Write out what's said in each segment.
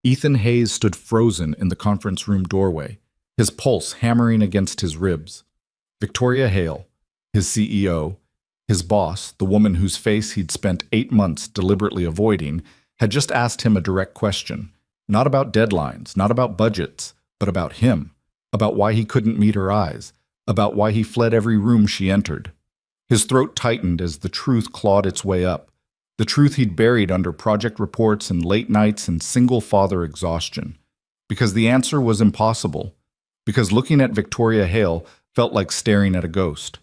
Ethan Hayes stood frozen in the conference room doorway, his pulse hammering against his ribs. Victoria Hale, his CEO, his boss, the woman whose face he'd spent 8 months deliberately avoiding, had just asked him a direct question. Not about deadlines, not about budgets, but about him, about why he couldn't meet her eyes, about why he fled every room she entered. His throat tightened as the truth clawed its way up, the truth he'd buried under project reports and late nights and single-father exhaustion. Because the answer was impossible. Because looking at Victoria Hale felt like staring at a ghost.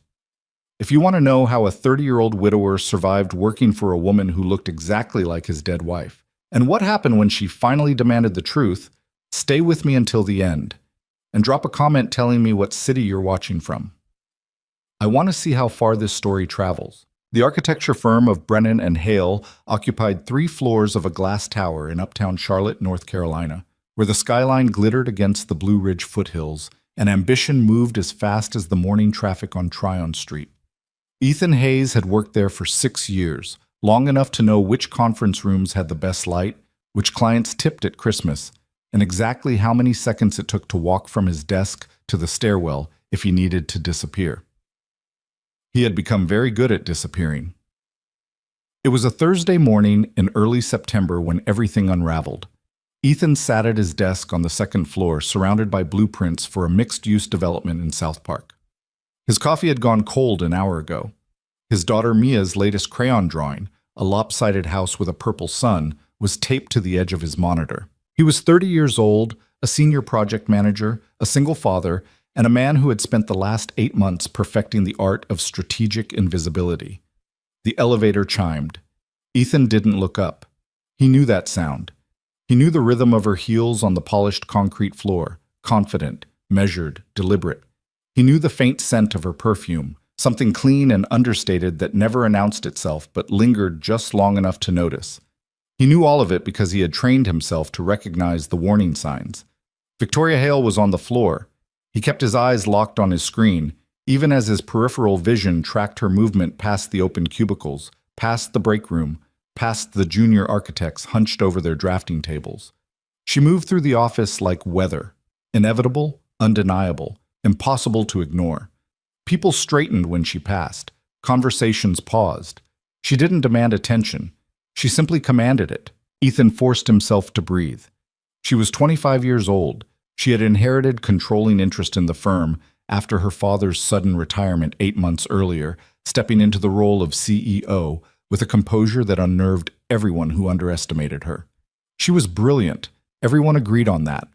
If you want to know how a 30-year-old widower survived working for a woman who looked exactly like his dead wife, and what happened when she finally demanded the truth, stay with me until the end, and drop a comment telling me what city you're watching from. I want to see how far this story travels. The architecture firm of Brennan and Hale occupied 3 floors of a glass tower in uptown Charlotte, North Carolina, where the skyline glittered against the Blue Ridge foothills, and ambition moved as fast as the morning traffic on Tryon Street. Ethan Hayes had worked there for 6 years, long enough to know which conference rooms had the best light, which clients tipped at Christmas, and exactly how many seconds it took to walk from his desk to the stairwell if he needed to disappear. He had become very good at disappearing. It was a Thursday morning in early September when everything unraveled. Ethan sat at his desk on the 2nd floor, surrounded by blueprints for a mixed-use development in South Park. His coffee had gone cold an hour ago. His daughter Mia's latest crayon drawing, a lopsided house with a purple sun, was taped to the edge of his monitor. He was 30 years old, a senior project manager, a single father, and a man who had spent the last 8 months perfecting the art of strategic invisibility. The elevator chimed. Ethan didn't look up. He knew that sound. He knew the rhythm of her heels on the polished concrete floor, confident, measured, deliberate. He knew the faint scent of her perfume, something clean and understated that never announced itself but lingered just long enough to notice. He knew all of it because he had trained himself to recognize the warning signs. Victoria Hale was on the floor. He kept his eyes locked on his screen, even as his peripheral vision tracked her movement past the open cubicles, past the break room, past the junior architects hunched over their drafting tables. She moved through the office like weather, inevitable, undeniable, impossible to ignore. People straightened when she passed. Conversations paused. She didn't demand attention. She simply commanded it. Ethan forced himself to breathe. She was 25 years old. She had inherited controlling interest in the firm after her father's sudden retirement 8 months earlier, stepping into the role of CEO with a composure that unnerved everyone who underestimated her. She was brilliant. Everyone agreed on that.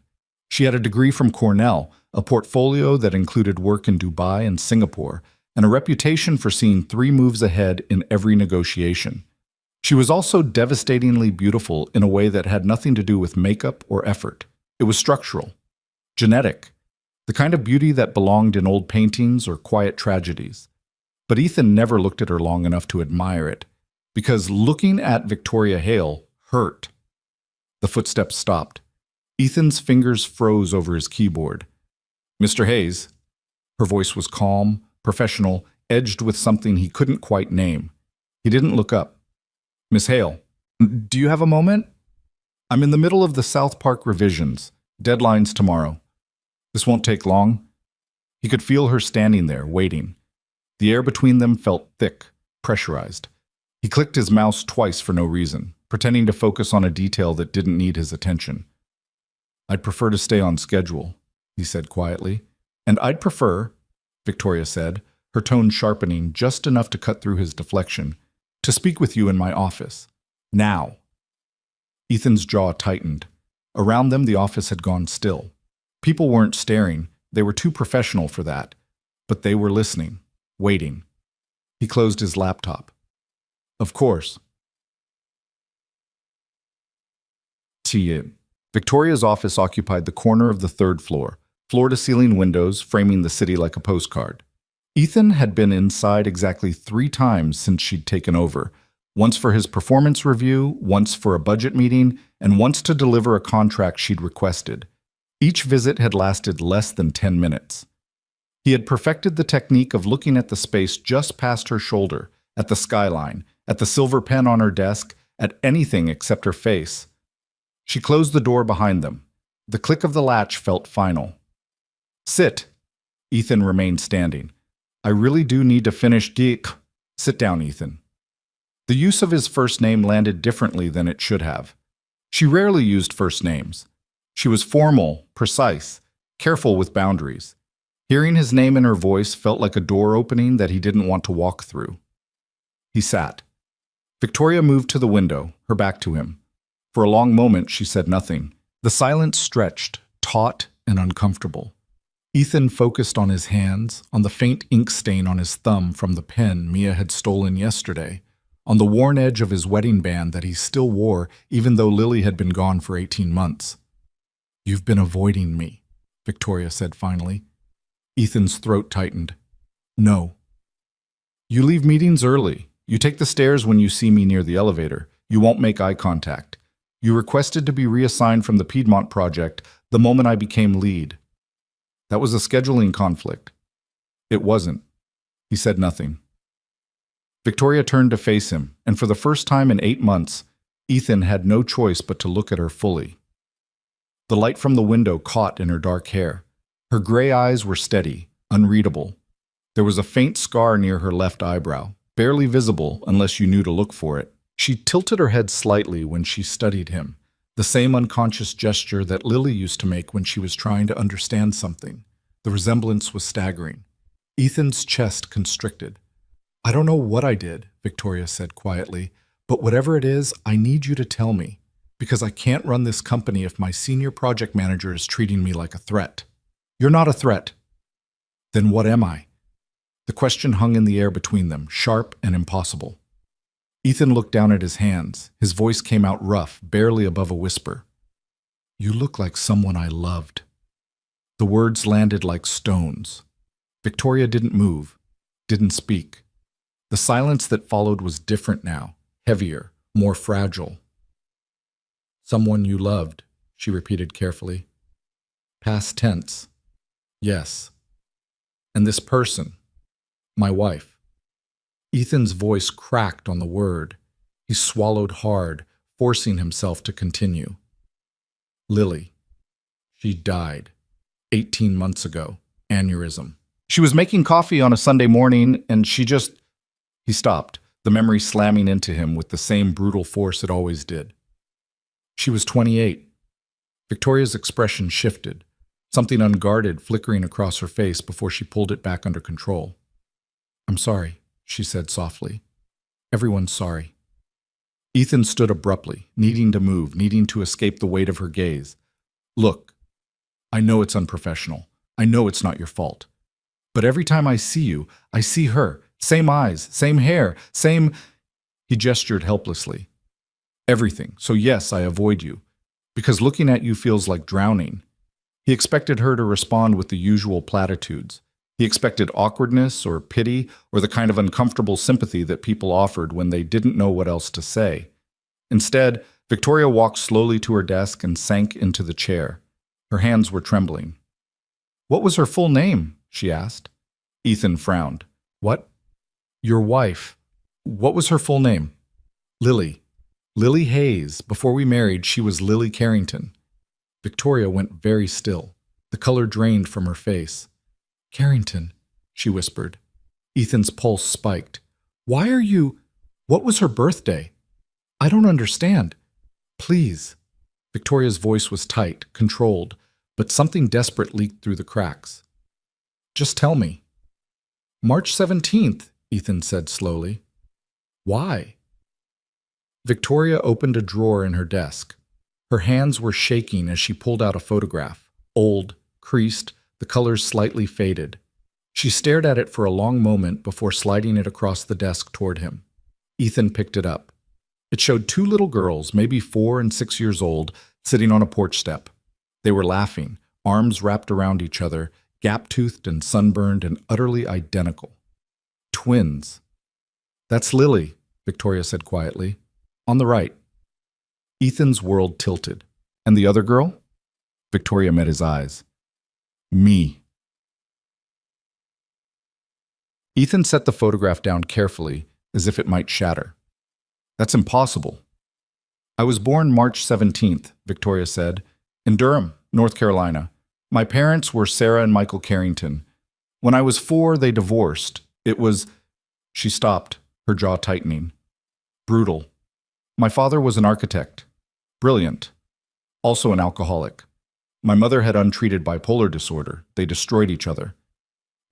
She had a degree from Cornell, a portfolio that included work in Dubai and Singapore, and a reputation for seeing 3 moves ahead in every negotiation. She was also devastatingly beautiful in a way that had nothing to do with makeup or effort. It was structural, genetic, the kind of beauty that belonged in old paintings or quiet tragedies. But Ethan never looked at her long enough to admire it, because looking at Victoria Hale hurt. The footsteps stopped. Ethan's fingers froze over his keyboard. "Mr. Hayes." Her voice was calm, professional, edged with something he couldn't quite name. He didn't look up. "Miss Hale, do you have a moment?" "I'm in the middle of the South Park revisions. Deadline's tomorrow. This won't take long." He could feel her standing there, waiting. The air between them felt thick, pressurized. He clicked his mouse twice for no reason, pretending to focus on a detail that didn't need his attention. "I'd prefer to stay on schedule," he said quietly. "And I'd prefer," Victoria said, her tone sharpening just enough to cut through his deflection, "to speak with you in my office. Now." Ethan's jaw tightened. Around them, the office had gone still. People weren't staring. They were too professional for that. But they were listening, waiting. He closed his laptop. "Of course." Victoria's office occupied the corner of the 3rd floor, floor-to-ceiling windows framing the city like a postcard. Ethan had been inside exactly 3 times since she'd taken over, once for his performance review, once for a budget meeting, and once to deliver a contract she'd requested. Each visit had lasted less than 10 minutes. He had perfected the technique of looking at the space just past her shoulder, at the skyline, at the silver pen on her desk, at anything except her face. She closed the door behind them. The click of the latch felt final. Sit. Ethan remained standing. I really do need to finish Dick. Sit down, Ethan. The use of his first name landed differently than it should have. She rarely used first names. She was formal, precise, careful with boundaries. Hearing his name in her voice felt like a door opening that he didn't want to walk through. He sat. Victoria moved to the window, her back to him. For a long moment, she said nothing. The silence stretched, taut and uncomfortable. Ethan focused on his hands, on the faint ink stain on his thumb from the pen Mia had stolen yesterday, on the worn edge of his wedding band that he still wore even though Lily had been gone for 18 months. You've been avoiding me, Victoria said finally. Ethan's throat tightened. No. You leave meetings early. You take the stairs when you see me near the elevator. You won't make eye contact. You requested to be reassigned from the Piedmont project the moment I became lead. That was a scheduling conflict. It wasn't. He said nothing. Victoria turned to face him, and for the first time in 8 months, Ethan had no choice but to look at her fully. The light from the window caught in her dark hair. Her gray eyes were steady, unreadable. There was a faint scar near her left eyebrow, barely visible unless you knew to look for it. She tilted her head slightly when she studied him, the same unconscious gesture that Lily used to make when she was trying to understand something. The resemblance was staggering. Ethan's chest constricted. I don't know what I did, Victoria said quietly, but whatever it is, I need you to tell me, because I can't run this company if my senior project manager is treating me like a threat. You're not a threat. Then what am I? The question hung in the air between them, sharp and impossible. Ethan looked down at his hands. His voice came out rough, barely above a whisper. You look like someone I loved. The words landed like stones. Victoria didn't move, didn't speak. The silence that followed was different now, heavier, more fragile. Someone you loved, she repeated carefully. Past tense. Yes. And this person, my wife. Ethan's voice cracked on the word. He swallowed hard, forcing himself to continue. Lily. She died 18 months ago. Aneurysm. She was making coffee on a Sunday morning, and she just... He stopped, the memory slamming into him with the same brutal force it always did. She was 28. Victoria's expression shifted, something unguarded flickering across her face before she pulled it back under control. I'm sorry, she said softly. Everyone's sorry. Ethan stood abruptly, needing to move, needing to escape the weight of her gaze. Look, I know it's unprofessional. I know it's not your fault. But every time I see you, I see her. Same eyes, same hair, same... He gestured helplessly. Everything. So yes, I avoid you. Because looking at you feels like drowning. He expected her to respond with the usual platitudes. He expected awkwardness or pity or the kind of uncomfortable sympathy that people offered when they didn't know what else to say. Instead, Victoria walked slowly to her desk and sank into the chair. Her hands were trembling. What was her full name? She asked. Ethan frowned. What? Your wife. What was her full name? Lily. Lily Hayes. Before we married, she was Lily Carrington. Victoria went very still. The color drained from her face. Carrington, she whispered. Ethan's pulse spiked. Why are you... What was her birthday? I don't understand. Please. Victoria's voice was tight, controlled, but something desperate leaked through the cracks. Just tell me. March 17th, Ethan said slowly. Why? Victoria opened a drawer in her desk. Her hands were shaking as she pulled out a photograph, old, creased, the colors slightly faded. She stared at it for a long moment before sliding it across the desk toward him. Ethan picked it up. It showed 2 little girls, maybe 4 and 6 years old, sitting on a porch step. They were laughing, arms wrapped around each other, gap-toothed and sunburned and utterly identical. Twins. That's Lily, Victoria said quietly. On the right. Ethan's world tilted. And the other girl? Victoria met his eyes. Me. Ethan set the photograph down carefully, as if it might shatter. That's impossible. I was born March 17th, Victoria said, in Durham, North Carolina. My parents were Sarah and Michael Carrington. When I was 4, they divorced. It was... She stopped, her jaw tightening. Brutal. My father was an architect. Brilliant. Also an alcoholic. My mother had untreated bipolar disorder. They destroyed each other.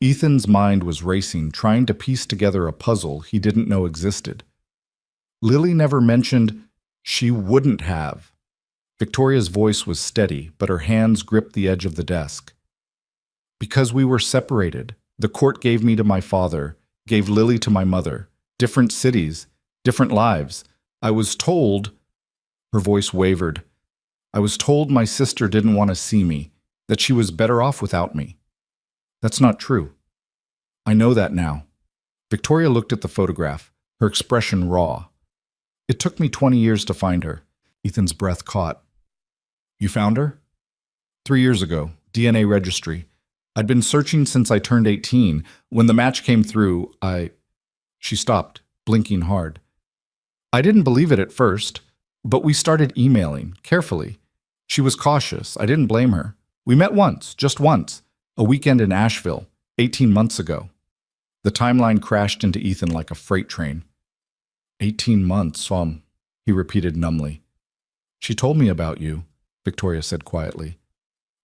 Ethan's mind was racing, trying to piece together a puzzle he didn't know existed. Lily never mentioned she wouldn't have. Victoria's voice was steady, but her hands gripped the edge of the desk. Because we were separated, the court gave me to my father, gave Lily to my mother. Different cities, different lives. I was told... Her voice wavered. I was told my sister didn't want to see me, that she was better off without me. That's not true. I know that now. Victoria looked at the photograph, her expression raw. It took me 20 years to find her. Ethan's breath caught. You found her? 3 years ago, DNA registry. I'd been searching since I turned 18. When the match came through, She stopped, blinking hard. I didn't believe it at first, but we started emailing, carefully. She was cautious. I didn't blame her. We met once, just once, a weekend in Asheville, 18 months ago. The timeline crashed into Ethan like a freight train. 18 months, he repeated numbly. She told me about you, Victoria said quietly.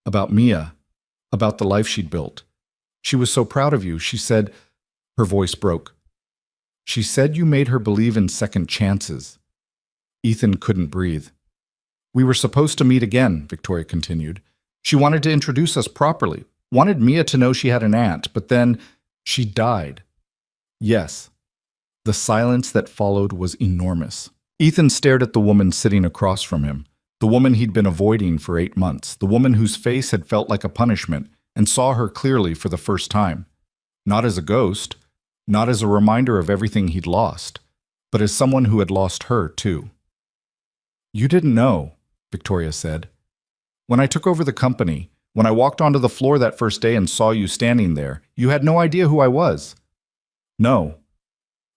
About Mia, about the life she'd built. She was so proud of you, she said... Her voice broke. She said you made her believe in second chances. Ethan couldn't breathe. We were supposed to meet again, Victoria continued. She wanted to introduce us properly, wanted Mia to know she had an aunt, but then she died. Yes. The silence that followed was enormous. Ethan stared at the woman sitting across from him, the woman he'd been avoiding for 8 months, the woman whose face had felt like a punishment, and saw her clearly for the first time. Not as a ghost, not as a reminder of everything he'd lost, but as someone who had lost her, too. You didn't know, Victoria said. When I took over the company, when I walked onto the floor that first day and saw you standing there, you had no idea who I was. No.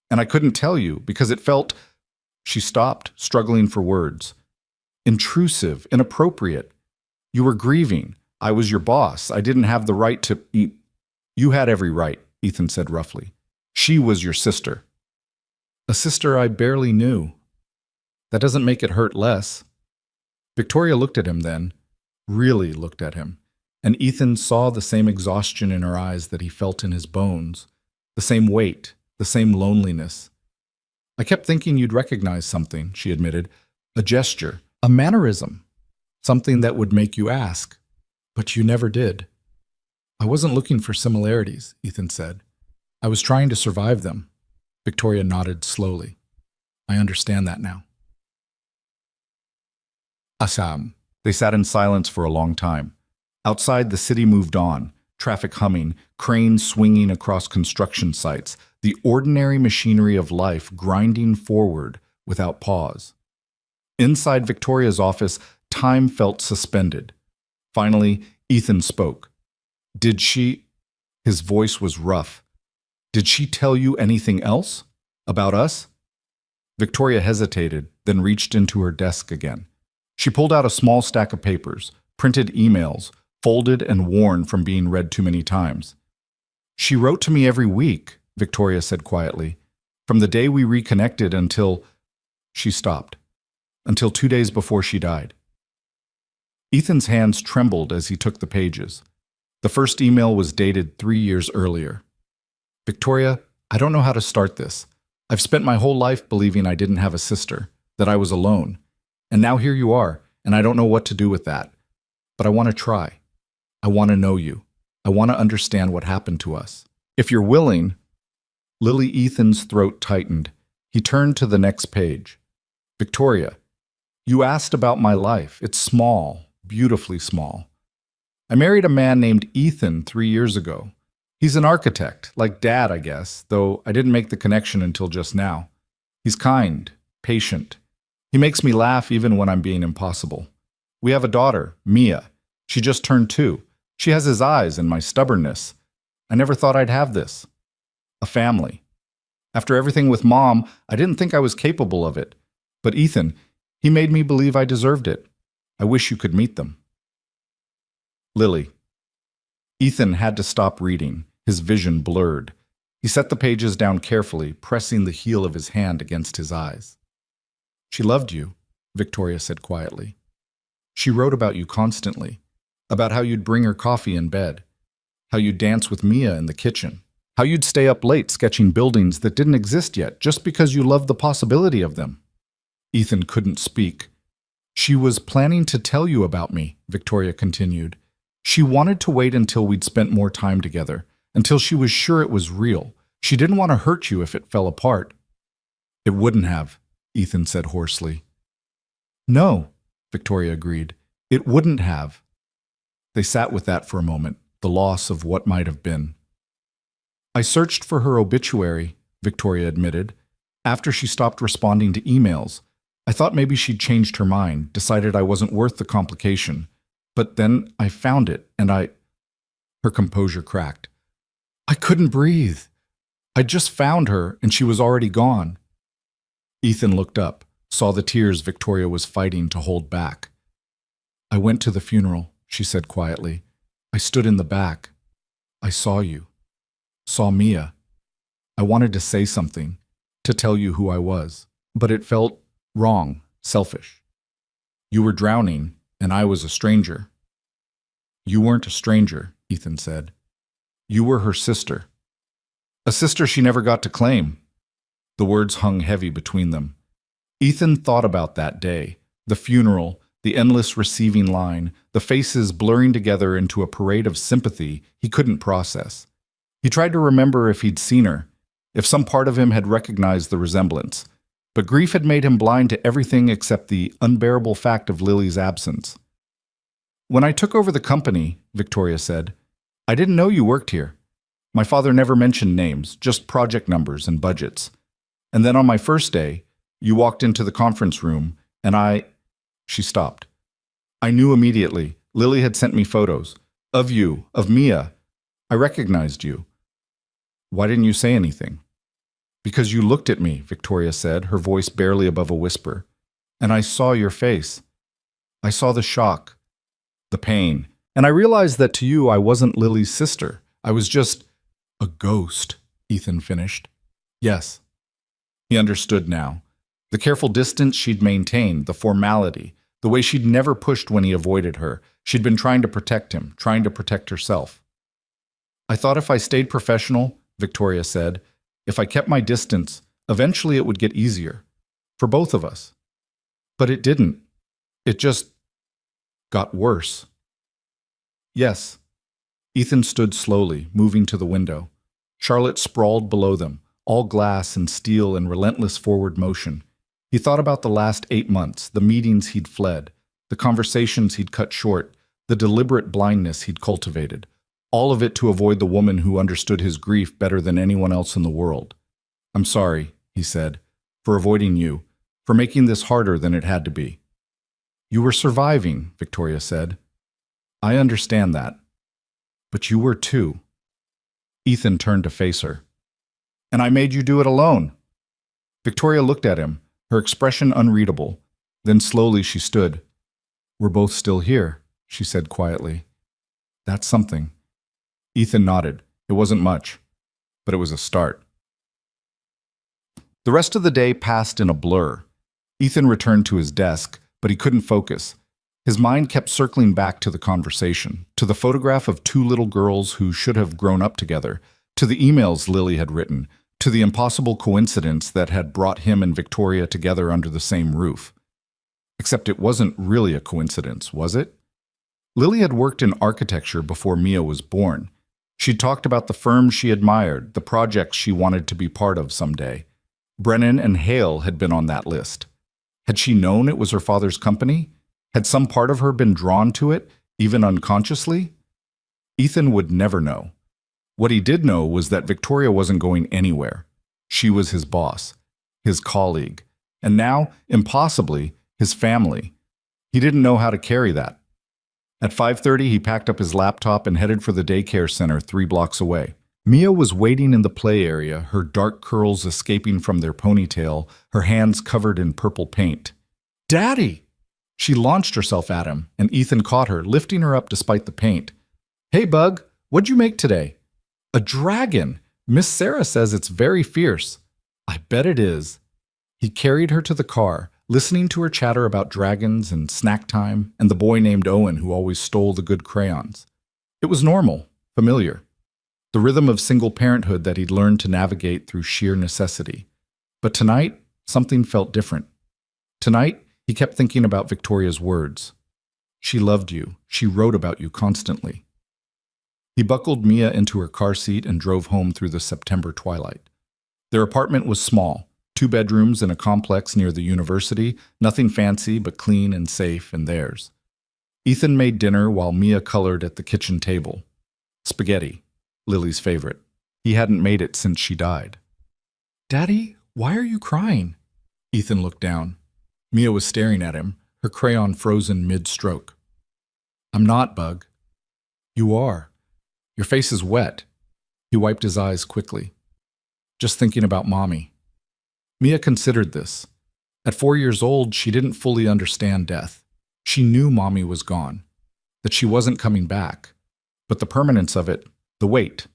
And I couldn't tell you because it felt... She stopped, struggling for words. Intrusive, inappropriate. You were grieving. I was your boss. I didn't have the right to eat. You had every right, Ethan said roughly. She was your sister. A sister I barely knew. That doesn't make it hurt less. Victoria looked at him then, really looked at him, and Ethan saw the same exhaustion in her eyes that he felt in his bones, the same weight, the same loneliness. I kept thinking you'd recognize something, she admitted, a gesture, a mannerism, something that would make you ask, but you never did. I wasn't looking for similarities, Ethan said. I was trying to survive them. Victoria nodded slowly. I understand that now. Assam. They sat in silence for a long time. Outside, the city moved on, traffic humming, cranes swinging across construction sites, the ordinary machinery of life grinding forward without pause. Inside Victoria's office, time felt suspended. Finally, Ethan spoke. Did she... His voice was rough. Did she tell you anything else? About us? Victoria hesitated, then reached into her desk again. She pulled out a small stack of papers, printed emails, folded and worn from being read too many times. She wrote to me every week, Victoria said quietly, from the day we reconnected until... She stopped. Until 2 days before she died. Ethan's hands trembled as he took the pages. The first email was dated 3 years earlier. Victoria, I don't know how to start this. I've spent my whole life believing I didn't have a sister, that I was alone. And now here you are, and I don't know what to do with that. But I want to try. I want to know you. I want to understand what happened to us. If you're willing... Lily Ethan's throat tightened. He turned to the next page. Victoria, you asked about my life. It's small, beautifully small. I married a man named Ethan 3 years ago. He's an architect, like Dad, I guess, though I didn't make the connection until just now. He's kind, patient. He makes me laugh even when I'm being impossible. We have a daughter, Mia. She just turned 2. She has his eyes and my stubbornness. I never thought I'd have this. A family. After everything with Mom, I didn't think I was capable of it. But Ethan, He made me believe I deserved it. I wish you could meet them. Lily. Ethan had to stop reading, his vision blurred. He set the pages down carefully, pressing the heel of his hand against his eyes. She loved you, Victoria said quietly. She wrote about you constantly, about how you'd bring her coffee in bed, how you'd dance with Mia in the kitchen, how you'd stay up late sketching buildings that didn't exist yet just because you loved the possibility of them. Ethan couldn't speak. She was planning to tell you about me, Victoria continued. She wanted to wait until we'd spent more time together, until she was sure it was real. She didn't want to hurt you if it fell apart. It wouldn't have, Ethan said hoarsely. No, Victoria agreed. It wouldn't have. They sat with that for a moment, the loss of what might have been. I searched for her obituary, Victoria admitted. After she stopped responding to emails, I thought maybe she'd changed her mind, decided I wasn't worth the complication. But then I found it, and Her composure cracked. I couldn't breathe. I just found her, and she was already gone. Ethan looked up, saw the tears Victoria was fighting to hold back. I went to the funeral, she said quietly. I stood in the back. I saw you. Saw Mia. I wanted to say something, to tell you who I was, but it felt wrong, selfish. You were drowning, and I was a stranger. You weren't a stranger, Ethan said. You were her sister. A sister she never got to claim. The words hung heavy between them. Ethan thought about that day, the funeral, the endless receiving line, the faces blurring together into a parade of sympathy he couldn't process. He tried to remember if he'd seen her, if some part of him had recognized the resemblance, but grief had made him blind to everything except the unbearable fact of Lily's absence. When I took over the company, Victoria said, I didn't know you worked here. My father never mentioned names, just project numbers and budgets. And then on my first day, you walked into the conference room, and She stopped. I knew immediately. Lily had sent me photos. Of you, of Mia. I recognized you. Why didn't you say anything? Because you looked at me, Victoria said, her voice barely above a whisper. And I saw your face. I saw the shock, the pain. And I realized that to you I wasn't Lily's sister. I was just a ghost, Ethan finished. Yes. He understood now. The careful distance she'd maintained, the formality, the way she'd never pushed when he avoided her. She'd been trying to protect him, trying to protect herself. I thought if I stayed professional, Victoria said, if I kept my distance, eventually it would get easier. For both of us. But it didn't. It just got worse. Yes. Ethan stood slowly, moving to the window. Charlotte sprawled below them, all glass and steel in relentless forward motion. He thought about the last 8 months, the meetings he'd fled, the conversations he'd cut short, the deliberate blindness he'd cultivated, all of it to avoid the woman who understood his grief better than anyone else in the world. I'm sorry, he said, for avoiding you, for making this harder than it had to be. You were surviving, Victoria said. I understand that. But you were too. Ethan turned to face her. And I made you do it alone. Victoria looked at him, her expression unreadable. Then slowly she stood. We're both still here, she said quietly. That's something. Ethan nodded. It wasn't much, but it was a start. The rest of the day passed in a blur. Ethan returned to his desk, but he couldn't focus. His mind kept circling back to the conversation, to the photograph of 2 little girls who should have grown up together, to the emails Lily had written, to the impossible coincidence that had brought him and Victoria together under the same roof. Except it wasn't really a coincidence, was it? Lily had worked in architecture before Mia was born. She'd talked about the firms she admired, the projects she wanted to be part of someday. Brennan and Hale had been on that list. Had she known it was her father's company? Had some part of her been drawn to it, even unconsciously? Ethan would never know. What he did know was that Victoria wasn't going anywhere. She was his boss, his colleague, and now, impossibly, his family. He didn't know how to carry that. At 5:30, he packed up his laptop and headed for the daycare center 3 blocks away. Mia was waiting in the play area, her dark curls escaping from their ponytail, her hands covered in purple paint. Daddy! She launched herself at him, and Ethan caught her, lifting her up despite the paint. Hey, Bug, what'd you make today? A dragon! Miss Sarah says it's very fierce. I bet it is. He carried her to the car, listening to her chatter about dragons and snack time and the boy named Owen who always stole the good crayons. It was normal, familiar. The rhythm of single parenthood that he'd learned to navigate through sheer necessity. But tonight, something felt different. Tonight, he kept thinking about Victoria's words. She loved you. She wrote about you constantly. He buckled Mia into her car seat and drove home through the September twilight. Their apartment was small, 2 bedrooms in a complex near the university, nothing fancy but clean and safe and theirs. Ethan made dinner while Mia colored at the kitchen table. Spaghetti, Lily's favorite. He hadn't made it since she died. Daddy, why are you crying? Ethan looked down. Mia was staring at him, her crayon frozen mid-stroke. I'm not, Bug. You are. Your face is wet. He wiped his eyes quickly. Just thinking about Mommy. Mia considered this. At 4 years old, she didn't fully understand death. She knew Mommy was gone, that she wasn't coming back. But the permanence of it, the weight,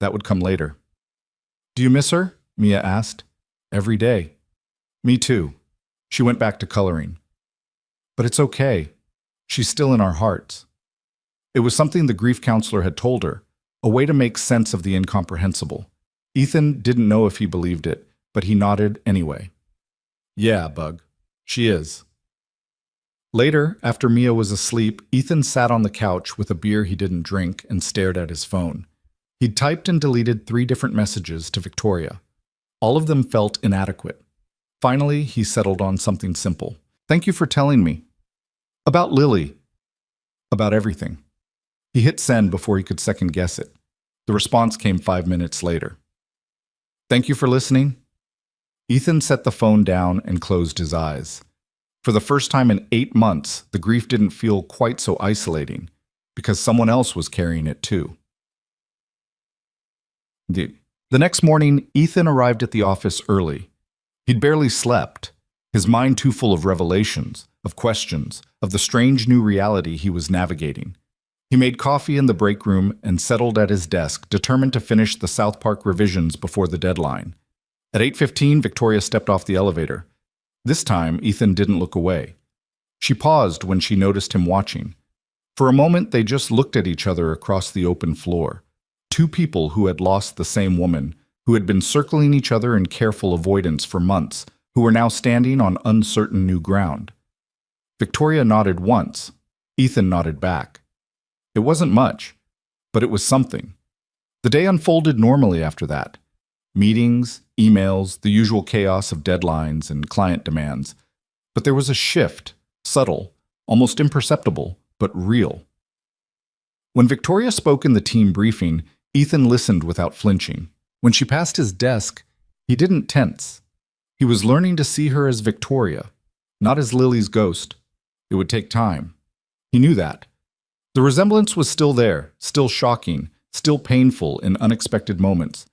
that would come later. Do you miss her? Mia asked. Every day. Me too. She went back to coloring. But it's okay. She's still in our hearts. It was something the grief counselor had told her, a way to make sense of the incomprehensible. Ethan didn't know if he believed it, but he nodded anyway. Yeah, Bug. She is. Later, after Mia was asleep, Ethan sat on the couch with a beer he didn't drink and stared at his phone. He'd typed and deleted 3 different messages to Victoria. All of them felt inadequate. Finally, he settled on something simple. Thank you for telling me. About Lily. About everything. He hit send before he could second-guess it. The response came 5 minutes later. Thank you for listening. Ethan set the phone down and closed his eyes. For the first time in 8 months, the grief didn't feel quite so isolating, because someone else was carrying it too. The next morning, Ethan arrived at the office early. He'd barely slept, his mind too full of revelations, of questions, of the strange new reality he was navigating. He made coffee in the break room and settled at his desk, determined to finish the South Park revisions before the deadline. At 8:15, Victoria stepped off the elevator. This time, Ethan didn't look away. She paused when she noticed him watching. For a moment, they just looked at each other across the open floor. 2 people who had lost the same woman, who had been circling each other in careful avoidance for months, who were now standing on uncertain new ground. Victoria nodded once. Ethan nodded back. It wasn't much, but it was something. The day unfolded normally after that. Meetings, emails, the usual chaos of deadlines and client demands. But there was a shift, subtle, almost imperceptible, but real. When Victoria spoke in the team briefing, Ethan listened without flinching. When she passed his desk, he didn't tense. He was learning to see her as Victoria, not as Lily's ghost. It would take time. He knew that. The resemblance was still there, still shocking, still painful in unexpected moments.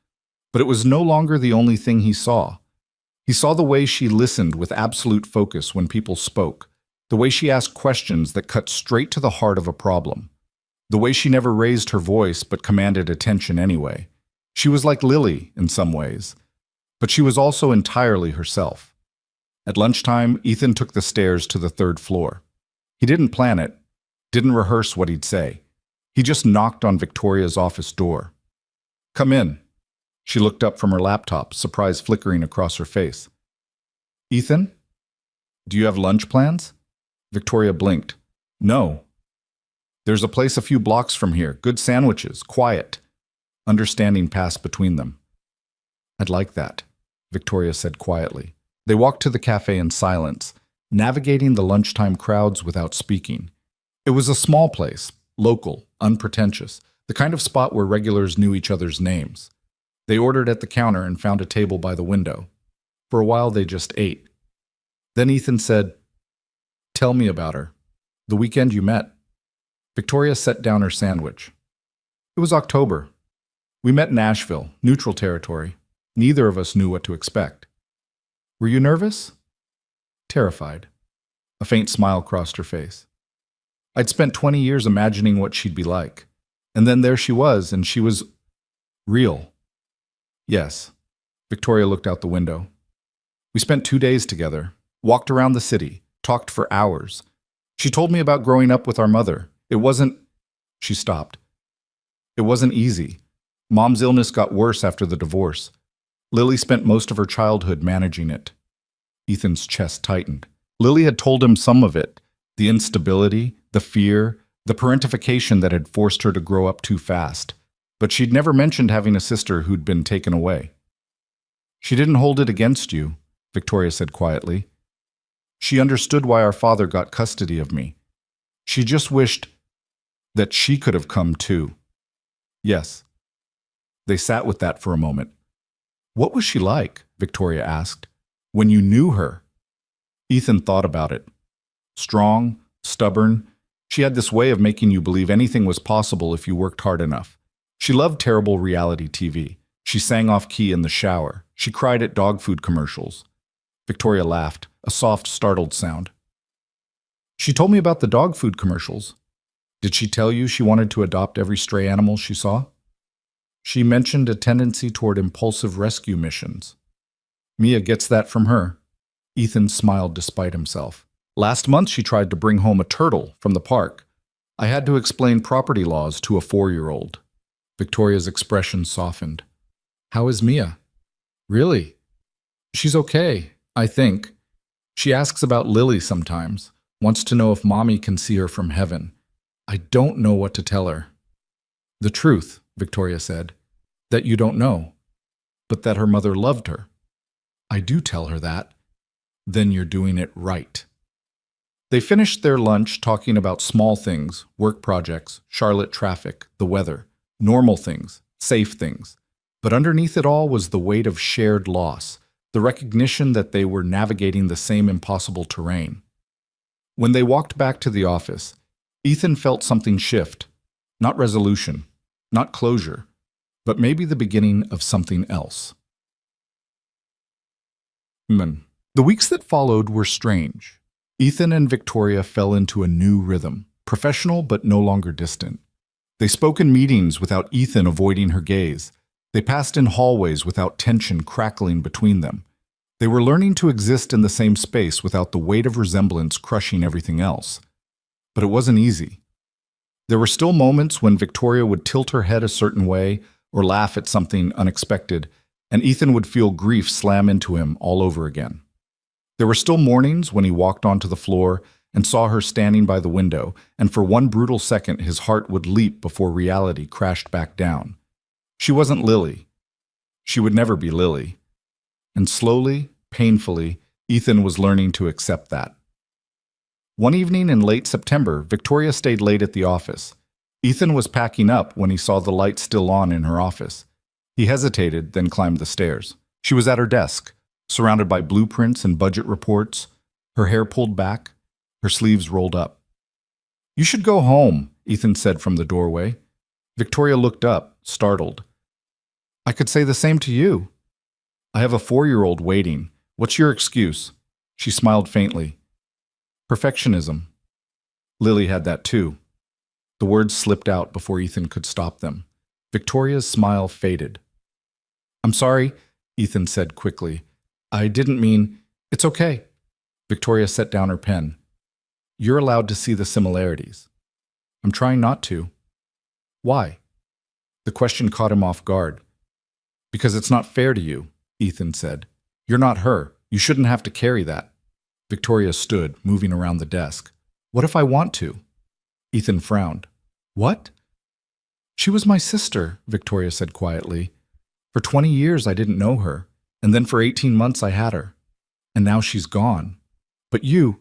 But it was no longer the only thing he saw. He saw the way she listened with absolute focus when people spoke, the way she asked questions that cut straight to the heart of a problem, the way she never raised her voice but commanded attention anyway. She was like Lily in some ways, but she was also entirely herself. At lunchtime, Ethan took the stairs to the 3rd floor. He didn't plan it, didn't rehearse what he'd say. He just knocked on Victoria's office door. Come in. She looked up from her laptop, surprise flickering across her face. Ethan? Do you have lunch plans? Victoria blinked. No. There's a place a few blocks from here. Good sandwiches. Quiet. Understanding passed between them. I'd like that, Victoria said quietly. They walked to the cafe in silence, navigating the lunchtime crowds without speaking. It was a small place, local, unpretentious, the kind of spot where regulars knew each other's names. They ordered at the counter and found a table by the window. For a while, they just ate. Then Ethan said, Tell me about her. The weekend you met. Victoria set down her sandwich. It was October. We met in Nashville, neutral territory. Neither of us knew what to expect. Were you nervous? Terrified. A faint smile crossed her face. I'd spent 20 years imagining what she'd be like. And then there she was, and she was real. Yes. Victoria looked out the window. We spent 2 days together, walked around the city, talked for hours. She told me about growing up with our mother. It wasn't... She stopped. It wasn't easy. Mom's illness got worse after the divorce. Lily spent most of her childhood managing it. Ethan's chest tightened. Lily had told him some of it, the instability, the fear, the parentification that had forced her to grow up too fast. But she'd never mentioned having a sister who'd been taken away. She didn't hold it against you, Victoria said quietly. She understood why our father got custody of me. She just wished that she could have come too. Yes. They sat with that for a moment. What was she like? Victoria asked. When you knew her? Ethan thought about it. Strong, stubborn. She had this way of making you believe anything was possible if you worked hard enough. She loved terrible reality TV. She sang off key in the shower. She cried at dog food commercials. Victoria laughed, a soft, startled sound. She told me about the dog food commercials. Did she tell you she wanted to adopt every stray animal she saw? She mentioned a tendency toward impulsive rescue missions. Mia gets that from her. Ethan smiled despite himself. Last month she tried to bring home a turtle from the park. I had to explain property laws to a 4-year-old. Victoria's expression softened. How is Mia? Really? She's okay, I think. She asks about Lily sometimes, wants to know if Mommy can see her from heaven. I don't know what to tell her. The truth, Victoria said, that you don't know, but that her mother loved her. I do tell her that. Then you're doing it right. They finished their lunch talking about small things, work projects, Charlotte traffic, the weather, normal things, safe things. But underneath it all was the weight of shared loss, the recognition that they were navigating the same impossible terrain. When they walked back to the office, Ethan felt something shift. Not resolution, not closure, but maybe the beginning of something else. The weeks that followed were strange. Ethan and Victoria fell into a new rhythm, professional but no longer distant. They spoke in meetings without Ethan avoiding her gaze. They passed in hallways without tension crackling between them. They were learning to exist in the same space without the weight of resemblance crushing everything else. But it wasn't easy. There were still moments when Victoria would tilt her head a certain way or laugh at something unexpected, and Ethan would feel grief slam into him all over again. There were still mornings when he walked onto the floor and saw her standing by the window, and for one brutal second his heart would leap before reality crashed back down. She wasn't Lily. She would never be Lily. And slowly, painfully, Ethan was learning to accept that. One evening in late September, Victoria stayed late at the office. Ethan was packing up when he saw the light still on in her office. He hesitated, then climbed the stairs. She was at her desk, surrounded by blueprints and budget reports, her hair pulled back, her sleeves rolled up. "You should go home," Ethan said from the doorway. Victoria looked up, startled. "I could say the same to you. I have a 4-year-old waiting. What's your excuse?" She smiled faintly. "Perfectionism." Lily had that too. The words slipped out before Ethan could stop them. Victoria's smile faded. "I'm sorry," Ethan said quickly. "I didn't mean..." "It's okay." Victoria set down her pen. "You're allowed to see the similarities." "I'm trying not to." "Why?" The question caught him off guard. "Because it's not fair to you," Ethan said. "You're not her. You shouldn't have to carry that." Victoria stood, moving around the desk. "What if I want to?" Ethan frowned. "What?" "She was my sister," Victoria said quietly. "For 20 years I didn't know her, and then for 18 months I had her. And now she's gone. But you..."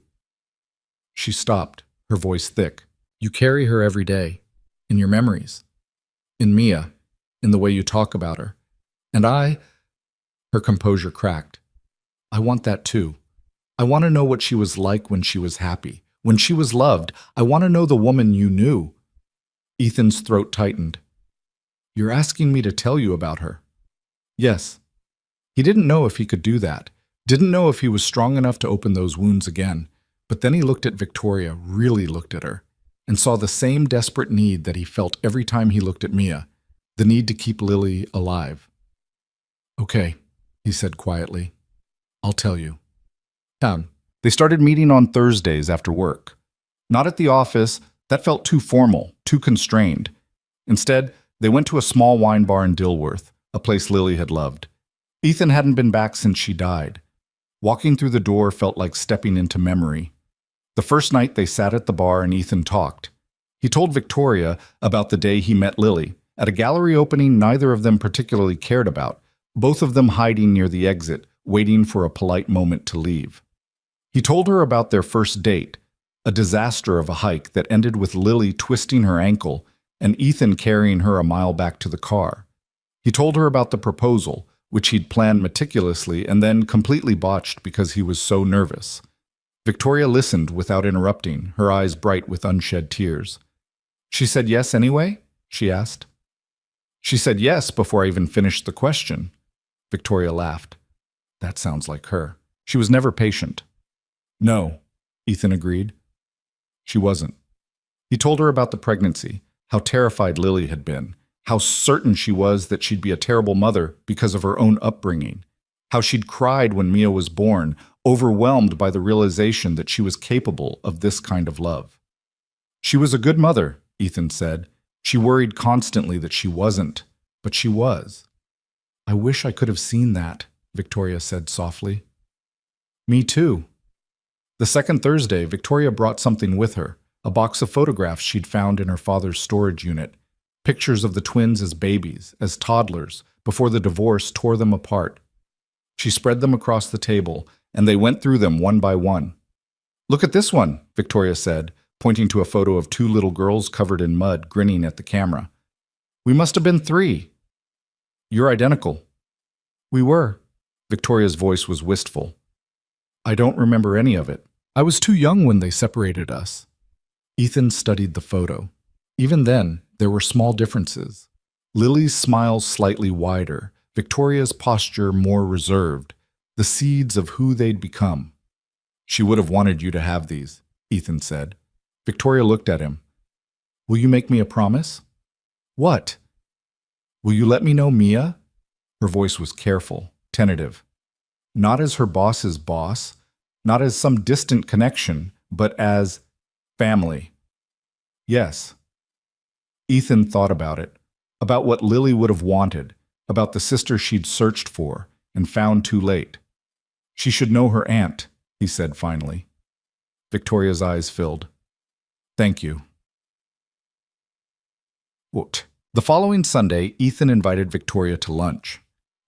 She stopped, her voice thick. "You carry her every day, in your memories. In Mia, in the way you talk about her. And I..." Her composure cracked. "I want that too. I want to know what she was like when she was happy, when she was loved. I want to know the woman you knew." Ethan's throat tightened. "You're asking me to tell you about her?" "Yes." He didn't know if he could do that, didn't know if he was strong enough to open those wounds again, But then he looked at Victoria, really looked at her, and saw the same desperate need that he felt every time he looked at Mia, the need to keep Lily alive. "Okay," he said quietly. "I'll tell you." They started meeting on Thursdays after work. Not at the office, that felt too formal, too constrained. Instead, they went to a small wine bar in Dilworth, a place Lily had loved. Ethan hadn't been back since she died. Walking through the door felt like stepping into memory. The first night they sat at the bar and Ethan talked. He told Victoria about the day he met Lily, at a gallery opening neither of them particularly cared about, both of them hiding near the exit, waiting for a polite moment to leave. He told her about their first date, a disaster of a hike that ended with Lily twisting her ankle and Ethan carrying her a mile back to the car. He told her about the proposal, which he'd planned meticulously and then completely botched because he was so nervous. Victoria listened without interrupting, her eyes bright with unshed tears. "She said yes anyway?" she asked. "She said yes before I even finished the question." Victoria laughed. "That sounds like her. She was never patient." "No," Ethan agreed. She wasn't. He told her about the pregnancy, how terrified Lily had been, how certain she was that she'd be a terrible mother because of her own upbringing, how she'd cried when Mia was born, overwhelmed by the realization that she was capable of this kind of love. "She was a good mother," Ethan said. "She worried constantly that she wasn't, but she was." "I wish I could have seen that," Victoria said softly. "Me too." The second Thursday, Victoria brought something with her, a box of photographs she'd found in her father's storage unit, pictures of the twins as babies, as toddlers, before the divorce tore them apart. She spread them across the table, and they went through them one by one. "Look at this one," Victoria said, pointing to a photo of two little girls covered in mud, grinning at the camera. "We must have been 3. You're identical." "We were." Victoria's voice was wistful. "I don't remember any of it. I was too young when they separated us." Ethan studied the photo. Even then, there were small differences. Lily's smile slightly wider, Victoria's posture more reserved, the seeds of who they'd become. "She would have wanted you to have these," Ethan said. Victoria looked at him. "Will you make me a promise?" "What?" "Will you let me know Mia?" Her voice was careful, tentative. Not as her boss's boss, not as some distant connection, but as family. "Yes." Ethan thought about it, about what Lily would have wanted, about the sister she'd searched for and found too late. "She should know her aunt," he said finally. Victoria's eyes filled. "Thank you." Quote. The following Sunday, Ethan invited Victoria to lunch.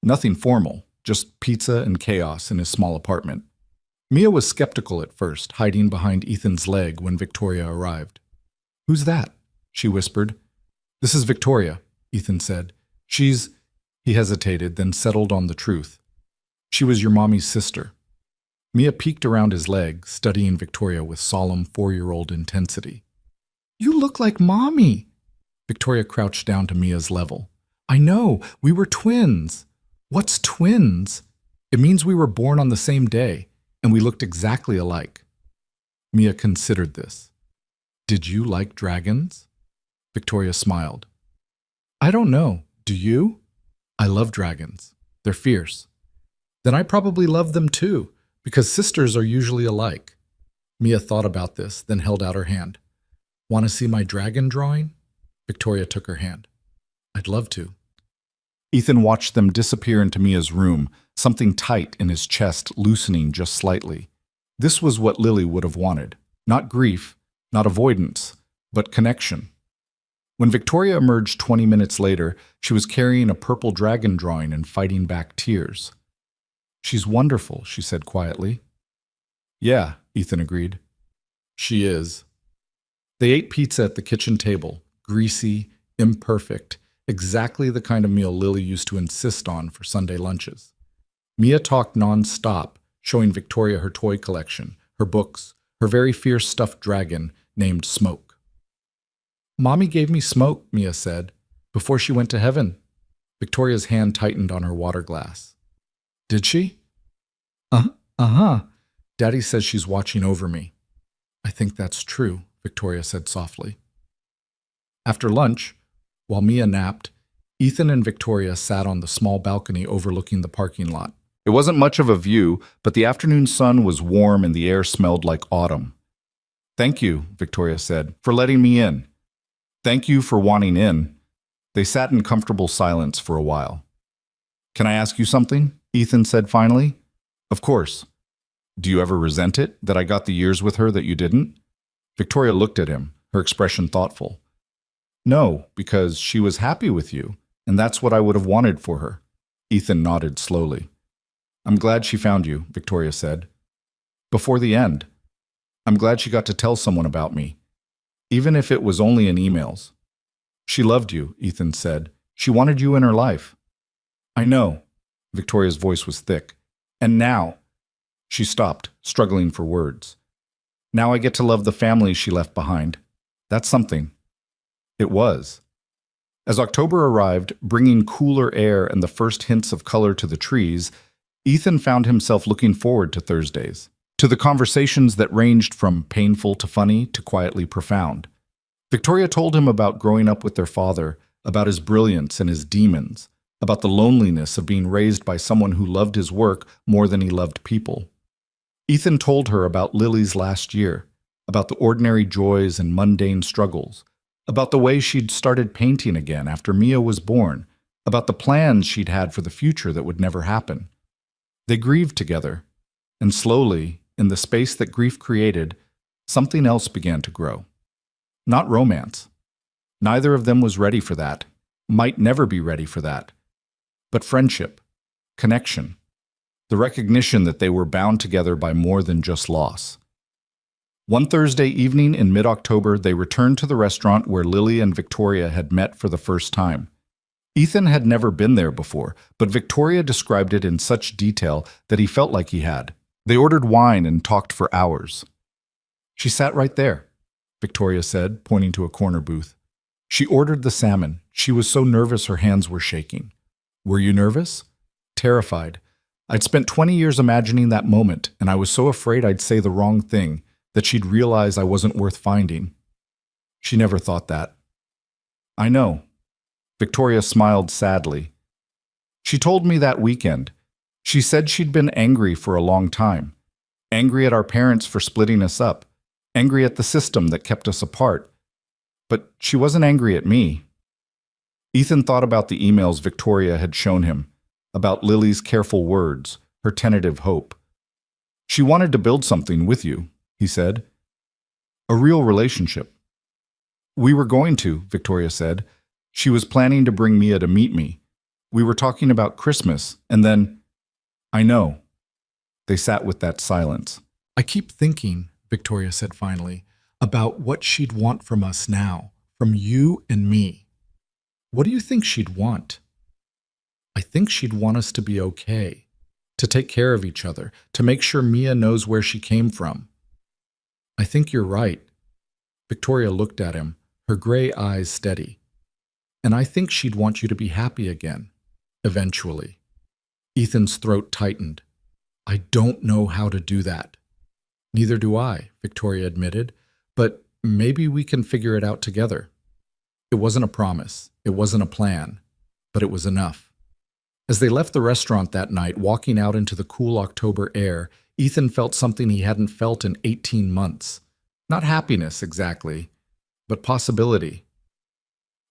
Nothing formal, just pizza and chaos in his small apartment. Mia was skeptical at first, hiding behind Ethan's leg when Victoria arrived. "Who's that?" she whispered. "This is Victoria," Ethan said. "She's—" He hesitated, then settled on the truth. "She was your mommy's sister." Mia peeked around his leg, studying Victoria with solemn 4-year-old intensity. "You look like Mommy!" Victoria crouched down to Mia's level. "I know, we were twins." "What's twins?" "It means we were born on the same day, and we looked exactly alike." Mia considered this. "Did you like dragons?" Victoria smiled. "I don't know. Do you?" "I love dragons. They're fierce." "Then I probably love them too, because sisters are usually alike." Mia thought about this, then held out her hand. "Want to see my dragon drawing?" Victoria took her hand. "I'd love to." Ethan watched them disappear into Mia's room, something tight in his chest loosening just slightly. This was what Lily would have wanted. Not grief, not avoidance, but connection. When Victoria emerged 20 minutes later, she was carrying a purple dragon drawing and fighting back tears. "She's wonderful," she said quietly. "Yeah," Ethan agreed. "She is." They ate pizza at the kitchen table, greasy, imperfect, exactly the kind of meal Lily used to insist on for Sunday lunches. Mia talked non-stop, showing Victoria her toy collection, her books, her very fierce stuffed dragon named Smoke. "Mommy gave me Smoke," Mia said, "before she went to heaven." Victoria's hand tightened on her water glass. "Did she?" Uh-huh. Daddy says she's watching over me." I think that's true, Victoria said softly. After lunch, while Mia napped, Ethan and Victoria sat on the small balcony overlooking the parking lot. It wasn't much of a view, but the afternoon sun was warm and the air smelled like autumn. Thank you, Victoria said, for letting me in. Thank you for wanting in. They sat in comfortable silence for a while. Can I ask you something? Ethan said finally. Of course. Do you ever resent it that I got the years with her that you didn't? Victoria looked at him, her expression thoughtful. No, because she was happy with you, and that's what I would have wanted for her. Ethan nodded slowly. I'm glad she found you, Victoria said. Before the end. I'm glad she got to tell someone about me, even if it was only in emails. She loved you, Ethan said. She wanted you in her life. I know. Victoria's voice was thick. And now. She stopped, struggling for words. Now I get to love the family she left behind. That's something. It was. As October arrived, bringing cooler air and the first hints of color to the trees, Ethan found himself looking forward to Thursdays, to the conversations that ranged from painful to funny to quietly profound. Victoria told him about growing up with their father, about his brilliance and his demons, about the loneliness of being raised by someone who loved his work more than he loved people. Ethan told her about Lily's last year, about the ordinary joys and mundane struggles, about the way she'd started painting again after Mia was born, about the plans she'd had for the future that would never happen. They grieved together, and slowly, in the space that grief created, something else began to grow. Not romance. Neither of them was ready for that, might never be ready for that. But friendship, connection, the recognition that they were bound together by more than just loss. One Thursday evening in mid-October, they returned to the restaurant where Lily and Victoria had met for the first time. Ethan had never been there before, but Victoria described it in such detail that he felt like he had. They ordered wine and talked for hours. She sat right there, Victoria said, pointing to a corner booth. She ordered the salmon. She was so nervous her hands were shaking. Were you nervous? Terrified. I'd spent 20 years imagining that moment, and I was so afraid I'd say the wrong thing, that she'd realize I wasn't worth finding. She never thought that. I know. Victoria smiled sadly. She told me that weekend. She said she'd been angry for a long time. Angry at our parents for splitting us up. Angry at the system that kept us apart. But she wasn't angry at me. Ethan thought about the emails Victoria had shown him, about Lily's careful words, her tentative hope. She wanted to build something with you, he said. A real relationship. We were going to, Victoria said. She was planning to bring Mia to meet me. We were talking about Christmas, and then... I know. They sat with that silence. I keep thinking, Victoria said finally, about what she'd want from us now, from you and me. What do you think she'd want? I think she'd want us to be okay, to take care of each other, to make sure Mia knows where she came from. I think you're right. Victoria looked at him, her gray eyes steady. And I think she'd want you to be happy again, eventually. Ethan's throat tightened. I don't know how to do that. Neither do I, Victoria admitted, but maybe we can figure it out together. It wasn't a promise, it wasn't a plan, but it was enough. As they left the restaurant that night, walking out into the cool October air, Ethan felt something he hadn't felt in 18 months. Not happiness, exactly, but possibility.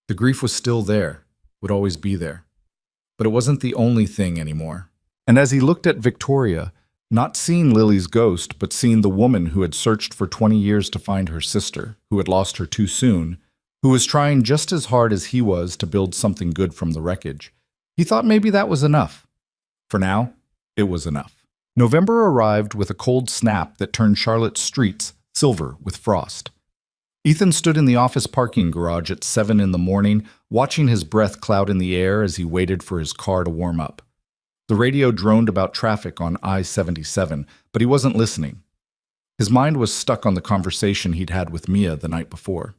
The grief was still there, would always be there. But it wasn't the only thing anymore. And as he looked at Victoria, not seeing Lily's ghost, but seeing the woman who had searched for 20 years to find her sister, who had lost her too soon, who was trying just as hard as he was to build something good from the wreckage, he thought maybe that was enough. For now, it was enough. November arrived with a cold snap that turned Charlotte's streets silver with frost. Ethan stood in the office parking garage at 7 in the morning, watching his breath cloud in the air as he waited for his car to warm up. The radio droned about traffic on I-77, but he wasn't listening. His mind was stuck on the conversation he'd had with Mia the night before.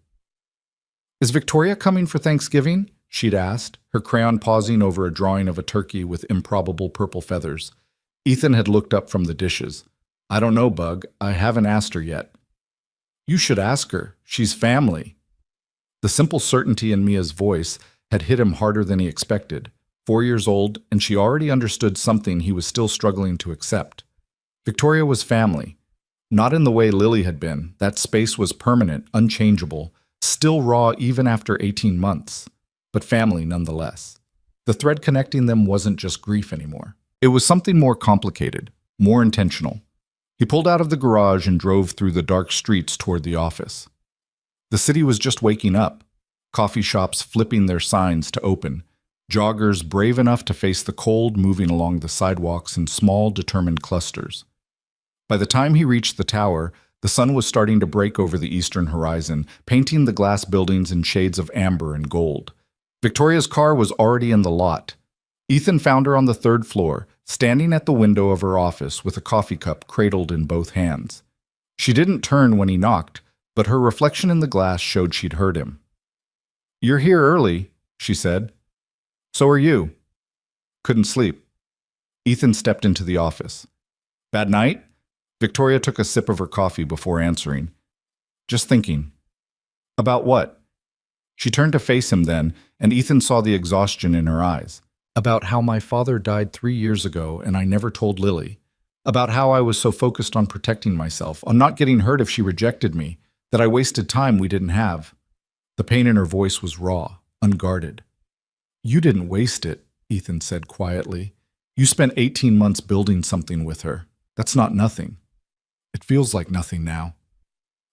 Is Victoria coming for Thanksgiving? She'd asked, her crayon pausing over a drawing of a turkey with improbable purple feathers. Ethan had looked up from the dishes. I don't know, Bug. I haven't asked her yet. You should ask her. She's family. The simple certainty in Mia's voice had hit him harder than he expected. 4 years old, and she already understood something he was still struggling to accept. Victoria was family. Not in the way Lily had been. That space was permanent, unchangeable, still raw even after 18 months, but family nonetheless. The thread connecting them wasn't just grief anymore. It was something more complicated, more intentional. He pulled out of the garage and drove through the dark streets toward the office. The city was just waking up, coffee shops flipping their signs to open, joggers brave enough to face the cold moving along the sidewalks in small, determined clusters. By the time he reached the tower, the sun was starting to break over the eastern horizon, painting the glass buildings in shades of amber and gold. Victoria's car was already in the lot. Ethan found her on the third floor, standing at the window of her office with a coffee cup cradled in both hands. She didn't turn when he knocked, but her reflection in the glass showed she'd heard him. "You're here early," she said. "So are you." "Couldn't sleep." Ethan stepped into the office. "Bad night?" Victoria took a sip of her coffee before answering. "Just thinking." "About what?" She turned to face him then, and Ethan saw the exhaustion in her eyes. "About how my father died 3 years ago and I never told Lily. About how I was so focused on protecting myself, on not getting hurt if she rejected me, that I wasted time we didn't have." The pain in her voice was raw, unguarded. "You didn't waste it," Ethan said quietly. "You spent 18 months building something with her. That's not nothing. It feels like nothing now."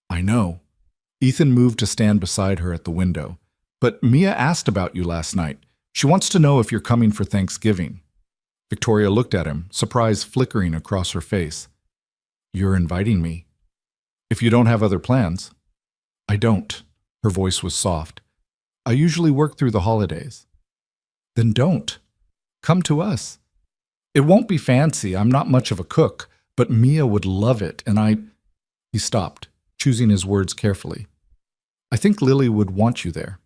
"I know." Ethan moved to stand beside her at the window. "But Mia asked about you last night. She wants to know if you're coming for Thanksgiving." Victoria looked at him, surprise flickering across her face. "You're inviting me?" "If you don't have other plans." "I don't." Her voice was soft. "I usually work through the holidays." "Then don't. Come to us. It won't be fancy, I'm not much of a cook, but Mia would love it, and I—" He stopped, choosing his words carefully. "I think Lily would want you there."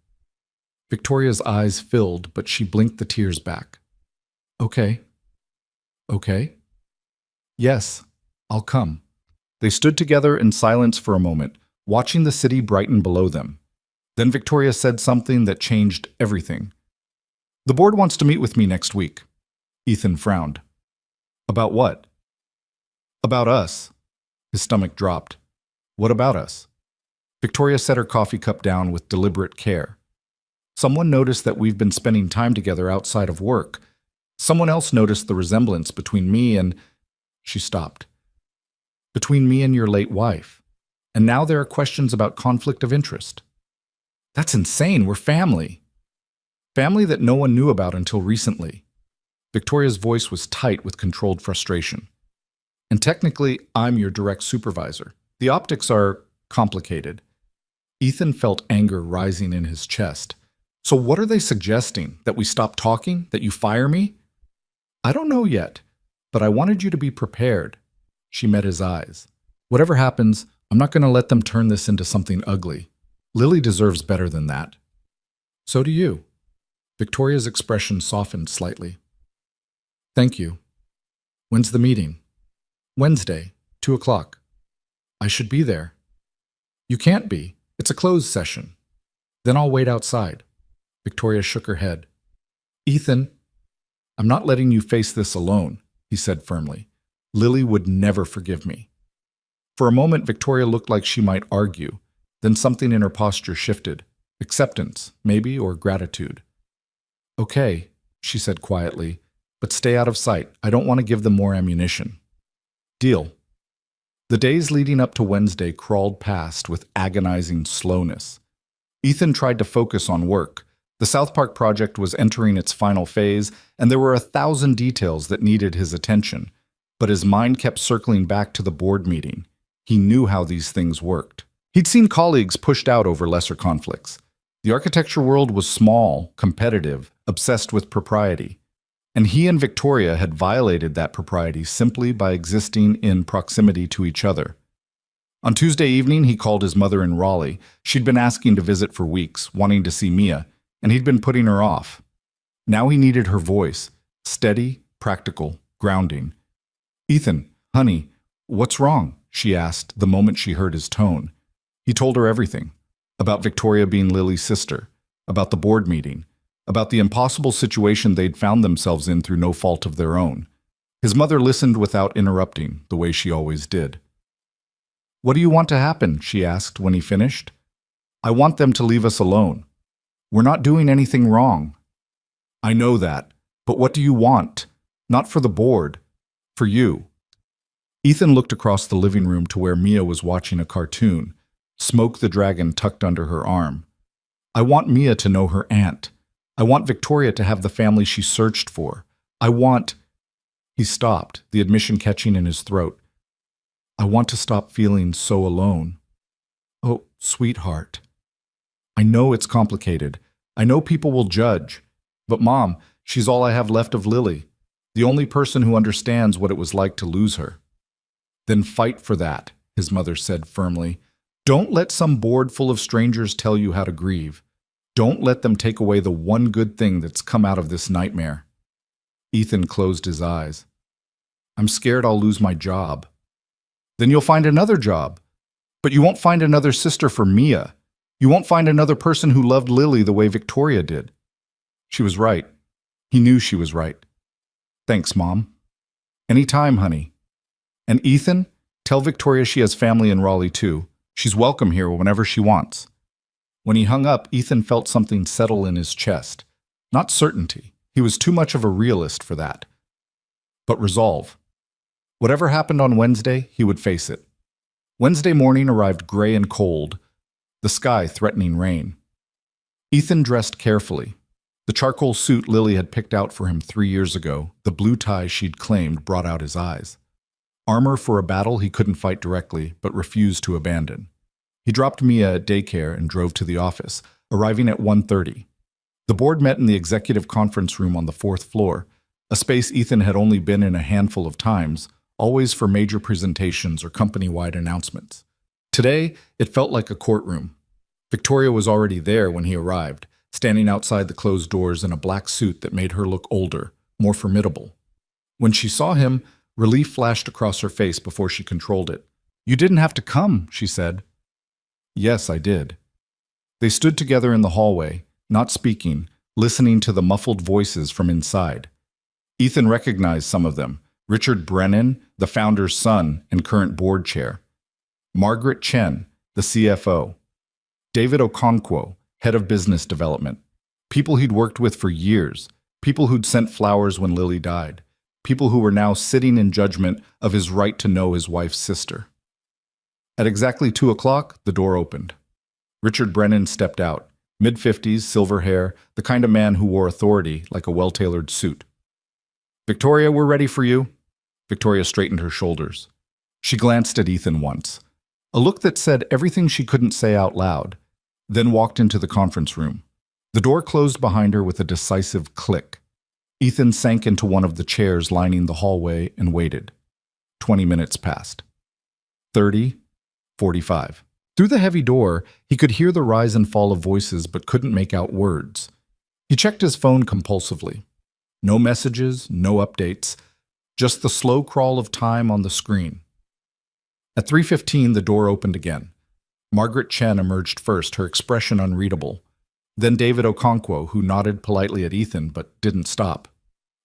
Victoria's eyes filled, but she blinked the tears back. "Okay." "Okay?" "Yes, I'll come." They stood together in silence for a moment, watching the city brighten below them. Then Victoria said something that changed everything. "The board wants to meet with me next week." Ethan frowned. "About what?" "About us." His stomach dropped. "What about us?" Victoria set her coffee cup down with deliberate care. "Someone noticed that we've been spending time together outside of work. Someone else noticed the resemblance between me and—" She stopped. "Between me and your late wife. And now there are questions about conflict of interest." "That's insane. We're family." "Family that no one knew about until recently." Victoria's voice was tight with controlled frustration. "And technically, I'm your direct supervisor. The optics are complicated." Ethan felt anger rising in his chest. "So what are they suggesting? That we stop talking? That you fire me?" "I don't know yet, but I wanted you to be prepared." She met his eyes. "Whatever happens, I'm not going to let them turn this into something ugly. Lily deserves better than that." "So do you." Victoria's expression softened slightly. "Thank you. When's the meeting?" "Wednesday, 2 o'clock. "I should be there." "You can't be. It's a closed session." "Then I'll wait outside." Victoria shook her head. "Ethan, I'm not letting you face this alone," he said firmly. "Lily would never forgive me." For a moment, Victoria looked like she might argue. Then something in her posture shifted. Acceptance, maybe, or gratitude. "Okay," she said quietly, "but stay out of sight. I don't want to give them more ammunition." "Deal." The days leading up to Wednesday crawled past with agonizing slowness. Ethan tried to focus on work. The South Park project was entering its final phase, and there were 1,000 details that needed his attention. But his mind kept circling back to the board meeting. He knew how these things worked. He'd seen colleagues pushed out over lesser conflicts. The architecture world was small, competitive, obsessed with propriety. And he and Victoria had violated that propriety simply by existing in proximity to each other. On Tuesday evening, he called his mother in Raleigh. She'd been asking to visit for weeks, wanting to see Mia, and he'd been putting her off. Now he needed her voice, steady, practical, grounding. "Ethan, honey, what's wrong?" she asked the moment she heard his tone. He told her everything. About Victoria being Lily's sister, about the board meeting, about the impossible situation they'd found themselves in through no fault of their own. His mother listened without interrupting, the way she always did. "What do you want to happen?" she asked when he finished. "I want them to leave us alone. We're not doing anything wrong." "I know that, but what do you want? Not for the board, for you." Ethan looked across the living room to where Mia was watching a cartoon, Smoke the Dragon tucked under her arm. "I want Mia to know her aunt. I want Victoria to have the family she searched for. I want—" He stopped, the admission catching in his throat. "I want to stop feeling so alone." "Oh, sweetheart. I know it's complicated. I know people will judge. But Mom, she's all I have left of Lily. The only person who understands what it was like to lose her." "Then fight for that," his mother said firmly. "Don't let some board full of strangers tell you how to grieve. Don't let them take away the one good thing that's come out of this nightmare." Ethan closed his eyes. "I'm scared I'll lose my job." "Then you'll find another job. But you won't find another sister for Mia. You won't find another person who loved Lily the way Victoria did." She was right. He knew she was right. "Thanks, Mom." "Any time, honey. And Ethan, tell Victoria she has family in Raleigh too. She's welcome here whenever she wants." When he hung up, Ethan felt something settle in his chest. Not certainty. He was too much of a realist for that. But resolve. Whatever happened on Wednesday, he would face it. Wednesday morning arrived gray and cold, the sky threatening rain. Ethan dressed carefully. The charcoal suit Lily had picked out for him 3 years ago, the blue tie she'd claimed, brought out his eyes. Armor for a battle he couldn't fight directly, but refused to abandon. He dropped Mia at daycare and drove to the office, arriving at 1:30. The board met in the executive conference room on the 4th floor, a space Ethan had only been in a handful of times, always for major presentations or company-wide announcements. Today, it felt like a courtroom. Victoria was already there when he arrived, standing outside the closed doors in a black suit that made her look older, more formidable. When she saw him, relief flashed across her face before she controlled it. "You didn't have to come," she said. "Yes, I did." They stood together in the hallway, not speaking, listening to the muffled voices from inside. Ethan recognized some of them: Richard Brennan, the founder's son and current board chair; Margaret Chen, the CFO; David Okonkwo, head of business development; people he'd worked with for years, people who'd sent flowers when Lily died, people who were now sitting in judgment of his right to know his wife's sister. At exactly 2 o'clock, the door opened. Richard Brennan stepped out, mid-50s, silver hair, the kind of man who wore authority like a well-tailored suit. "Victoria, we're ready for you." Victoria straightened her shoulders. She glanced at Ethan once, a look that said everything she couldn't say out loud, then walked into the conference room. The door closed behind her with a decisive click. Ethan sank into one of the chairs lining the hallway and waited. 20 minutes passed. 30, 45. Through the heavy door, he could hear the rise and fall of voices but couldn't make out words. He checked his phone compulsively. No messages, no updates, just the slow crawl of time on the screen. At 3:15, the door opened again. Margaret Chen emerged first, her expression unreadable. Then David Okonkwo, who nodded politely at Ethan but didn't stop.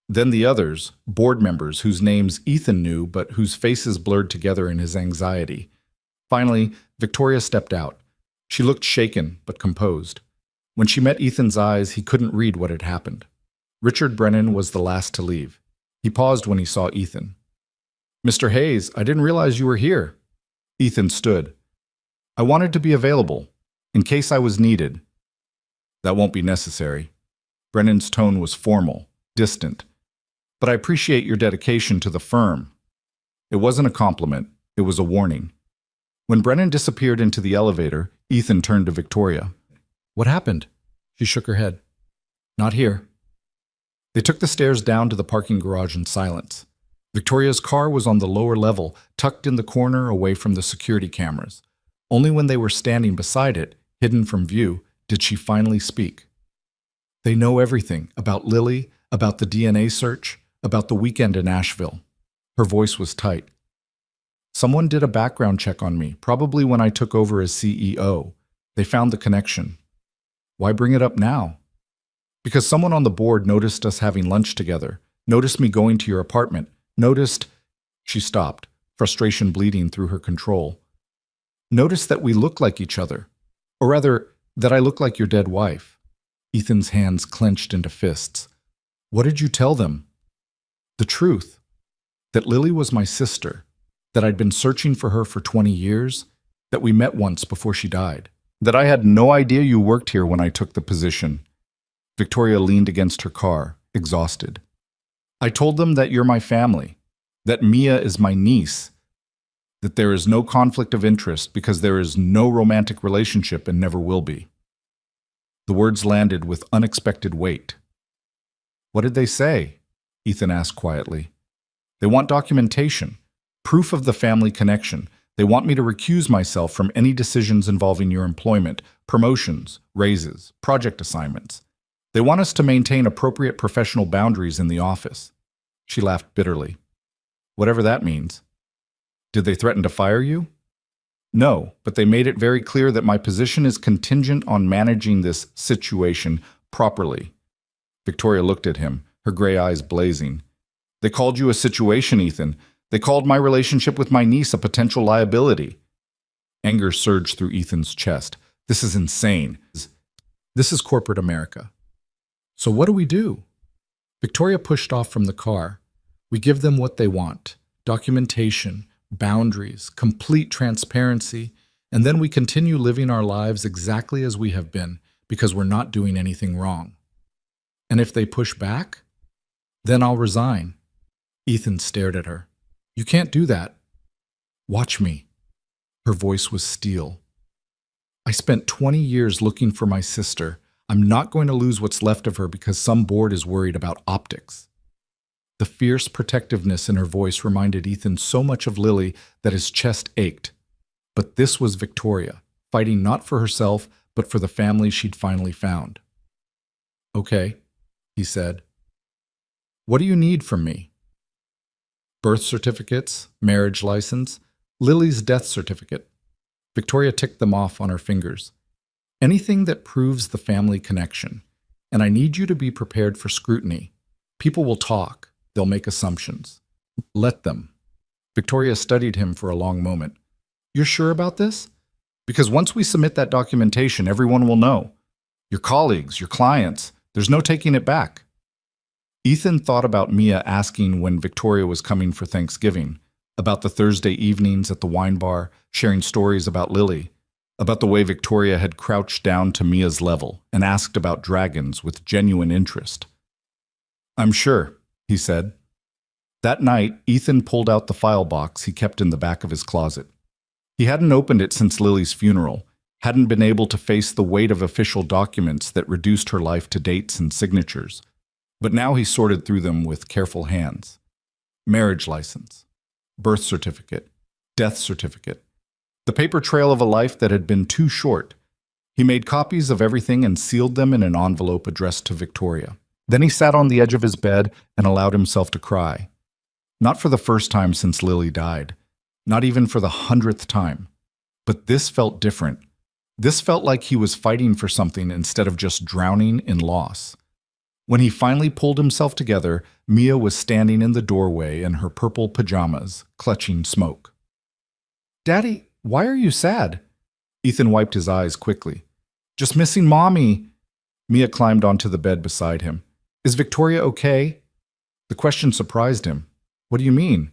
Then the others, board members whose names Ethan knew but whose faces blurred together in his anxiety. Finally, Victoria stepped out. She looked shaken but composed. When she met Ethan's eyes, he couldn't read what had happened. Richard Brennan was the last to leave. He paused when he saw Ethan. "Mr. Hayes, I didn't realize you were here." Ethan stood. "I wanted to be available, in case I was needed." "That won't be necessary." Brennan's tone was formal, distant. "But I appreciate your dedication to the firm." It wasn't a compliment, it was a warning. When Brennan disappeared into the elevator, Ethan turned to Victoria. "What happened?" She shook her head. "Not here." They took the stairs down to the parking garage in silence. Victoria's car was on the lower level, tucked in the corner away from the security cameras. Only when they were standing beside it, hidden from view, did she finally speak. "They know everything about Lily, about the DNA search, about the weekend in Asheville." Her voice was tight. Someone did a background check on me, probably when I took over as CEO. They found the connection. Why bring it up now? Because someone on the board noticed us having lunch together, noticed me going to your apartment, noticed... She stopped, frustration bleeding through her control. Noticed that we look like each other. Or rather, that I look like your dead wife. Ethan's hands clenched into fists. What did you tell them? The truth. That Lily was my sister. That I'd been searching for her for 20 years. That we met once before she died. That I had no idea you worked here when I took the position. Victoria leaned against her car, exhausted. I told them that you're my family. That Mia is my niece. That there is no conflict of interest because there is no romantic relationship and never will be. The words landed with unexpected weight. What did they say? Ethan asked quietly. They want documentation, proof of the family connection. They want me to recuse myself from any decisions involving your employment, promotions, raises, project assignments. They want us to maintain appropriate professional boundaries in the office. She laughed bitterly. Whatever that means. Did they threaten to fire you? No, but they made it very clear that my position is contingent on managing this situation properly. Victoria looked at him, her gray eyes blazing. They called you a situation, Ethan. They called my relationship with my niece a potential liability. Anger surged through Ethan's chest. This is insane. This is corporate America. So what do we do? Victoria pushed off from the car. We give them what they want. Documentation, boundaries, complete transparency, and then we continue living our lives exactly as we have been because we're not doing anything wrong. And if they push back, then I'll resign. Ethan stared at her. You can't do that. Watch me. Her voice was steel. I spent 20 years looking for my sister. I'm not going to lose what's left of her because some board is worried about optics. The fierce protectiveness in her voice reminded Ethan so much of Lily that his chest ached. But this was Victoria, fighting not for herself, but for the family she'd finally found. Okay, he said. What do you need from me? Birth certificates, marriage license, Lily's death certificate. Victoria ticked them off on her fingers. Anything that proves the family connection. And I need you to be prepared for scrutiny. People will talk. They'll make assumptions. Let them. Victoria studied him for a long moment. You're sure about this? Because once we submit that documentation, everyone will know. Your colleagues, your clients, there's no taking it back. Ethan thought about Mia asking when Victoria was coming for Thanksgiving, about the Thursday evenings at the wine bar, sharing stories about Lily, about the way Victoria had crouched down to Mia's level and asked about dragons with genuine interest. I'm sure, he said. That night, Ethan pulled out the file box he kept in the back of his closet. He hadn't opened it since Lily's funeral, hadn't been able to face the weight of official documents that reduced her life to dates and signatures. But now he sorted through them with careful hands. Marriage license, birth certificate, death certificate, the paper trail of a life that had been too short. He made copies of everything and sealed them in an envelope addressed to Victoria. Then he sat on the edge of his bed and allowed himself to cry. Not for the first time since Lily died, not even for the 100th time. But this felt different. This felt like he was fighting for something instead of just drowning in loss. When he finally pulled himself together, Mia was standing in the doorway in her purple pajamas, clutching smoke. Daddy, why are you sad? Ethan wiped his eyes quickly. Just missing Mommy. Mia climbed onto the bed beside him. Is Victoria okay? The question surprised him. What do you mean?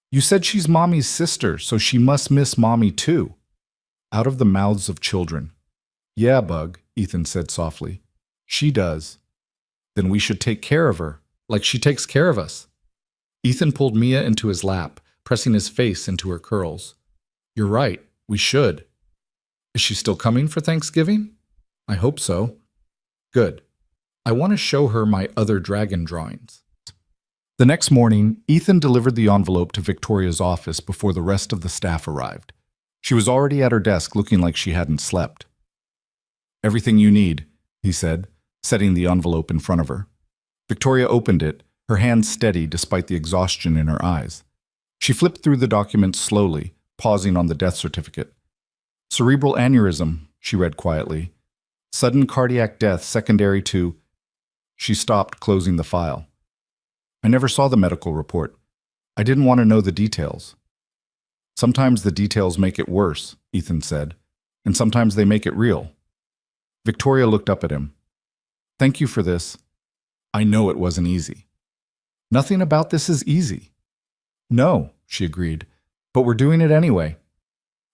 You said she's Mommy's sister, so she must miss Mommy too. Out of the mouths of children. Yeah, Bug, Ethan said softly. She does. Then we should take care of her, like she takes care of us. Ethan pulled Mia into his lap, pressing his face into her curls. You're right, we should. Is she still coming for Thanksgiving? I hope so. Good. I want to show her my other dragon drawings. The next morning, Ethan delivered the envelope to Victoria's office before the rest of the staff arrived. She was already at her desk looking like she hadn't slept. Everything you need, he said, setting the envelope in front of her. Victoria opened it, her hands steady despite the exhaustion in her eyes. She flipped through the documents slowly, pausing on the death certificate. Cerebral aneurysm, she read quietly. Sudden cardiac death secondary to... She stopped, closing the file. I never saw the medical report. I didn't want to know the details. Sometimes the details make it worse, Ethan said, and sometimes they make it real. Victoria looked up at him. Thank you for this. I know it wasn't easy. Nothing about this is easy. No, she agreed, but we're doing it anyway.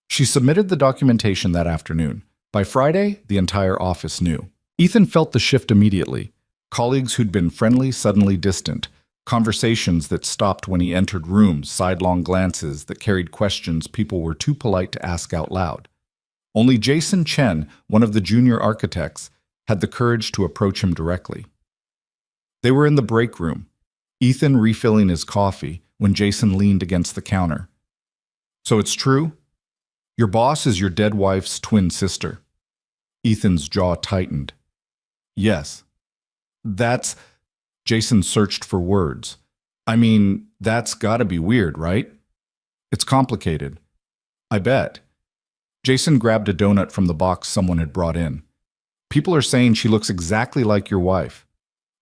She submitted the documentation that afternoon. By Friday, the entire office knew. Ethan felt the shift immediately. Colleagues who'd been friendly suddenly distant. Conversations that stopped when he entered rooms, sidelong glances that carried questions people were too polite to ask out loud. Only Jason Chen, one of the junior architects, had the courage to approach him directly. They were in the break room, Ethan refilling his coffee when Jason leaned against the counter. So it's true? Your boss is your dead wife's twin sister. Ethan's jaw tightened. Yes. That's... Jason searched for words. I mean, that's gotta be weird, right? It's complicated. I bet. Jason grabbed a donut from the box someone had brought in. People are saying she looks exactly like your wife,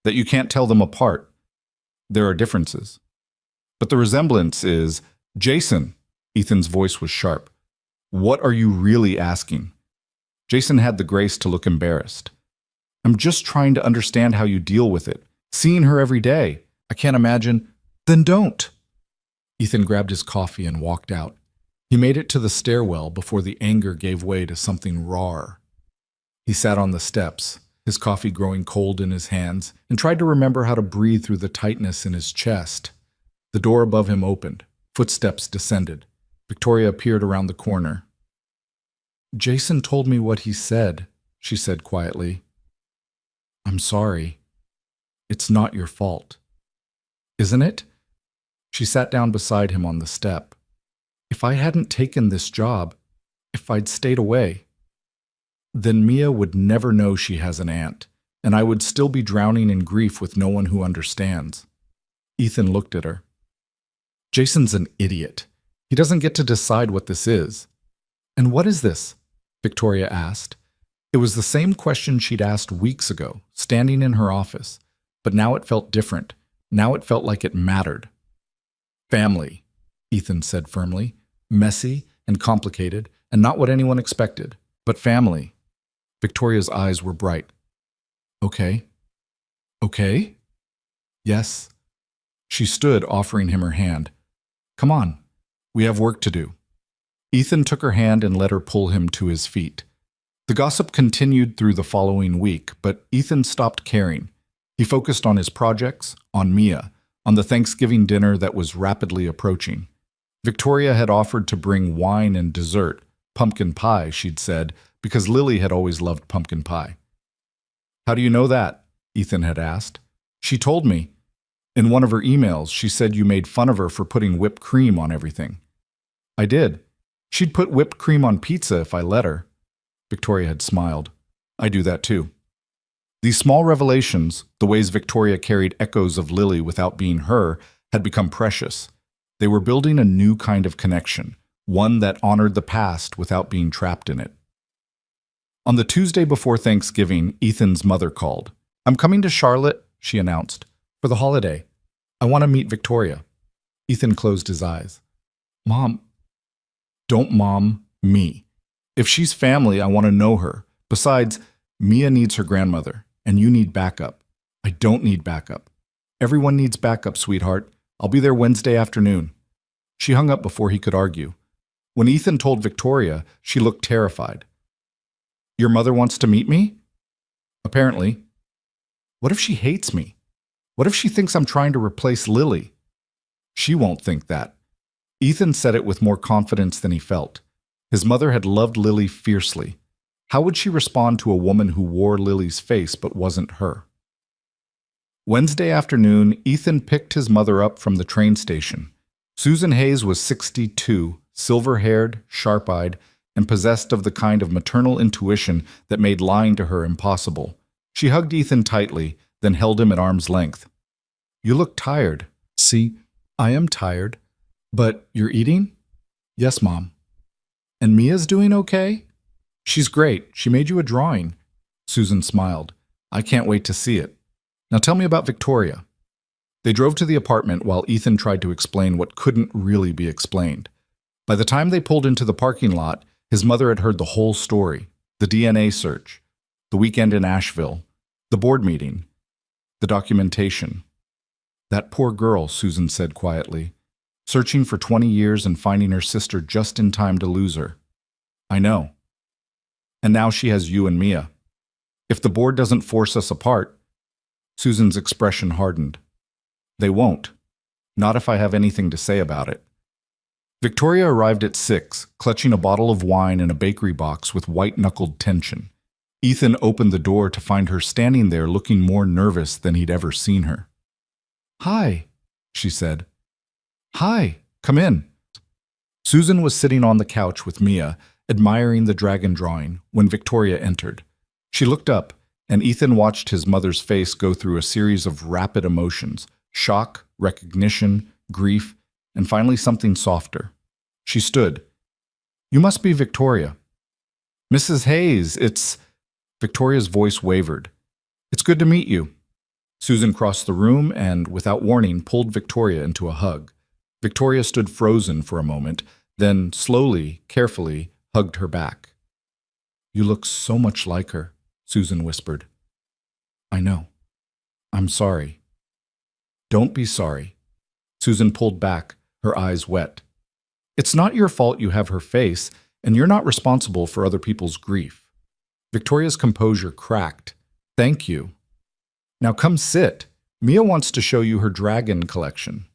that you can't tell them apart. There are differences. But the resemblance is... Jason, Ethan's voice was sharp. What are you really asking? Jason had the grace to look embarrassed. I'm just trying to understand how you deal with it. Seeing her every day. I can't imagine. Then don't. Ethan grabbed his coffee and walked out. He made it to the stairwell before the anger gave way to something rawer. He sat on the steps, his coffee growing cold in his hands, and tried to remember how to breathe through the tightness in his chest. The door above him opened. Footsteps descended. Victoria appeared around the corner. Jason told me what he said, she said quietly. I'm sorry. It's not your fault. Isn't it? She sat down beside him on the step. If I hadn't taken this job, if I'd stayed away, then Mia would never know she has an aunt, and I would still be drowning in grief with no one who understands. Ethan looked at her. Jason's an idiot. He doesn't get to decide what this is. And what is this? Victoria asked. It was the same question she'd asked weeks ago, standing in her office. But now it felt different. Now it felt like it mattered. Family, Ethan said firmly. Messy and complicated, and not what anyone expected. But family. Victoria's eyes were bright. Okay. Okay? Yes. She stood, offering him her hand. Come on. We have work to do. Ethan took her hand and let her pull him to his feet. The gossip continued through the following week, but Ethan stopped caring. He focused on his projects, on Mia, on the Thanksgiving dinner that was rapidly approaching. Victoria had offered to bring wine and dessert, pumpkin pie, she'd said, because Lily had always loved pumpkin pie. How do you know that? Ethan had asked. She told me. In one of her emails, she said you made fun of her for putting whipped cream on everything. I did. She'd put whipped cream on pizza if I let her. Victoria had smiled. I do that too. These small revelations, the ways Victoria carried echoes of Lily without being her, had become precious. They were building a new kind of connection, one that honored the past without being trapped in it. On the Tuesday before Thanksgiving, Ethan's mother called. I'm coming to Charlotte, she announced, for the holiday. I want to meet Victoria. Ethan closed his eyes. Mom. Don't mom me. If she's family, I want to know her. Besides, Mia needs her grandmother. And you need backup. I don't need backup. Everyone needs backup, sweetheart. I'll be there Wednesday afternoon. She hung up before he could argue. When Ethan told Victoria, she looked terrified. Your mother wants to meet me? Apparently. What if she hates me? What if she thinks I'm trying to replace Lily? She won't think that. Ethan said it with more confidence than he felt. His mother had loved Lily fiercely. How would she respond to a woman who wore Lily's face but wasn't her? Wednesday afternoon, Ethan picked his mother up from the train station. Susan Hayes was 62, silver-haired, sharp-eyed, and possessed of the kind of maternal intuition that made lying to her impossible. She hugged Ethan tightly, then held him at arm's length. You look tired. See, I am tired. But you're eating? Yes, Mom. And Mia's doing okay? She's great. She made you a drawing. Susan smiled. I can't wait to see it. Now tell me about Victoria. They drove to the apartment while Ethan tried to explain what couldn't really be explained. By the time they pulled into the parking lot, his mother had heard the whole story. The DNA search, the weekend in Asheville, the board meeting, the documentation. That poor girl, Susan said quietly, searching for 20 years and finding her sister just in time to lose her. I know. And now she has you and Mia. If the board doesn't force us apart, Susan's expression hardened. They won't. Not if I have anything to say about it. Victoria arrived at 6, clutching a bottle of wine in a bakery box with white-knuckled tension. Ethan opened the door to find her standing there looking more nervous than he'd ever seen her. Hi, she said. Hi, come in. Susan was sitting on the couch with Mia, admiring the dragon drawing, when Victoria entered. She looked up, and Ethan watched his mother's face go through a series of rapid emotions: shock, recognition, grief, and finally something softer. She stood. You must be Victoria. Mrs. Hayes, it's... Victoria's voice wavered. It's good to meet you. Susan crossed the room and, without warning, pulled Victoria into a hug. Victoria stood frozen for a moment, then slowly, carefully, hugged her back. You look so much like her, Susan whispered. I know. I'm sorry. Don't be sorry. Susan pulled back, her eyes wet. It's not your fault you have her face, and you're not responsible for other people's grief. Victoria's composure cracked. Thank you. Now come sit. Mia wants to show you her dragon collection.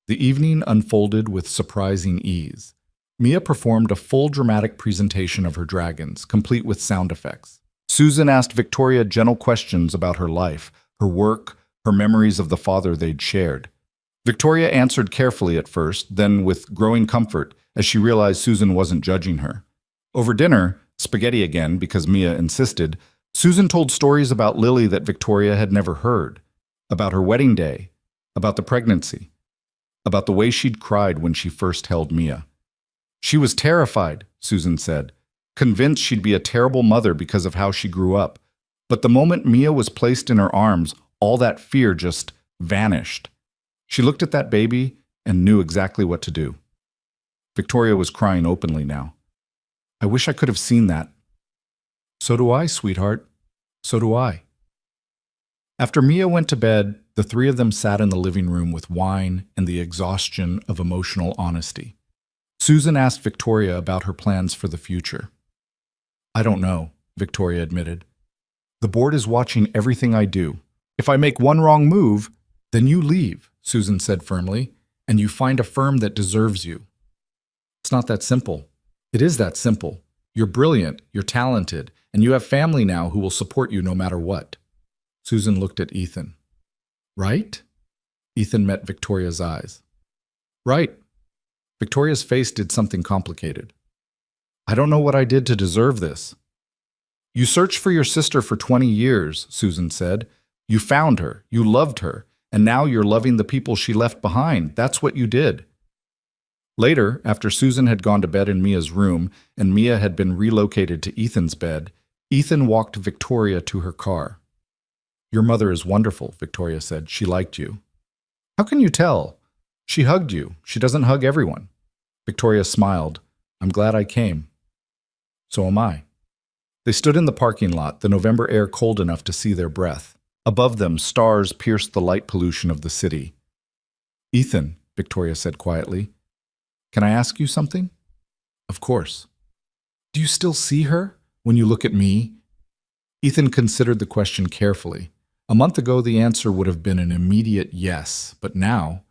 The evening unfolded with surprising ease. Mia performed a full dramatic presentation of her dragons, complete with sound effects. Susan asked Victoria gentle questions about her life, her work, her memories of the father they'd shared. Victoria answered carefully at first, then with growing comfort as she realized Susan wasn't judging her. Over dinner, spaghetti again because Mia insisted, Susan told stories about Lily that Victoria had never heard, about her wedding day, about the pregnancy, about the way she'd cried when she first held Mia. She was terrified, Susan said, convinced she'd be a terrible mother because of how she grew up. But the moment Mia was placed in her arms, all that fear just vanished. She looked at that baby and knew exactly what to do. Victoria was crying openly now. I wish I could have seen that. So do I, sweetheart. So do I. After Mia went to bed, the three of them sat in the living room with wine and the exhaustion of emotional honesty. Susan asked Victoria about her plans for the future. I don't know, Victoria admitted. The board is watching everything I do. If I make one wrong move, then you leave, Susan said firmly, and you find a firm that deserves you. It's not that simple. It is that simple. You're brilliant, you're talented, and you have family now who will support you no matter what. Susan looked at Ethan. Right? Ethan met Victoria's eyes. Right. Victoria's face did something complicated. I don't know what I did to deserve this. You searched for your sister for 20 years, Susan said. You found her, you loved her, and now you're loving the people she left behind. That's what you did. Later, after Susan had gone to bed in Mia's room and Mia had been relocated to Ethan's bed, Ethan walked Victoria to her car. Your mother is wonderful, Victoria said. She liked you. How can you tell? She hugged you. She doesn't hug everyone. Victoria smiled. I'm glad I came. So am I. They stood in the parking lot, the November air cold enough to see their breath. Above them, stars pierced the light pollution of the city. Ethan, Victoria said quietly, can I ask you something? Of course. Do you still see her when you look at me? Ethan considered the question carefully. A month ago, the answer would have been an immediate yes, but now,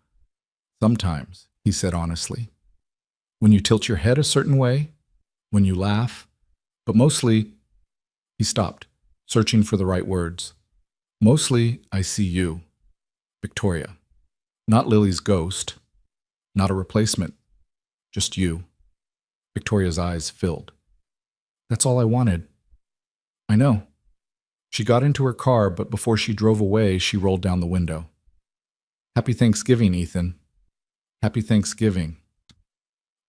sometimes, he said honestly. When you tilt your head a certain way, when you laugh, but mostly, he stopped, searching for the right words. Mostly, I see you, Victoria. Not Lily's ghost, not a replacement, just you. Victoria's eyes filled. That's all I wanted. I know. She got into her car, but before she drove away, she rolled down the window. Happy Thanksgiving, Ethan. Happy Thanksgiving.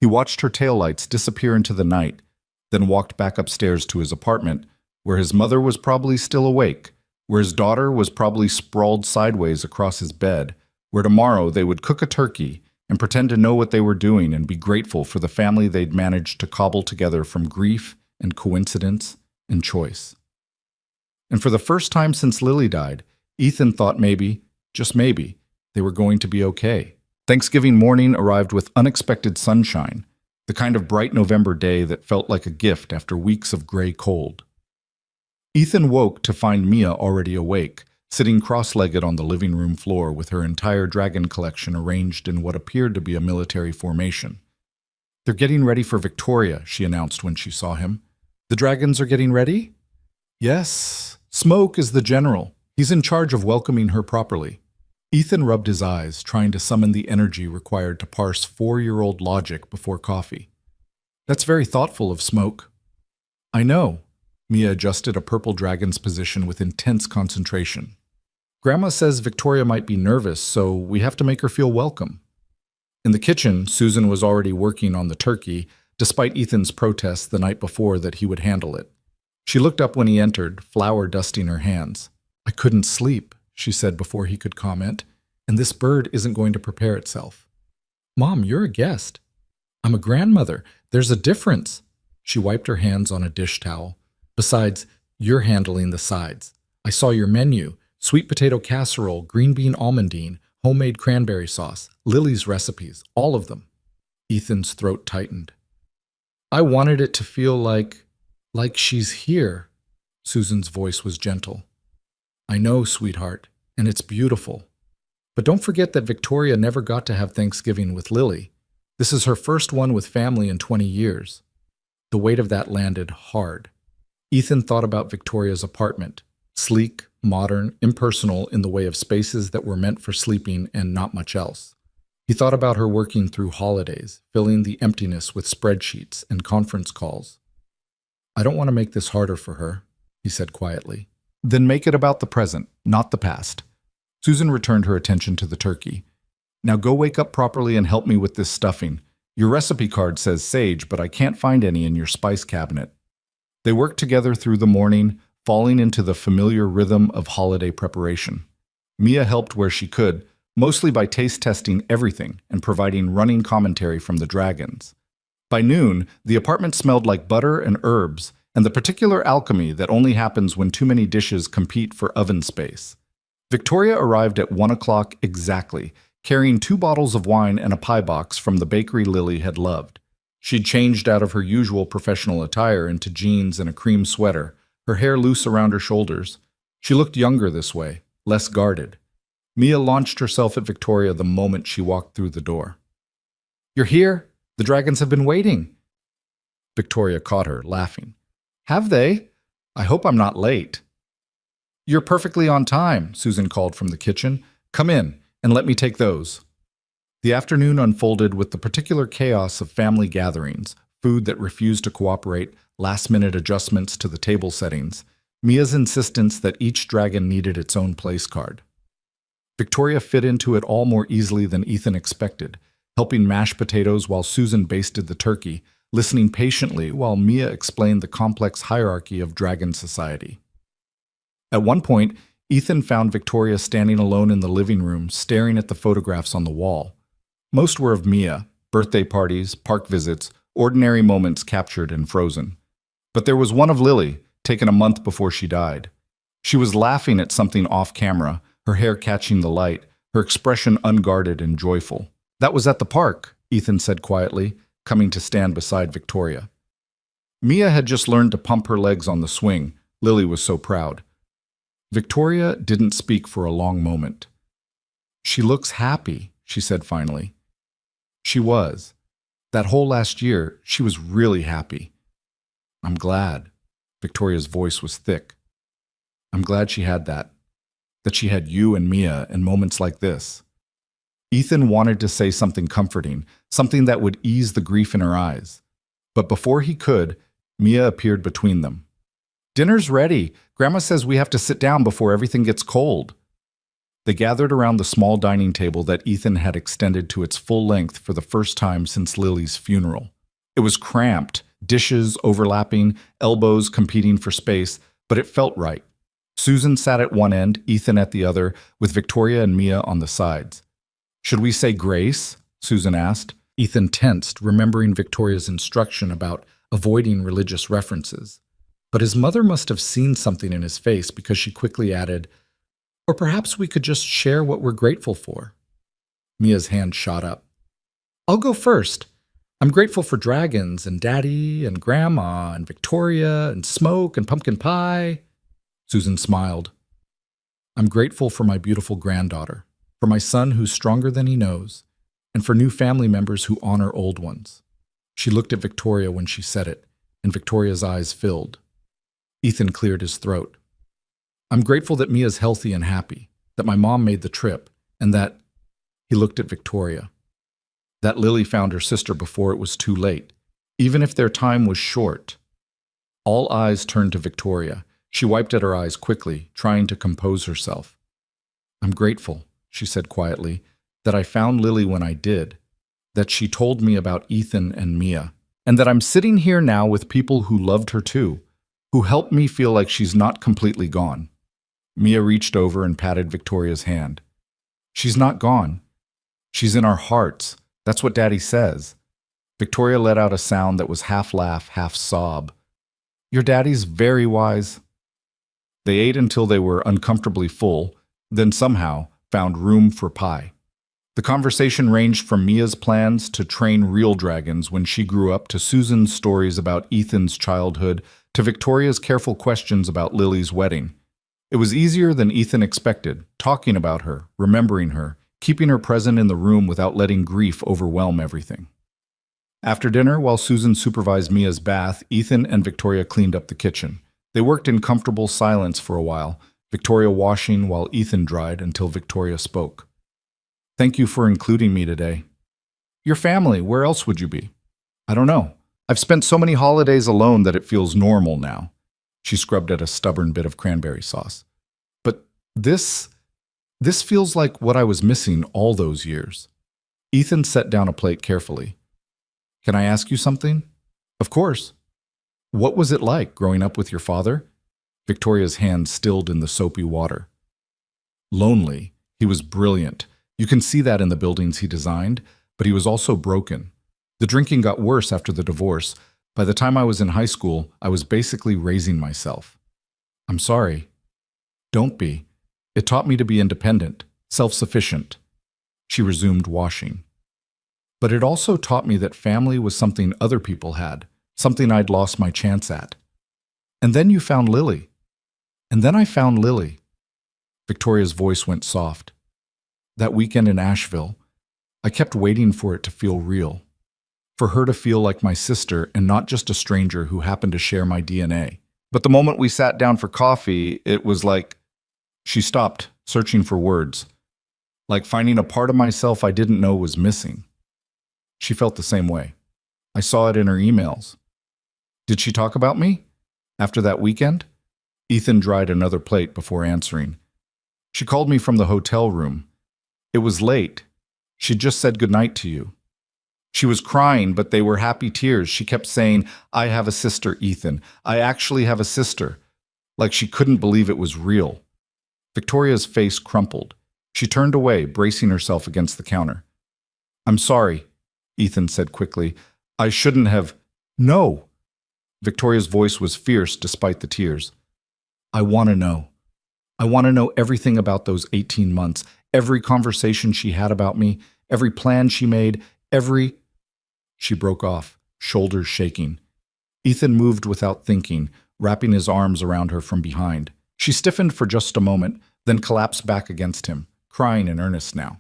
He watched her taillights disappear into the night, then walked back upstairs to his apartment, where his mother was probably still awake, where his daughter was probably sprawled sideways across his bed, where tomorrow they would cook a turkey and pretend to know what they were doing and be grateful for the family they'd managed to cobble together from grief and coincidence and choice. And for the first time since Lily died, Ethan thought maybe, just maybe, they were going to be okay. Thanksgiving morning arrived with unexpected sunshine, the kind of bright November day that felt like a gift after weeks of gray cold. Ethan woke to find Mia already awake, sitting cross-legged on the living room floor with her entire dragon collection arranged in what appeared to be a military formation. "They're getting ready for Victoria," she announced when she saw him. "The dragons are getting ready?" "Yes. Smoke is the general. He's in charge of welcoming her properly." Ethan rubbed his eyes, trying to summon the energy required to parse 4-year-old logic before coffee. "That's very thoughtful of Smoke." "I know." Mia adjusted a purple dragon's position with intense concentration. "Grandma says Victoria might be nervous, so we have to make her feel welcome." In the kitchen, Susan was already working on the turkey, despite Ethan's protests the night before that he would handle it. She looked up when he entered, flour dusting her hands. "I couldn't sleep," she said before he could comment, "and this bird isn't going to prepare itself." "Mom, you're a guest." "I'm a grandmother. There's a difference." She wiped her hands on a dish towel. "Besides, you're handling the sides. I saw your menu: sweet potato casserole, green bean almondine, homemade cranberry sauce, Lily's recipes, all of them." Ethan's throat tightened. "I wanted it to feel like she's here." Susan's voice was gentle. "I know, sweetheart, and it's beautiful. But don't forget that Victoria never got to have Thanksgiving with Lily. This is her first one with family in 20 years. The weight of that landed hard. Ethan thought about Victoria's apartment, sleek, modern, impersonal in the way of spaces that were meant for sleeping and not much else. He thought about her working through holidays, filling the emptiness with spreadsheets and conference calls. "I don't want to make this harder for her," he said quietly. "Then make it about the present, not the past." Susan returned her attention to the turkey. "Now go wake up properly and help me with this stuffing. Your recipe card says sage, but I can't find any in your spice cabinet." They worked together through the morning, falling into the familiar rhythm of holiday preparation. Mia helped where she could, mostly by taste testing everything and providing running commentary from the dragons. By noon, the apartment smelled like butter and herbs, and the particular alchemy that only happens when too many dishes compete for oven space. Victoria arrived at 1 o'clock exactly, carrying 2 bottles of wine and a pie box from the bakery Lily had loved. She'd changed out of her usual professional attire into jeans and a cream sweater, her hair loose around her shoulders. She looked younger this way, less guarded. Mia launched herself at Victoria the moment she walked through the door. "You're here? The dragons have been waiting." Victoria caught her, laughing. "Have they? I hope I'm not late." "You're perfectly on time," Susan called from the kitchen. "Come in, and let me take those." The afternoon unfolded with the particular chaos of family gatherings, food that refused to cooperate, last-minute adjustments to the table settings, Mia's insistence that each dragon needed its own place card. Victoria fit into it all more easily than Ethan expected, helping mash potatoes while Susan basted the turkey, listening patiently while Mia explained the complex hierarchy of dragon society. At one point, Ethan found Victoria standing alone in the living room, staring at the photographs on the wall. Most were of Mia, birthday parties, park visits, ordinary moments captured and frozen. But there was one of Lily, taken a month before she died. She was laughing at something off camera, her hair catching the light, her expression unguarded and joyful. "That was at the park," Ethan said quietly, coming to stand beside Victoria. Mia had just learned to pump her legs on the swing. Lily was so proud. Victoria didn't speak for a long moment. "She looks happy," she said finally. She was. That whole last year, she was really happy. "I'm glad." Victoria's voice was thick. "I'm glad she had that she had you and Mia and moments like this." Ethan wanted to say something comforting, something that would ease the grief in her eyes. But before he could, Mia appeared between them. "Dinner's ready. Grandma says we have to sit down before everything gets cold." They gathered around the small dining table that Ethan had extended to its full length for the first time since Lily's funeral. It was cramped, dishes overlapping, elbows competing for space, but it felt right. Susan sat at one end, Ethan at the other, with Victoria and Mia on the sides. "Should we say grace?" Susan asked. Ethan tensed, remembering Victoria's instruction about avoiding religious references. But his mother must have seen something in his face because she quickly added, "Or perhaps we could just share what we're grateful for." Mia's hand shot up. "I'll go first. I'm grateful for dragons and Daddy and Grandma and Victoria and smoke and pumpkin pie." Susan smiled. "I'm grateful for my beautiful granddaughter, for my son who's stronger than he knows, and for new family members who honor old ones." She looked at Victoria when she said it, and Victoria's eyes filled. Ethan cleared his throat. "I'm grateful that Mia's healthy and happy, that my mom made the trip, and that—" He looked at Victoria. "That Lily found her sister before it was too late, even if their time was short." All eyes turned to Victoria. She wiped at her eyes quickly, trying to compose herself. "I'm grateful," she said quietly, "that I found Lily when I did, that she told me about Ethan and Mia, and that I'm sitting here now with people who loved her too, who helped me feel like she's not completely gone." Mia reached over and patted Victoria's hand. "She's not gone. She's in our hearts. That's what Daddy says." Victoria let out a sound that was half laugh, half sob. "Your daddy's very wise." They ate until they were uncomfortably full, then somehow found room for pie. The conversation ranged from Mia's plans to train real dragons when she grew up to Susan's stories about Ethan's childhood to Victoria's careful questions about Lily's wedding. It was easier than Ethan expected, talking about her, remembering her, keeping her present in the room without letting grief overwhelm everything. After dinner, while Susan supervised Mia's bath, Ethan and Victoria cleaned up the kitchen. They worked in comfortable silence for a while, Victoria washing while Ethan dried until Victoria spoke. "Thank you for including me today." "Your family, where else would you be?" "I don't know. I've spent so many holidays alone that it feels normal now." She scrubbed at a stubborn bit of cranberry sauce. "But this feels like what I was missing all those years." Ethan set down a plate carefully. "Can I ask you something?" "Of course." "What was it like growing up with your father?" Victoria's hand stilled in the soapy water. "Lonely. He was brilliant. You can see that in the buildings he designed, but he was also broken. The drinking got worse after the divorce. By the time I was in high school, I was basically raising myself." "I'm sorry." "Don't be. It taught me to be independent, self-sufficient." She resumed washing. "But it also taught me that family was something other people had, something I'd lost my chance at. And then you found Lily. And then I found Lily." Victoria's voice went soft. "That weekend in Asheville, I kept waiting for it to feel real. For her to feel like my sister and not just a stranger who happened to share my DNA. But the moment we sat down for coffee, it was like—" She stopped, searching for words. "Like finding a part of myself I didn't know was missing." She felt the same way. I saw it in her emails. "Did she talk about me? After that weekend?" Ethan dried another plate before answering. "She called me from the hotel room. It was late. She just said goodnight to you. She was crying, but they were happy tears. She kept saying, 'I have a sister, Ethan. I actually have a sister.' Like she couldn't believe it was real." Victoria's face crumpled. She turned away, bracing herself against the counter. "I'm sorry," Ethan said quickly. "I shouldn't have—" "No!" Victoria's voice was fierce despite the tears. "I want to know. I want to know everything about those 18 months, every conversation she had about me, every plan she made, every—" She broke off, shoulders shaking. Ethan moved without thinking, wrapping his arms around her from behind. She stiffened for just a moment, then collapsed back against him, crying in earnest now.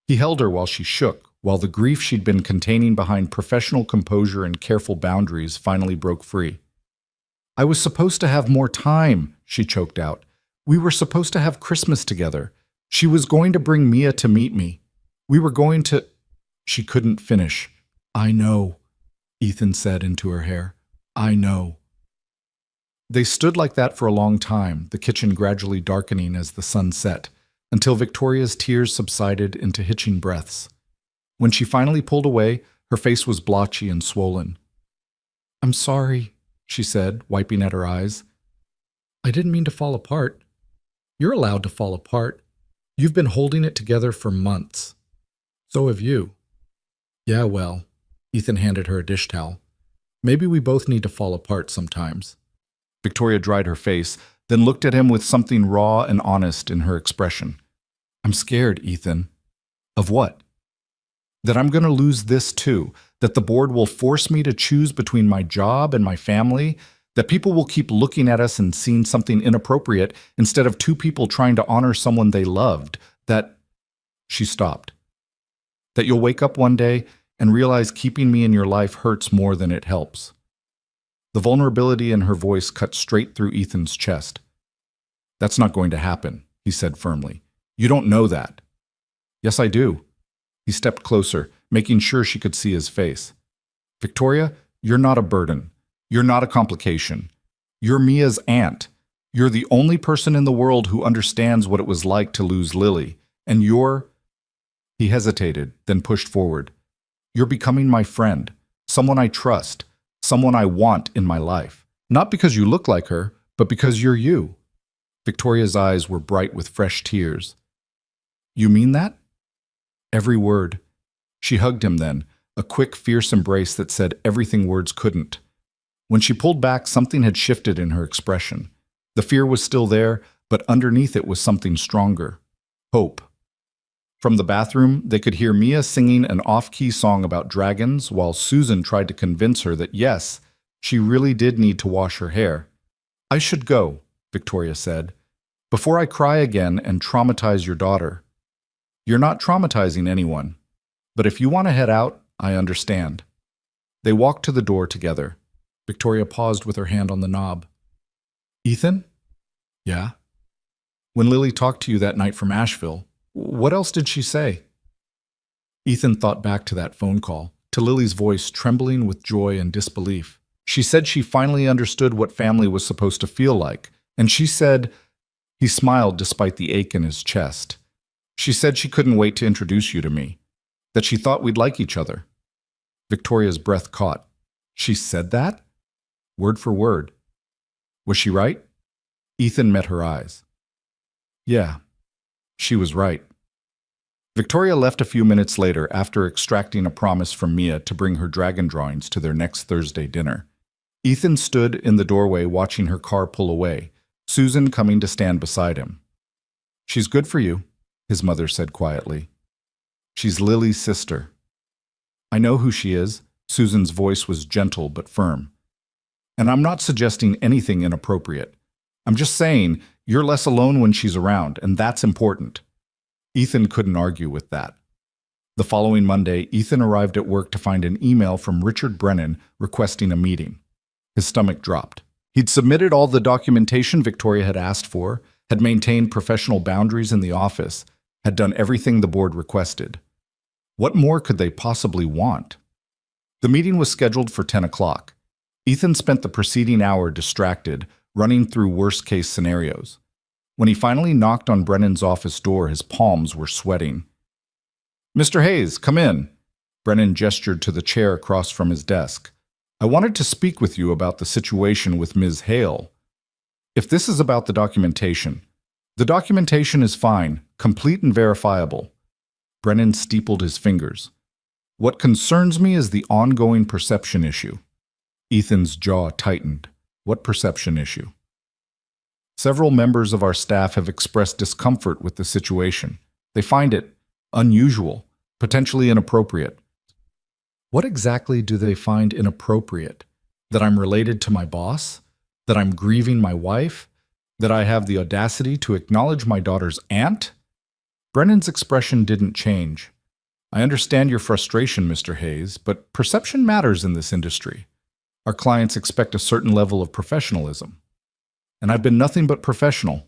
He held her while she shook, while the grief she'd been containing behind professional composure and careful boundaries finally broke free. "I was supposed to have more time," she choked out. "We were supposed to have Christmas together. She was going to bring Mia to meet me. We were going to—" She couldn't finish. "I know," Ethan said into her hair. "I know." They stood like that for a long time, the kitchen gradually darkening as the sun set. until Victoria's tears subsided into hitching breaths. When she finally pulled away, her face was blotchy and swollen. "I'm sorry," she said, wiping at her eyes. "I didn't mean to fall apart. You're allowed to fall apart. You've been holding it together for months. So have you." "Yeah, well," Ethan handed her a dish towel. "Maybe we both need to fall apart sometimes." Victoria dried her face, then looked at him with something raw and honest in her expression. "I'm scared, Ethan." "Of what?" "That I'm going to lose this too, that the board will force me to choose between my job and my family, that people will keep looking at us and seeing something inappropriate instead of two people trying to honor someone they loved, that—" She stopped. "That you'll wake up one day and realize keeping me in your life hurts more than it helps." The vulnerability in her voice cut straight through Ethan's chest. "That's not going to happen," he said firmly. "You don't know that." "Yes, I do." He stepped closer, making sure she could see his face. "Victoria, you're not a burden. You're not a complication. You're Mia's aunt. You're the only person in the world who understands what it was like to lose Lily. And you're—" He hesitated, then pushed forward. "You're becoming my friend, someone I trust, someone I want in my life. Not because you look like her, but because you're you." Victoria's eyes were bright with fresh tears. "You mean that?" "Every word." She hugged him then, a quick, fierce embrace that said everything words couldn't. When she pulled back, something had shifted in her expression. The fear was still there, but underneath it was something stronger. Hope. From the bathroom, they could hear Mia singing an off-key song about dragons, while Susan tried to convince her that yes, she really did need to wash her hair. "I should go," Victoria said, "before I cry again and traumatize your daughter." "You're not traumatizing anyone. But if you want to head out, I understand." They walked to the door together. Victoria paused with her hand on the knob. "Ethan?" "Yeah?" "When Lily talked to you that night from Asheville, what else did she say?" Ethan thought back to that phone call, to Lily's voice trembling with joy and disbelief. She said she finally understood what family was supposed to feel like, and she said— He smiled despite the ache in his chest. "She said she couldn't wait to introduce you to me, that she thought we'd like each other." Victoria's breath caught. "She said that?" Word for word. "Was she right?" Ethan met her eyes. "Yeah, she was right." Victoria left a few minutes later after extracting a promise from Mia to bring her dragon drawings to their next Thursday dinner. Ethan stood in the doorway watching her car pull away, Susan coming to stand beside him. "She's good for you," his mother said quietly. "She's Lily's sister." "I know who she is." Susan's voice was gentle but firm. "And I'm not suggesting anything inappropriate. I'm just saying you're less alone when she's around, and that's important." Ethan couldn't argue with that. The following Monday, Ethan arrived at work to find an email from Richard Brennan requesting a meeting. His stomach dropped. He'd submitted all the documentation Victoria had asked for, had maintained professional boundaries in the office, had done everything the board requested. What more could they possibly want? The meeting was scheduled for 10 o'clock. Ethan spent the preceding hour distracted, running through worst-case scenarios. When he finally knocked on Brennan's office door, his palms were sweating. "Mr. Hayes, come in." Brennan gestured to the chair across from his desk. "I wanted to speak with you about the situation with Ms. Hale. If this is about the documentation is fine, complete and verifiable." Brennan steepled his fingers. "What concerns me is the ongoing perception issue." Ethan's jaw tightened. "What perception issue?" "Several members of our staff have expressed discomfort with the situation. They find it unusual, potentially inappropriate." "What exactly do they find inappropriate? That I'm related to my boss? That I'm grieving my wife? That I have the audacity to acknowledge my daughter's aunt?" Brennan's expression didn't change. "I understand your frustration, Mr. Hayes, but perception matters in this industry. Our clients expect a certain level of professionalism. And I've been nothing but professional.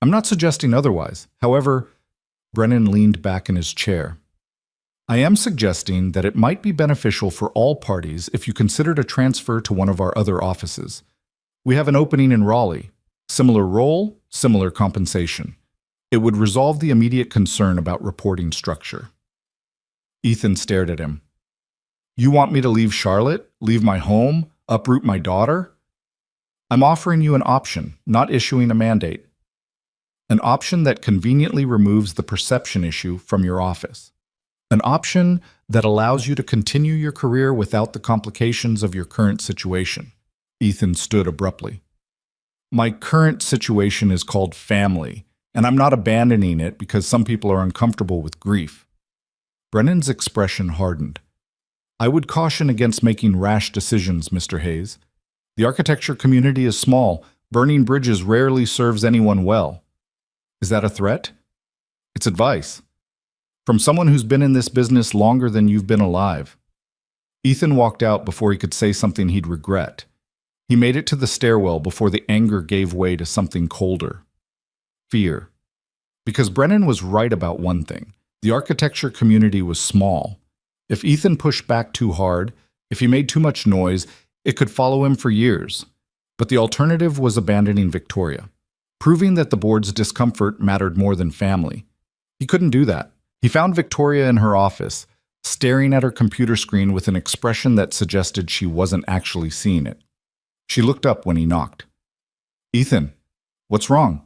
I'm not suggesting otherwise. However," Brennan leaned back in his chair, "I am suggesting that it might be beneficial for all parties if you considered a transfer to one of our other offices. We have an opening in Raleigh. Similar role, similar compensation. It would resolve the immediate concern about reporting structure. Ethan stared at him. You want me to leave Charlotte? Leave my home? Uproot my daughter? I'm offering you an option, not issuing a mandate. An option that conveniently removes the perception issue from your office. An option that allows you to continue your career without the complications of your current situation. Ethan stood abruptly. My current situation is called family, and I'm not abandoning it because some people are uncomfortable with grief. Brennan's expression hardened. I would caution against making rash decisions, Mr. Hayes. The architecture community is small. Burning bridges rarely serves anyone well. Is that a threat? It's advice. From someone who's been in this business longer than you've been alive. Ethan walked out before he could say something he'd regret. He made it to the stairwell before the anger gave way to something colder. Fear. Because Brennan was right about one thing. The architecture community was small. If Ethan pushed back too hard, if he made too much noise, it could follow him for years. But the alternative was abandoning Victoria, proving that the board's discomfort mattered more than family. He couldn't do that. He found Victoria in her office, staring at her computer screen with an expression that suggested she wasn't actually seeing it. She looked up when he knocked. Ethan, what's wrong?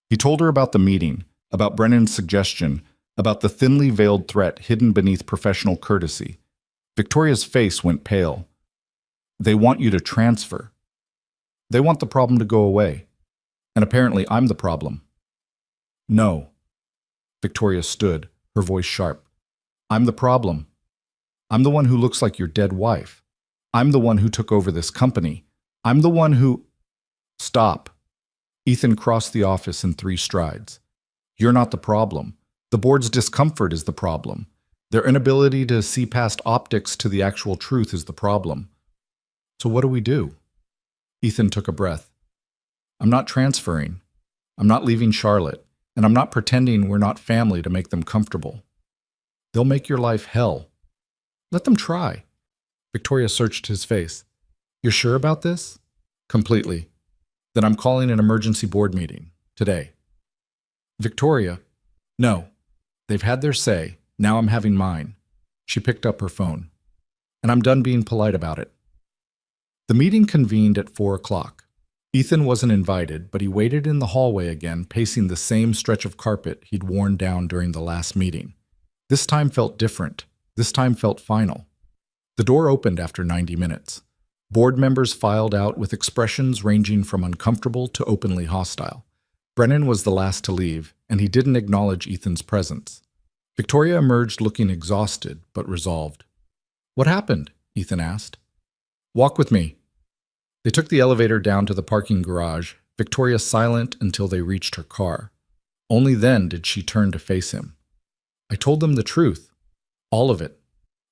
He told her about the meeting, about Brennan's suggestion, about the thinly veiled threat hidden beneath professional courtesy. Victoria's face went pale. They want you to transfer. They want the problem to go away. And apparently I'm the problem. No. Victoria stood, her voice sharp. I'm the problem. I'm the one who looks like your dead wife. I'm the one who took over this company. I'm the one who… Stop. Ethan crossed the office in 3 strides. You're not the problem. The board's discomfort is the problem. Their inability to see past optics to the actual truth is the problem. So what do we do? Ethan took a breath. I'm not transferring. I'm not leaving Charlotte. And I'm not pretending we're not family to make them comfortable. They'll make your life hell. Let them try. Victoria searched his face. You're sure about this? Completely. Then I'm calling an emergency board meeting. Today. Victoria. No. They've had their say. Now I'm having mine. She picked up her phone. And I'm done being polite about it. The meeting convened at 4 o'clock. Ethan wasn't invited, but he waited in the hallway again, pacing the same stretch of carpet he'd worn down during the last meeting. This time felt different. This time felt final. The door opened after 90 minutes. Board members filed out with expressions ranging from uncomfortable to openly hostile. Brennan was the last to leave, and he didn't acknowledge Ethan's presence. Victoria emerged looking exhausted, but resolved. What happened? Ethan asked. Walk with me. They took the elevator down to the parking garage, Victoria silent until they reached her car. Only then did she turn to face him. I told them the truth. All of it.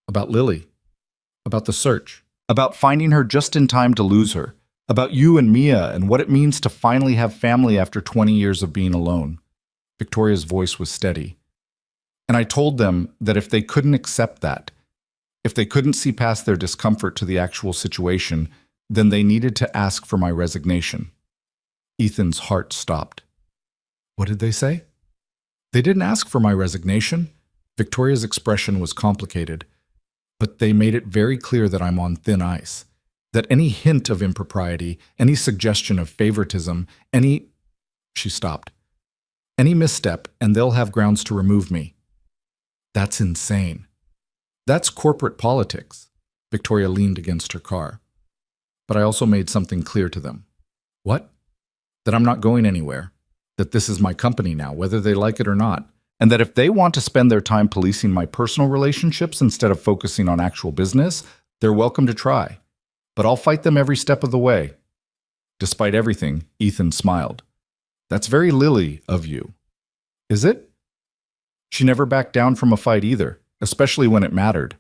About Lily. About the search. About finding her just in time to lose her. About you and Mia and what it means to finally have family after 20 years of being alone. Victoria's voice was steady. And I told them that if they couldn't accept that, if they couldn't see past their discomfort to the actual situation, then they needed to ask for my resignation. Ethan's heart stopped. What did they say? They didn't ask for my resignation. Victoria's expression was complicated, but they made it very clear that I'm on thin ice, that any hint of impropriety, any suggestion of favoritism, She stopped. Any misstep, and they'll have grounds to remove me. That's insane. That's corporate politics. Victoria leaned against her car. But I also made something clear to them. What? That I'm not going anywhere. That this is my company now, whether they like it or not. And that if they want to spend their time policing my personal relationships instead of focusing on actual business, they're welcome to try. But I'll fight them every step of the way. Despite everything, Ethan smiled. That's very Lily of you. Is it? She never backed down from a fight either, especially when it mattered.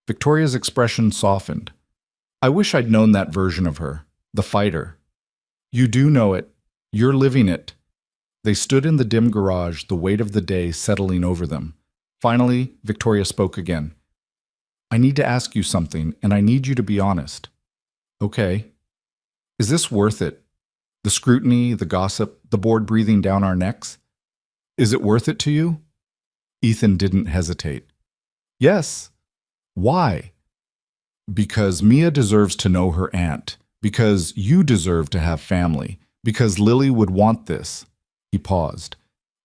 Victoria's expression softened. I wish I'd known that version of her, the fighter. You do know it. You're living it. They stood in the dim garage, the weight of the day settling over them. Finally, Victoria spoke again. I need to ask you something, and I need you to be honest. Okay. Is this worth it? The scrutiny, the gossip, the board breathing down our necks? Is it worth it to you? Ethan didn't hesitate. Yes. Why? Because Mia deserves to know her aunt. Because you deserve to have family. Because Lily would want this. He paused.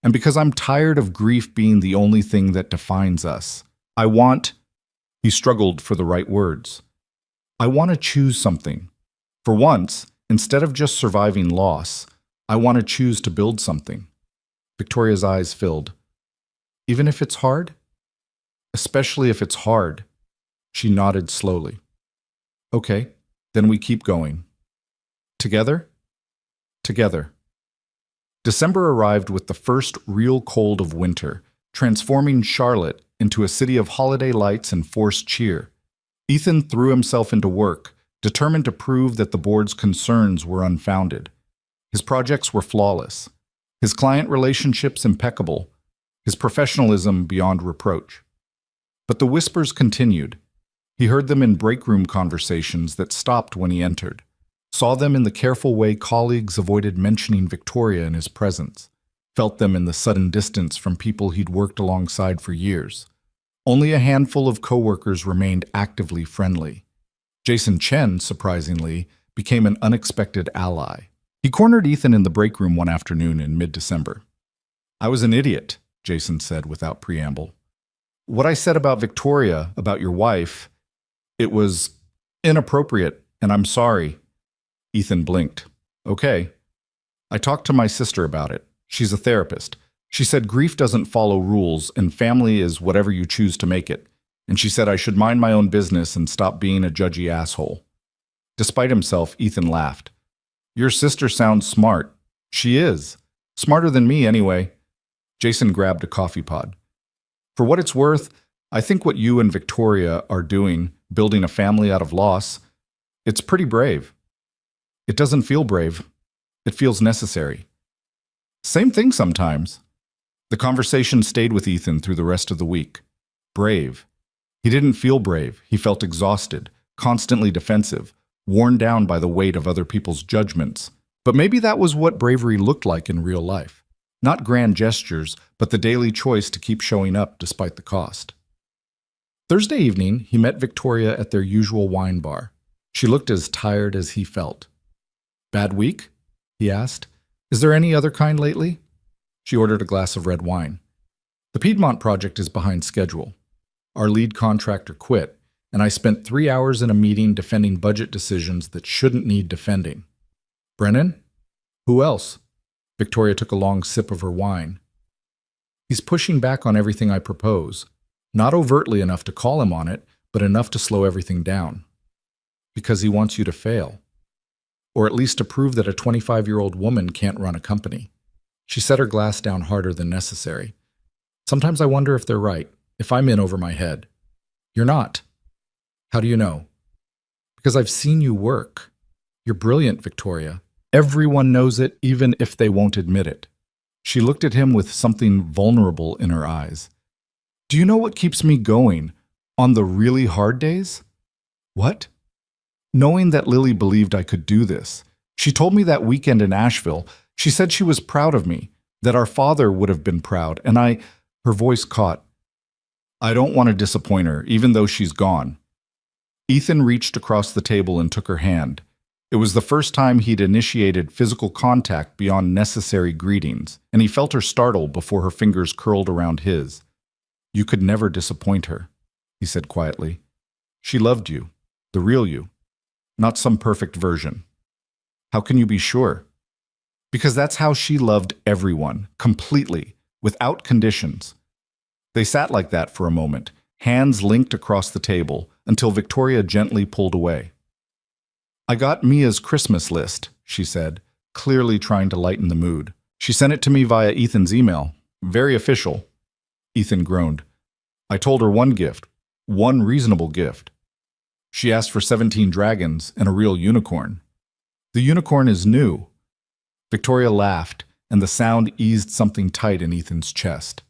And because I'm tired of grief being the only thing that defines us. I want... He struggled for the right words. I want to choose something. For once, instead of just surviving loss, I want to choose to build something. Victoria's eyes filled. Even if it's hard? Especially if it's hard. She nodded slowly. Okay, then we keep going. Together? Together. December arrived with the first real cold of winter, transforming Charlotte into a city of holiday lights and forced cheer. Ethan threw himself into work, determined to prove that the board's concerns were unfounded. His projects were flawless, his client relationships impeccable, his professionalism beyond reproach. But the whispers continued. He heard them in break-room conversations that stopped when he entered, saw them in the careful way colleagues avoided mentioning Victoria in his presence, felt them in the sudden distance from people he'd worked alongside for years. Only a handful of coworkers remained actively friendly. Jason Chen, surprisingly, became an unexpected ally. He cornered Ethan in the break room one afternoon in mid-December. I was an idiot, Jason said without preamble. What I said about Victoria, about your wife, it was inappropriate, and I'm sorry. Ethan blinked. Okay. I talked to my sister about it. She's a therapist. She said grief doesn't follow rules, and family is whatever you choose to make it. And she said I should mind my own business and stop being a judgy asshole. Despite himself, Ethan laughed. Your sister sounds smart. She is. Smarter than me, anyway. Jason grabbed a coffee pod. For what it's worth, I think what you and Victoria are doing, building a family out of loss, it's pretty brave. It doesn't feel brave. It feels necessary. Same thing sometimes. The conversation stayed with Ethan through the rest of the week. Brave. He didn't feel brave. He felt exhausted, constantly defensive, worn down by the weight of other people's judgments. But maybe that was what bravery looked like in real life. Not grand gestures, but the daily choice to keep showing up despite the cost. Thursday evening, he met Victoria at their usual wine bar. She looked as tired as he felt. Bad week? He asked. Is there any other kind lately? She ordered a glass of red wine. The Piedmont project is behind schedule. Our lead contractor quit, and I spent 3 hours in a meeting defending budget decisions that shouldn't need defending. Brennan? Who else? Victoria took a long sip of her wine. He's pushing back on everything I propose. Not overtly enough to call him on it, but enough to slow everything down. Because he wants you to fail. Or at least to prove that a 25-year-old woman can't run a company. She set her glass down harder than necessary. Sometimes I wonder if they're right, if I'm in over my head. You're not. How do you know? Because I've seen you work. You're brilliant, Victoria. Everyone knows it, even if they won't admit it. She looked at him with something vulnerable in her eyes. Do you know what keeps me going on the really hard days? What? Knowing that Lily believed I could do this. She told me that weekend in Asheville, she said she was proud of me, that our father would have been proud, and her voice caught. I don't want to disappoint her, even though she's gone. Ethan reached across the table and took her hand. It was the first time he'd initiated physical contact beyond necessary greetings, and he felt her startle before her fingers curled around his. You could never disappoint her, he said quietly. She loved you, the real you, not some perfect version. How can you be sure? Because that's how she loved everyone, completely, without conditions. They sat like that for a moment, hands linked across the table, until Victoria gently pulled away. I got Mia's Christmas list, she said, clearly trying to lighten the mood. She sent it to me via Ethan's email. Very official. Ethan groaned. I told her one gift, one reasonable gift. She asked for 17 dragons and a real unicorn. The unicorn is new. Victoria laughed, and the sound eased something tight in Ethan's chest.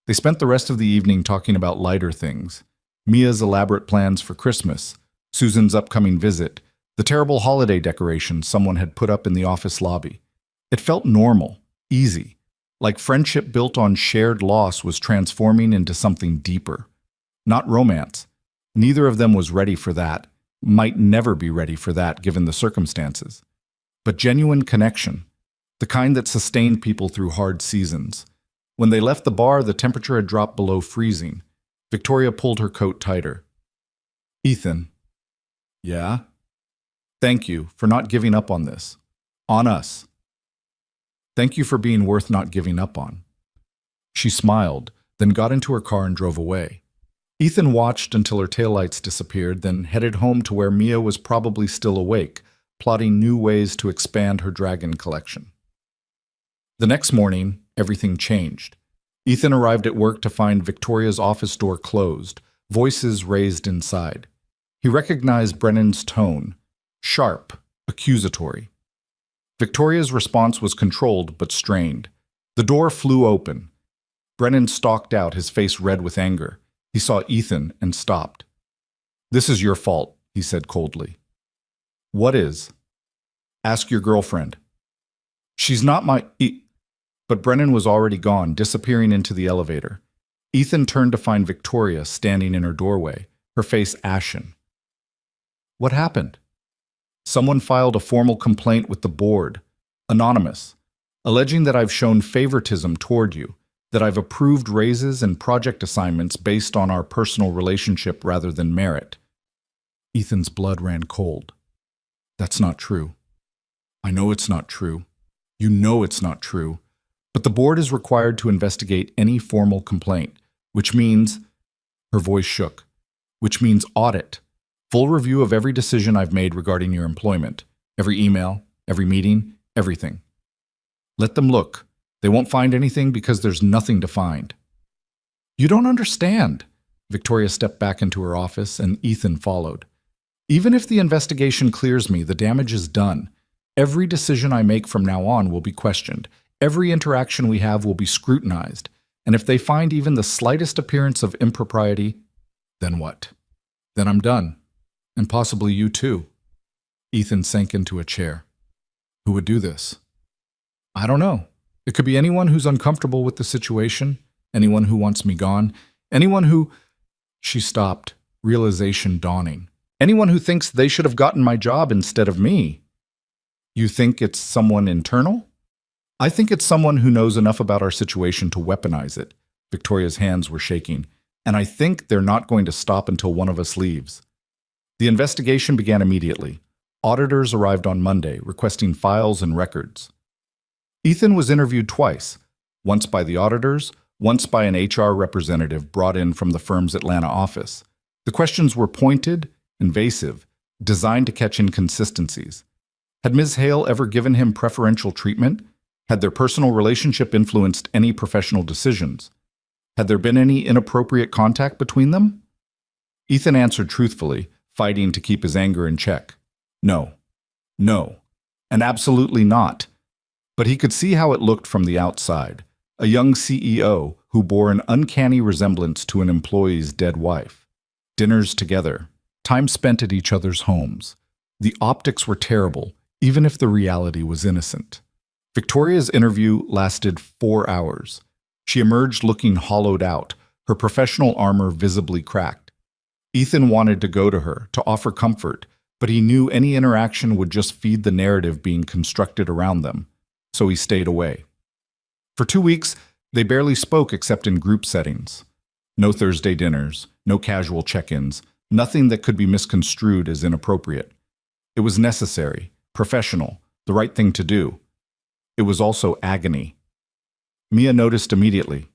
They spent the rest of the evening talking about lighter things. Mia's elaborate plans for Christmas, Susan's upcoming visit, the terrible holiday decorations someone had put up in the office lobby. It felt normal, easy, Like friendship built on shared loss was transforming into something deeper. Not romance. Neither of them was ready for that, might never be ready for that given the circumstances. But genuine connection, the kind that sustained people through hard seasons. When they left the bar, the temperature had dropped below freezing. Victoria pulled her coat tighter. Ethan. Yeah? Thank you for not giving up on this. On us. Thank you for being worth not giving up on. She smiled, then got into her car and drove away. Ethan watched until her taillights disappeared, then headed home to where Mia was probably still awake, plotting new ways to expand her dragon collection. The next morning, everything changed. Ethan arrived at work to find Victoria's office door closed, voices raised inside. He recognized Brennan's tone, sharp, accusatory. Victoria's response was controlled but strained. The door flew open. Brennan stalked out, his face red with anger. He saw Ethan and stopped. "This is your fault," he said coldly. "What is?" "Ask your girlfriend." "She's not my—" But Brennan was already gone, disappearing into the elevator. Ethan turned to find Victoria standing in her doorway, her face ashen. "What happened?" "Someone filed a formal complaint with the board, anonymous, alleging that I've shown favoritism toward you, that I've approved raises and project assignments based on our personal relationship rather than merit." Ethan's blood ran cold. "That's not true. I know it's not true. You know it's not true. But the board is required to investigate any formal complaint, which means—" her voice shook, "which means audit. Full review of every decision I've made regarding your employment, every email, every meeting, everything. Let them look. They won't find anything because there's nothing to find." "You don't understand." Victoria stepped back into her office and Ethan followed. "Even if the investigation clears me, the damage is done. Every decision I make from now on will be questioned. Every interaction we have will be scrutinized. And if they find even the slightest appearance of impropriety, then what? Then I'm done. And possibly you too." Ethan sank into a chair. "Who would do this?" "I don't know. It could be anyone who's uncomfortable with the situation, anyone who wants me gone, anyone who—" She stopped, realization dawning. "Anyone who thinks they should have gotten my job instead of me." "You think it's someone internal?" "I think it's someone who knows enough about our situation to weaponize it." Victoria's hands were shaking. "And I think they're not going to stop until one of us leaves." The investigation began immediately. Auditors arrived on Monday, requesting files and records. Ethan was interviewed twice, once by the auditors, once by an HR representative brought in from the firm's Atlanta office. The questions were pointed, invasive, designed to catch inconsistencies. Had Ms. Hale ever given him preferential treatment? Had their personal relationship influenced any professional decisions? Had there been any inappropriate contact between them? Ethan answered truthfully, fighting to keep his anger in check. No. No. And absolutely not. But he could see how it looked from the outside. A young CEO who bore an uncanny resemblance to an employee's dead wife. Dinners together. Time spent at each other's homes. The optics were terrible, even if the reality was innocent. Victoria's interview lasted 4 hours. She emerged looking hollowed out, her professional armor visibly cracked. Ethan wanted to go to her, to offer comfort, but he knew any interaction would just feed the narrative being constructed around them, so he stayed away. For 2 weeks, they barely spoke except in group settings. No Thursday dinners, no casual check-ins, nothing that could be misconstrued as inappropriate. It was necessary, professional, the right thing to do. It was also agony. Mia noticed immediately.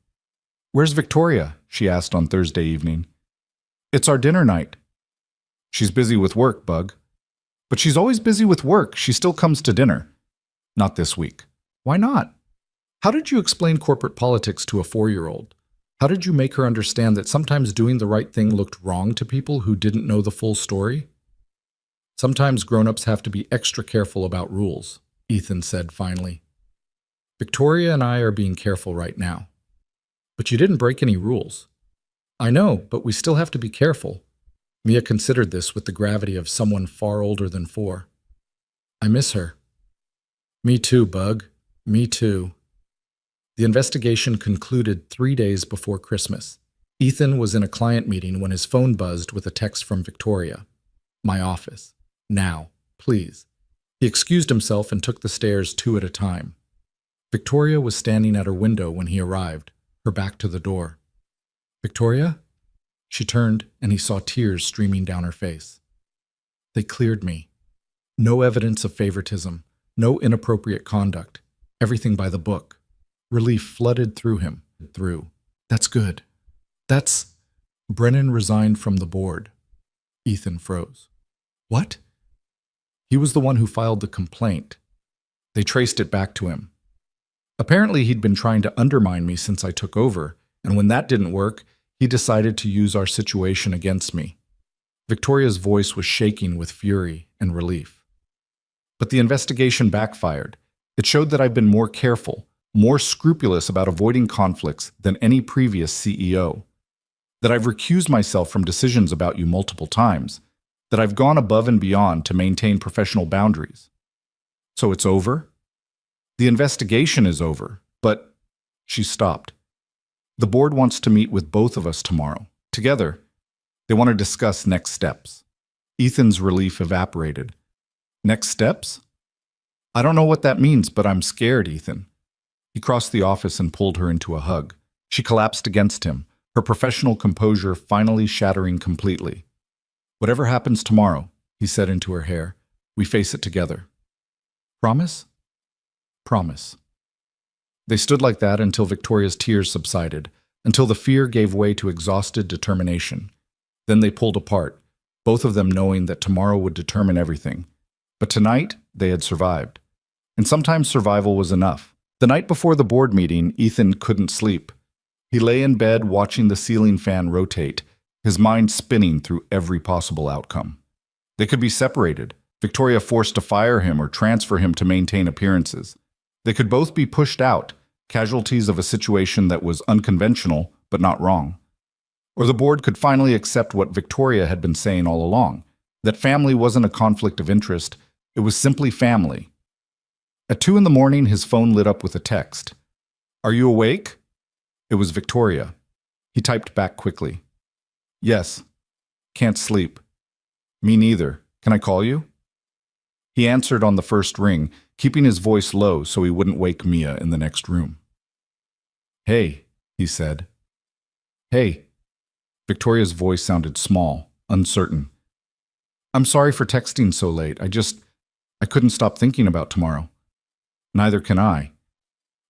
"Where's Victoria?" she asked on Thursday evening. "It's our dinner night." "She's busy with work, Bug." "But she's always busy with work. She still comes to dinner." "Not this week." "Why not?" "How did you explain corporate politics to a 4-year-old? How did you make her understand that sometimes doing the right thing looked wrong to people who didn't know the full story?" "Sometimes grown-ups have to be extra careful about rules," Ethan said finally. "Victoria and I are being careful right now." "But you didn't break any rules." "I know, but we still have to be careful." Mia considered this with the gravity of someone far older than 4. "I miss her." "Me too, Bug. Me too." The investigation concluded 3 days before Christmas. Ethan was in a client meeting when his phone buzzed with a text from Victoria. My office. Now, please. He excused himself and took the stairs 2 at a time. Victoria was standing at her window when he arrived, her back to the door. Victoria? She turned, and he saw tears streaming down her face. They cleared me. No evidence of favoritism, no inappropriate conduct, everything by the book. Relief flooded through him. That's good. That's... Brennan resigned from the board. Ethan froze. What? He was the one who filed the complaint. They traced it back to him. Apparently, he'd been trying to undermine me since I took over, and when that didn't work, he decided to use our situation against me. Victoria's voice was shaking with fury and relief. But the investigation backfired. It showed that I've been more careful, more scrupulous about avoiding conflicts than any previous CEO. That I've recused myself from decisions about you multiple times. That I've gone above and beyond to maintain professional boundaries. So it's over? The investigation is over, but... She stopped. The board wants to meet with both of us tomorrow. Together. They want to discuss next steps. Ethan's relief evaporated. Next steps? I don't know what that means, but I'm scared, Ethan. He crossed the office and pulled her into a hug. She collapsed against him, her professional composure finally shattering completely. Whatever happens tomorrow, he said into her hair, we face it together. Promise? Promise. They stood like that until Victoria's tears subsided, until the fear gave way to exhausted determination. Then they pulled apart, both of them knowing that tomorrow would determine everything. But tonight, they had survived. And sometimes survival was enough. The night before the board meeting, Ethan couldn't sleep. He lay in bed watching the ceiling fan rotate, his mind spinning through every possible outcome. They could be separated, Victoria forced to fire him or transfer him to maintain appearances. They could both be pushed out, casualties of a situation that was unconventional but not wrong. Or the board could finally accept what Victoria had been saying all along, that family wasn't a conflict of interest, it was simply family. At 2 a.m, his phone lit up with a text. Are you awake? It was Victoria. He typed back quickly. Yes. Can't sleep. Me neither. Can I call you? He answered on the first ring, keeping his voice low so he wouldn't wake Mia in the next room. Hey, he said. Hey. Victoria's voice sounded small, uncertain. I'm sorry for texting so late. I couldn't stop thinking about tomorrow. Neither can I.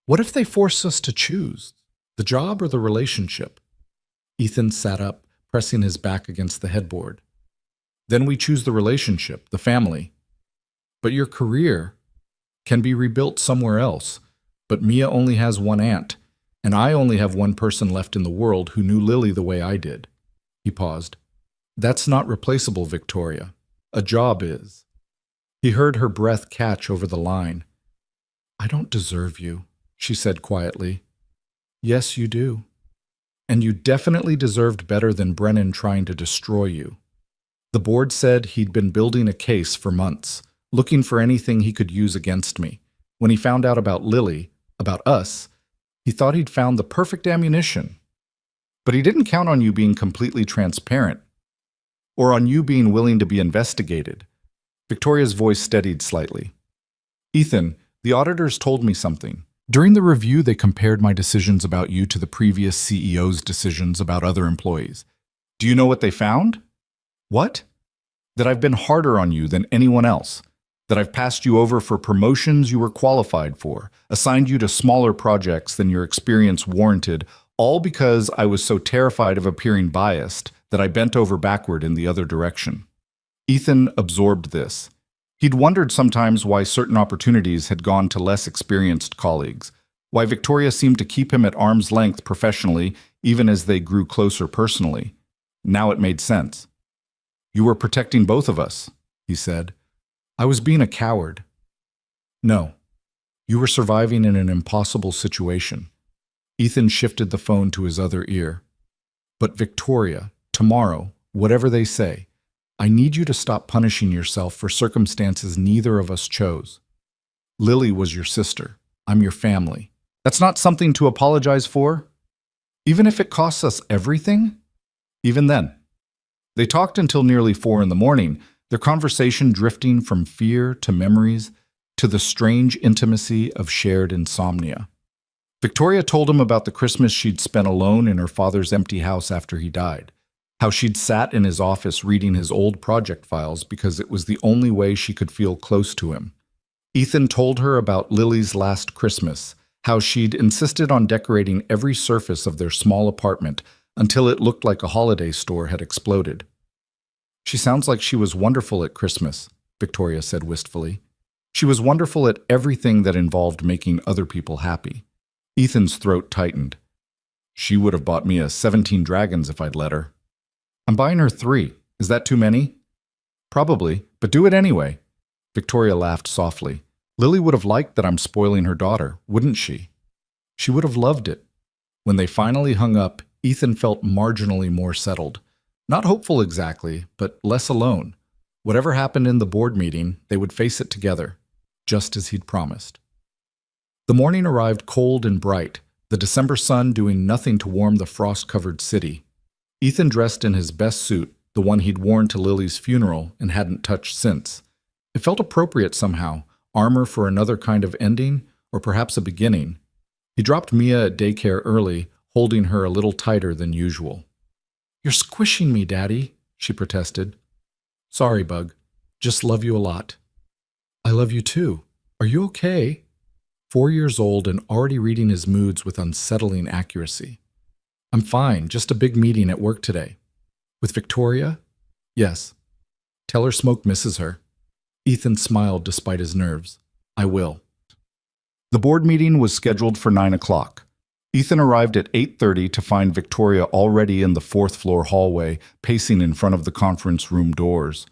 What if they force us to choose? The job or the relationship? Ethan sat up, pressing his back against the headboard. Then we choose the relationship, the family. But your career can be rebuilt somewhere else. But Mia only has one aunt, and I only have one person left in the world who knew Lily the way I did. He paused. That's not replaceable, Victoria. A job is. He heard her breath catch over the line. I don't deserve you, she said quietly. Yes, you do. And you definitely deserved better than Brennan trying to destroy you. The board said he'd been building a case for months, looking for anything he could use against me. When he found out about Lily, about us, he thought he'd found the perfect ammunition. But he didn't count on you being completely transparent, or on you being willing to be investigated. Victoria's voice steadied slightly. Ethan, the auditors told me something. During the review, they compared my decisions about you to the previous CEO's decisions about other employees. Do you know what they found? What? That I've been harder on you than anyone else. That I've passed you over for promotions you were qualified for, assigned you to smaller projects than your experience warranted, all because I was so terrified of appearing biased that I bent over backward in the other direction. Ethan absorbed this. He'd wondered sometimes why certain opportunities had gone to less experienced colleagues, why Victoria seemed to keep him at arm's length professionally, even as they grew closer personally. Now it made sense. You were protecting both of us, he said. I was being a coward. No, you were surviving in an impossible situation. Ethan shifted the phone to his other ear. But Victoria, tomorrow, whatever they say, I need you to stop punishing yourself for circumstances neither of us chose. Lily was your sister. I'm your family. That's not something to apologize for, even if it costs us everything? Even then. They talked until nearly 4 in the morning, their conversation drifting from fear to memories to the strange intimacy of shared insomnia. Victoria told him about the Christmas she'd spent alone in her father's empty house after he died, how she'd sat in his office reading his old project files because it was the only way she could feel close to him. Ethan told her about Lily's last Christmas, how she'd insisted on decorating every surface of their small apartment until it looked like a holiday store had exploded. She sounds like she was wonderful at Christmas, Victoria said wistfully. She was wonderful at everything that involved making other people happy. Ethan's throat tightened. She would have bought me a 17 dragons if I'd let her. I'm buying her 3. Is that too many? Probably, but do it anyway. Victoria laughed softly. Lily would have liked that I'm spoiling her daughter, wouldn't she? She would have loved it. When they finally hung up, Ethan felt marginally more settled. Not hopeful exactly, but less alone. Whatever happened in the board meeting, they would face it together, just as he'd promised. The morning arrived cold and bright, the December sun doing nothing to warm the frost-covered city. Ethan dressed in his best suit, the one he'd worn to Lily's funeral and hadn't touched since. It felt appropriate somehow, armor for another kind of ending, or perhaps a beginning. He dropped Mia at daycare early, holding her a little tighter than usual. "You're squishing me, Daddy," she protested. "Sorry, Bug. Just love you a lot." "I love you too. Are you okay?" 4 years old and already reading his moods with unsettling accuracy. "I'm fine, just a big meeting at work today." "With Victoria?" "Yes." "Tell her Smoke misses her." Ethan smiled despite his nerves. "I will." The board meeting was scheduled for 9 o'clock. Ethan arrived at 8:30 to find Victoria already in the 4th-floor hallway, pacing in front of the conference room doors.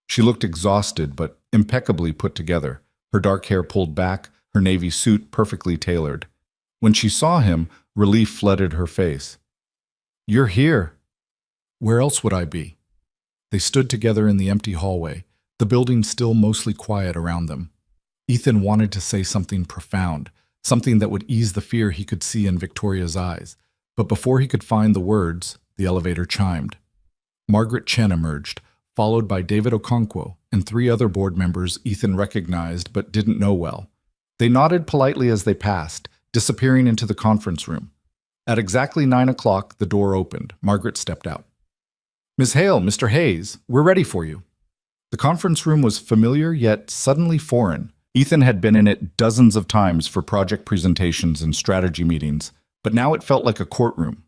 She looked exhausted, but impeccably put together, her dark hair pulled back, her navy suit perfectly tailored. When she saw him, relief flooded her face. "You're here." "Where else would I be?" They stood together in the empty hallway, the building still mostly quiet around them. Ethan wanted to say something profound, something that would ease the fear he could see in Victoria's eyes, but before he could find the words, the elevator chimed. Margaret Chen emerged, followed by David Okonkwo and 3 other board members Ethan recognized but didn't know well. They nodded politely as they passed, disappearing into the conference room. At exactly 9 o'clock, the door opened. Margaret stepped out. "Ms. Hale, Mr. Hayes, we're ready for you." The conference room was familiar yet suddenly foreign. Ethan had been in it dozens of times for project presentations and strategy meetings, but now it felt like a courtroom.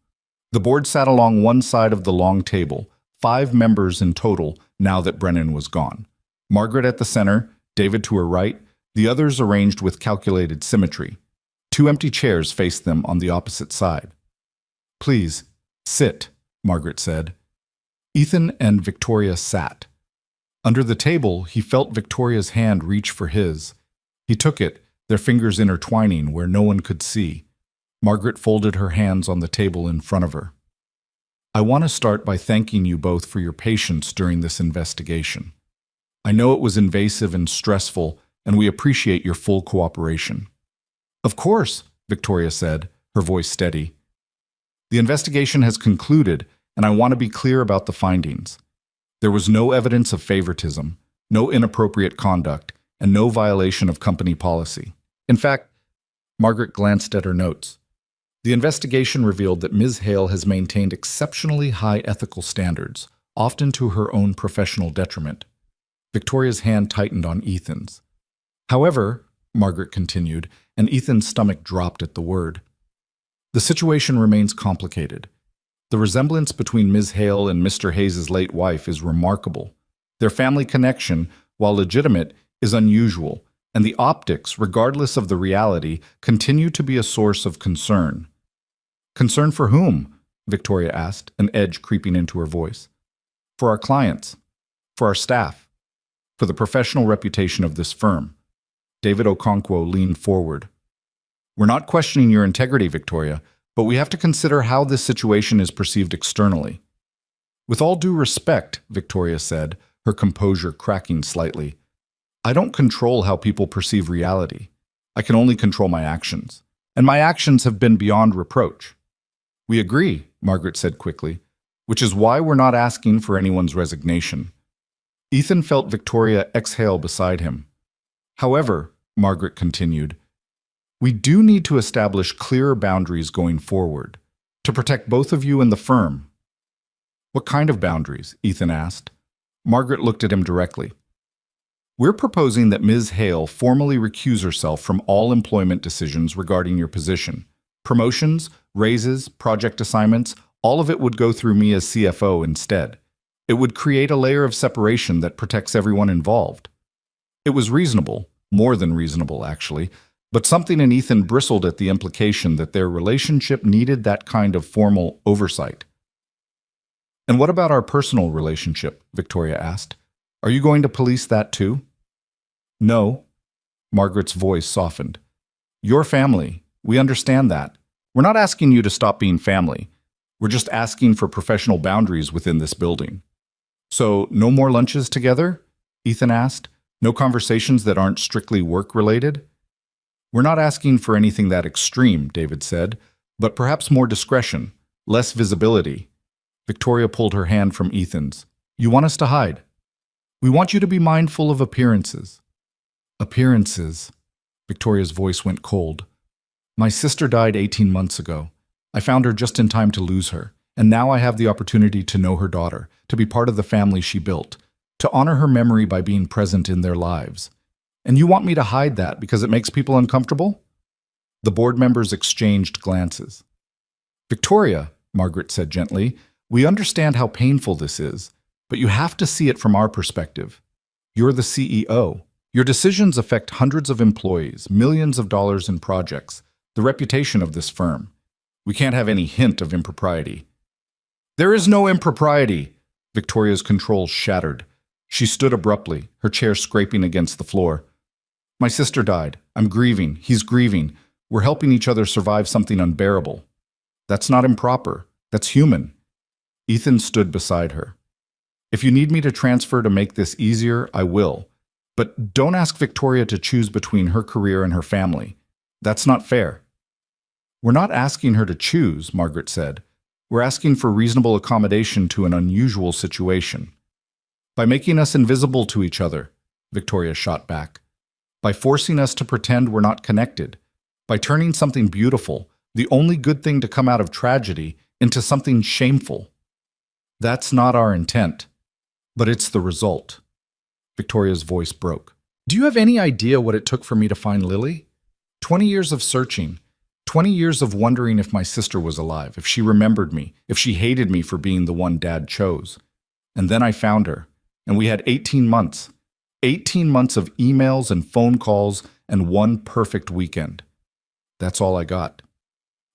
The board sat along one side of the long table, 5 members in total now that Brennan was gone. Margaret at the center, David to her right, the others arranged with calculated symmetry. 2 empty chairs faced them on the opposite side. "Please, sit," Margaret said. Ethan and Victoria sat. Under the table, he felt Victoria's hand reach for his. He took it, their fingers intertwining where no one could see. Margaret folded her hands on the table in front of her. "I want to start by thanking you both for your patience during this investigation. I know it was invasive and stressful, and we appreciate your full cooperation." "Of course," Victoria said, her voice steady. "The investigation has concluded, and I want to be clear about the findings. There was no evidence of favoritism, no inappropriate conduct, and no violation of company policy. In fact," Margaret glanced at her notes, "the investigation revealed that Ms. Hale has maintained exceptionally high ethical standards, often to her own professional detriment." Victoria's hand tightened on Ethan's. "However," Margaret continued, and Ethan's stomach dropped at the word, "the situation remains complicated. The resemblance between Ms. Hale and Mr. Hayes' late wife is remarkable. Their family connection, while legitimate, is unusual, and the optics, regardless of the reality, continue to be a source of concern." "Concern for whom?" Victoria asked, an edge creeping into her voice. "For our clients, for our staff, for the professional reputation of this firm." David Okonkwo leaned forward. "We're not questioning your integrity, Victoria, but we have to consider how this situation is perceived externally." "With all due respect," Victoria said, her composure cracking slightly, "I don't control how people perceive reality. I can only control my actions. and my actions have been beyond reproach. We agree, Margaret said quickly, which is why we're not asking for anyone's resignation. Ethan felt Victoria exhale beside him. However, Margaret continued, we do need to establish clearer boundaries going forward, to protect both of you and the firm. What kind of boundaries? Ethan asked. Margaret looked at him directly. We're proposing that Ms. Hale formally recuse herself from all employment decisions regarding your position. Promotions, raises, project assignments, all of it would go through me as CFO instead. It would create a layer of separation that protects everyone involved. It was reasonable, more than reasonable actually, but something in Ethan bristled at the implication that their relationship needed that kind of formal oversight. And what about our personal relationship? Victoria asked. Are you going to police that too? No. Margaret's voice softened. Your family. We understand that. We're not asking you to stop being family. We're just asking for professional boundaries within this building. So, no more lunches together? Ethan asked. No conversations that aren't strictly work-related? We're not asking for anything that extreme, David said, but perhaps more discretion, less visibility. Victoria pulled her hand from Ethan's. You want us to hide? We want you to be mindful of appearances. Appearances. Victoria's voice went cold. My sister died 18 months ago. I found her just in time to lose her, and now I have the opportunity to know her daughter, to be part of the family she built, to honor her memory by being present in their lives. And you want me to hide that because it makes people uncomfortable? The board members exchanged glances. Victoria, Margaret said gently, we understand how painful this is, but you have to see it from our perspective. You're the CEO. Your decisions affect hundreds of employees, millions of dollars in projects, the reputation of this firm. We can't have any hint of impropriety. There is no impropriety. Victoria's control shattered. She stood abruptly, her chair scraping against the floor. My sister died. I'm grieving. He's grieving. We're helping each other survive something unbearable. That's not improper. That's human. Ethan stood beside her. If you need me to transfer to make this easier, I will. But don't ask Victoria to choose between her career and her family. That's not fair. We're not asking her to choose, Margaret said. We're asking for reasonable accommodation to an unusual situation. By making us invisible to each other, Victoria shot back. By forcing us to pretend we're not connected. By turning something beautiful, the only good thing to come out of tragedy, into something shameful. That's not our intent, but it's the result. Victoria's voice broke. Do you have any idea what it took for me to find Lily? 20 years of searching. 20 years of wondering if my sister was alive, if she remembered me, if she hated me for being the one Dad chose. And then I found her, and we had 18 months. 18 months of emails and phone calls and one perfect weekend. That's all I got.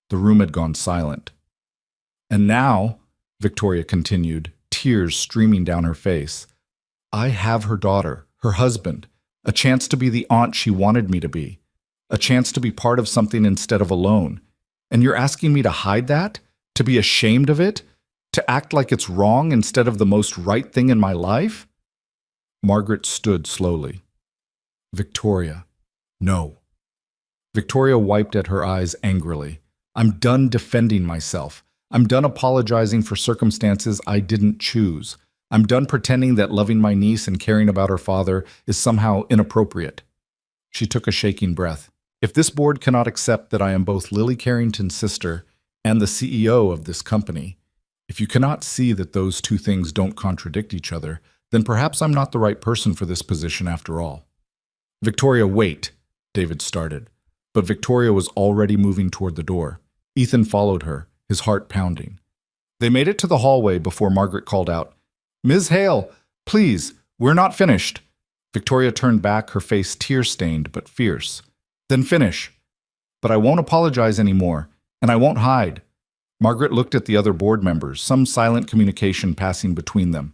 The room had gone silent. And now, Victoria continued, tears streaming down her face, I have her daughter, her husband, a chance to be the aunt she wanted me to be, a chance to be part of something instead of alone. And you're asking me to hide that? To be ashamed of it? To act like it's wrong instead of the most right thing in my life? Margaret stood slowly. Victoria, no. Victoria wiped at her eyes angrily. I'm done defending myself. I'm done apologizing for circumstances I didn't choose. I'm done pretending that loving my niece and caring about her father is somehow inappropriate. She took a shaking breath. If this board cannot accept that I am both Lily Carrington's sister and the CEO of this company, if you cannot see that those two things don't contradict each other, then perhaps I'm not the right person for this position after all. Victoria, wait, David started, but Victoria was already moving toward the door. Ethan followed her, his heart pounding. They made it to the hallway before Margaret called out, Ms. Hale, please, we're not finished. Victoria turned back, her face tear-stained but fierce. Then finish. But I won't apologize anymore, and I won't hide. Margaret looked at the other board members, some silent communication passing between them.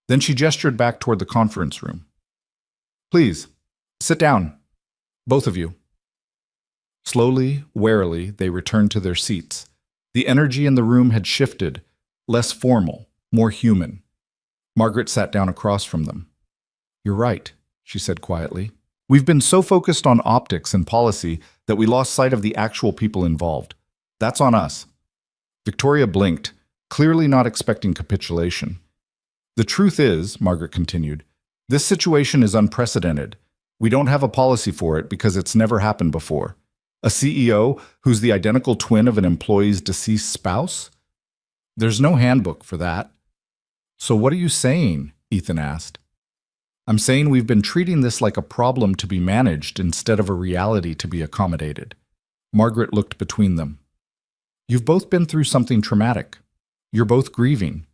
Then she gestured back toward the conference room. Please, sit down, both of you. Slowly, warily, they returned to their seats. The energy in the room had shifted, less formal, more human. Margaret sat down across from them. You're right, she said quietly. We've been so focused on optics and policy that we lost sight of the actual people involved. That's on us. Victoria blinked, clearly not expecting capitulation. The truth is, Margaret continued, this situation is unprecedented. We don't have a policy for it because it's never happened before. A CEO who's the identical twin of an employee's deceased spouse? There's no handbook for that. So what are you saying? Ethan asked. I'm saying we've been treating this like a problem to be managed instead of a reality to be accommodated. Margaret looked between them. You've both been through something traumatic. You're both grieving.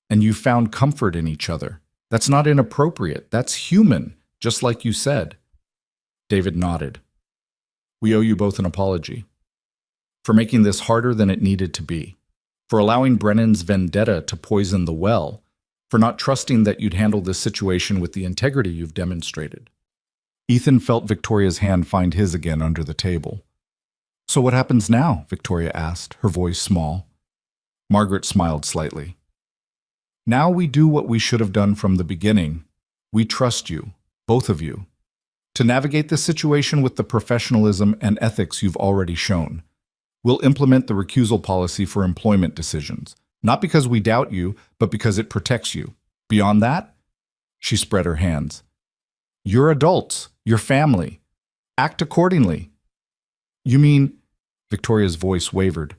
And you've found comfort in each other. That's not inappropriate. That's human, just like you said. David nodded. We owe you both an apology. For making this harder than it needed to be. For allowing Brennan's vendetta to poison the well. For not trusting that you'd handle this situation with the integrity you've demonstrated. Ethan felt Victoria's hand find his again under the table. So what happens now? Victoria asked, her voice small. Margaret smiled slightly. Now we do what we should have done from the beginning. We trust you, both of you, to navigate this situation with the professionalism and ethics you've already shown. We'll implement the recusal policy for employment decisions. Not because we doubt you, but because it protects you. Beyond that, she spread her hands. You're adults, your family. Act accordingly. You mean, Victoria's voice wavered,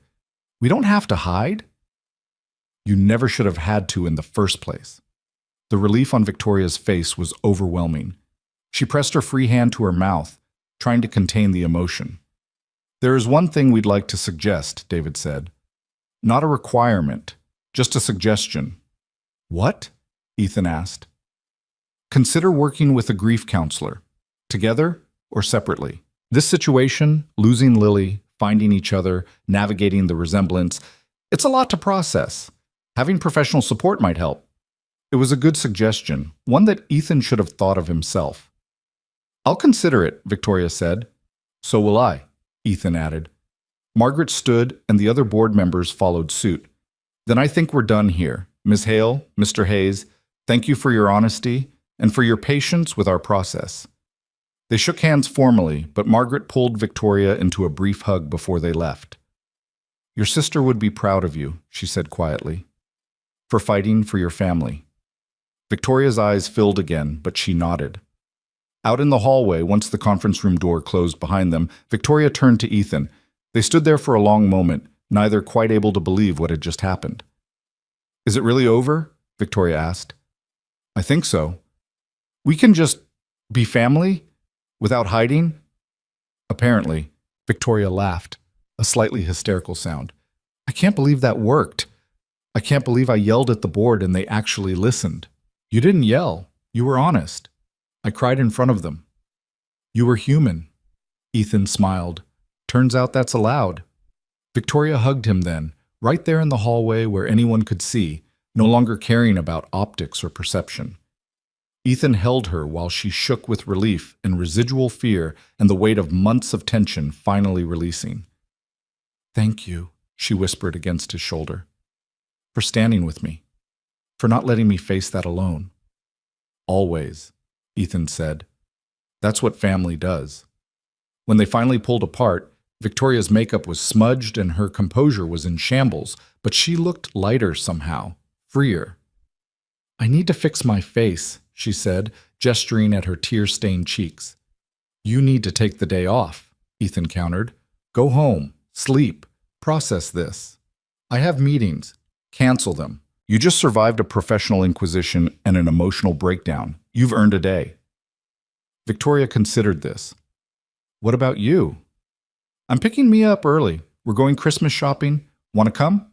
we don't have to hide? You never should have had to in the first place. The relief on Victoria's face was overwhelming. She pressed her free hand to her mouth, trying to contain the emotion. There is one thing we'd like to suggest, David said. Not a requirement, just a suggestion. What? Ethan asked. Consider working with a grief counselor, together or separately. This situation, losing Lily, finding each other, navigating the resemblance, it's a lot to process. Having professional support might help. It was a good suggestion, one that Ethan should have thought of himself. I'll consider it, Victoria said. So will I, Ethan added. Margaret stood, and the other board members followed suit. Then I think we're done here. Ms. Hale, Mr. Hayes, thank you for your honesty and for your patience with our process. They shook hands formally, but Margaret pulled Victoria into a brief hug before they left. Your sister would be proud of you, she said quietly, for fighting for your family. Victoria's eyes filled again, but she nodded. Out in the hallway, once the conference room door closed behind them, Victoria turned to Ethan. They stood there for a long moment, neither quite able to believe what had just happened. Is it really over? Victoria asked. I think so. We can just be family? Without hiding? Apparently, Victoria laughed, a slightly hysterical sound. I can't believe that worked. I can't believe I yelled at the board and they actually listened. You didn't yell. You were honest. I cried in front of them. You were human. Ethan smiled. Turns out that's allowed. Victoria hugged him then, right there in the hallway where anyone could see, no longer caring about optics or perception. Ethan held her while she shook with relief and residual fear and the weight of months of tension finally releasing. Thank you, she whispered against his shoulder, for standing with me, for not letting me face that alone. Always, Ethan said. That's what family does. When they finally pulled apart, Victoria's makeup was smudged and her composure was in shambles, but she looked lighter somehow, freer. I need to fix my face, she said, gesturing at her tear-stained cheeks. You need to take the day off, Ethan countered. Go home, sleep, process this. I have meetings. Cancel them. You just survived a professional inquisition and an emotional breakdown. You've earned a day. Victoria considered this. What about you? I'm picking Mia up early. We're going Christmas shopping. Want to come?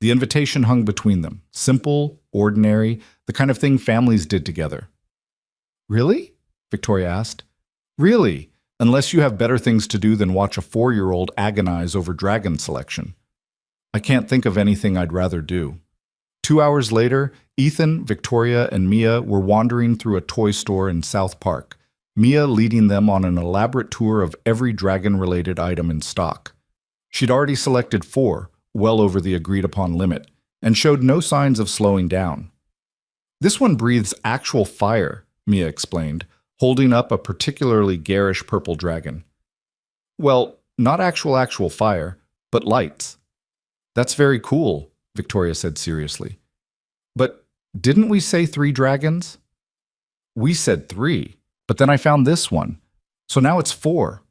The invitation hung between them. Simple, ordinary, the kind of thing families did together. Really? Victoria asked. Really, unless you have better things to do than watch a 4-year-old agonize over dragon selection. I can't think of anything I'd rather do. 2 hours later, Ethan, Victoria, and Mia were wandering through a toy store in South Park, Mia leading them on an elaborate tour of every dragon-related item in stock. She'd already selected 4, well over the agreed-upon limit, and showed no signs of slowing down. This one breathes actual fire, Mia explained, holding up a particularly garish purple dragon. Well, not actual fire, but lights. That's very cool, Victoria said seriously. But didn't we say 3 dragons? We said 3, but then I found this one. So now it's 4.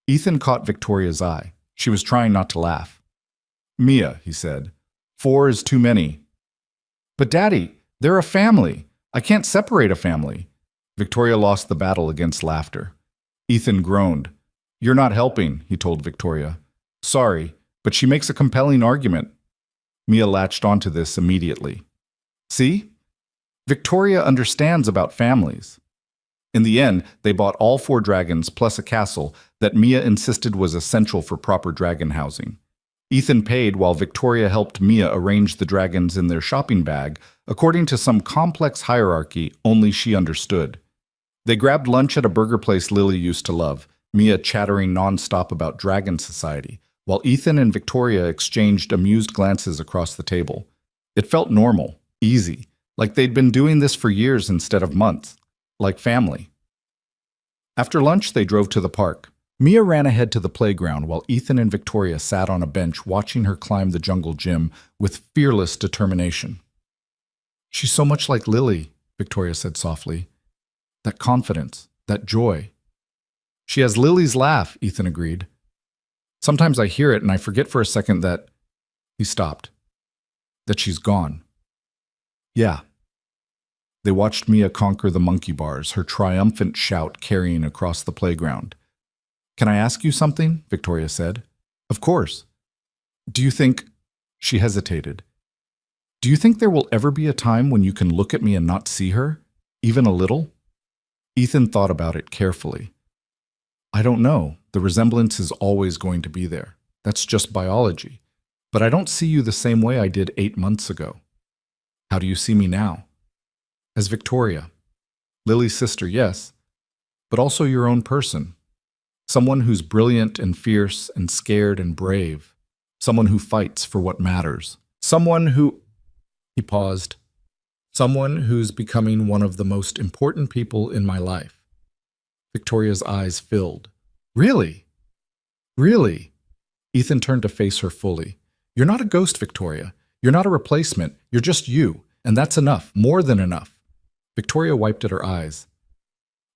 Ethan caught Victoria's eye. She was trying not to laugh. Mia, he said, 4 is too many. But Daddy, they're a family. I can't separate a family. Victoria lost the battle against laughter. Ethan groaned. You're not helping, he told Victoria. Sorry, but she makes a compelling argument. Mia latched onto this immediately. See? Victoria understands about families. In the end, they bought all 4 dragons plus a castle that Mia insisted was essential for proper dragon housing. Ethan paid while Victoria helped Mia arrange the dragons in their shopping bag according to some complex hierarchy only she understood. They grabbed lunch at a burger place Lily used to love, Mia chattering nonstop about Dragon Society, while Ethan and Victoria exchanged amused glances across the table. It felt normal, easy, like they'd been doing this for years instead of months, like family. After lunch, they drove to the park. Mia ran ahead to the playground while Ethan and Victoria sat on a bench watching her climb the jungle gym with fearless determination. She's so much like Lily, Victoria said softly. That confidence, that joy. She has Lily's laugh, Ethan agreed. Sometimes I hear it and I forget for a second that… He stopped. That she's gone. Yeah. They watched Mia conquer the monkey bars, her triumphant shout carrying across the playground. Can I ask you something? Victoria said. Of course. Do you think… She hesitated. Do you think there will ever be a time when you can look at me and not see her? Even a little? Ethan thought about it carefully. I don't know. The resemblance is always going to be there. That's just biology. But I don't see you the same way I did 8 months ago. How do you see me now? As Victoria. Lily's sister, yes. But also your own person. Someone who's brilliant and fierce and scared and brave. Someone who fights for what matters. Someone who… He paused. Someone who's becoming one of the most important people in my life. Victoria's eyes filled. Really? Really? Ethan turned to face her fully. You're not a ghost, Victoria. You're not a replacement. You're just you. And that's enough. More than enough. Victoria wiped at her eyes.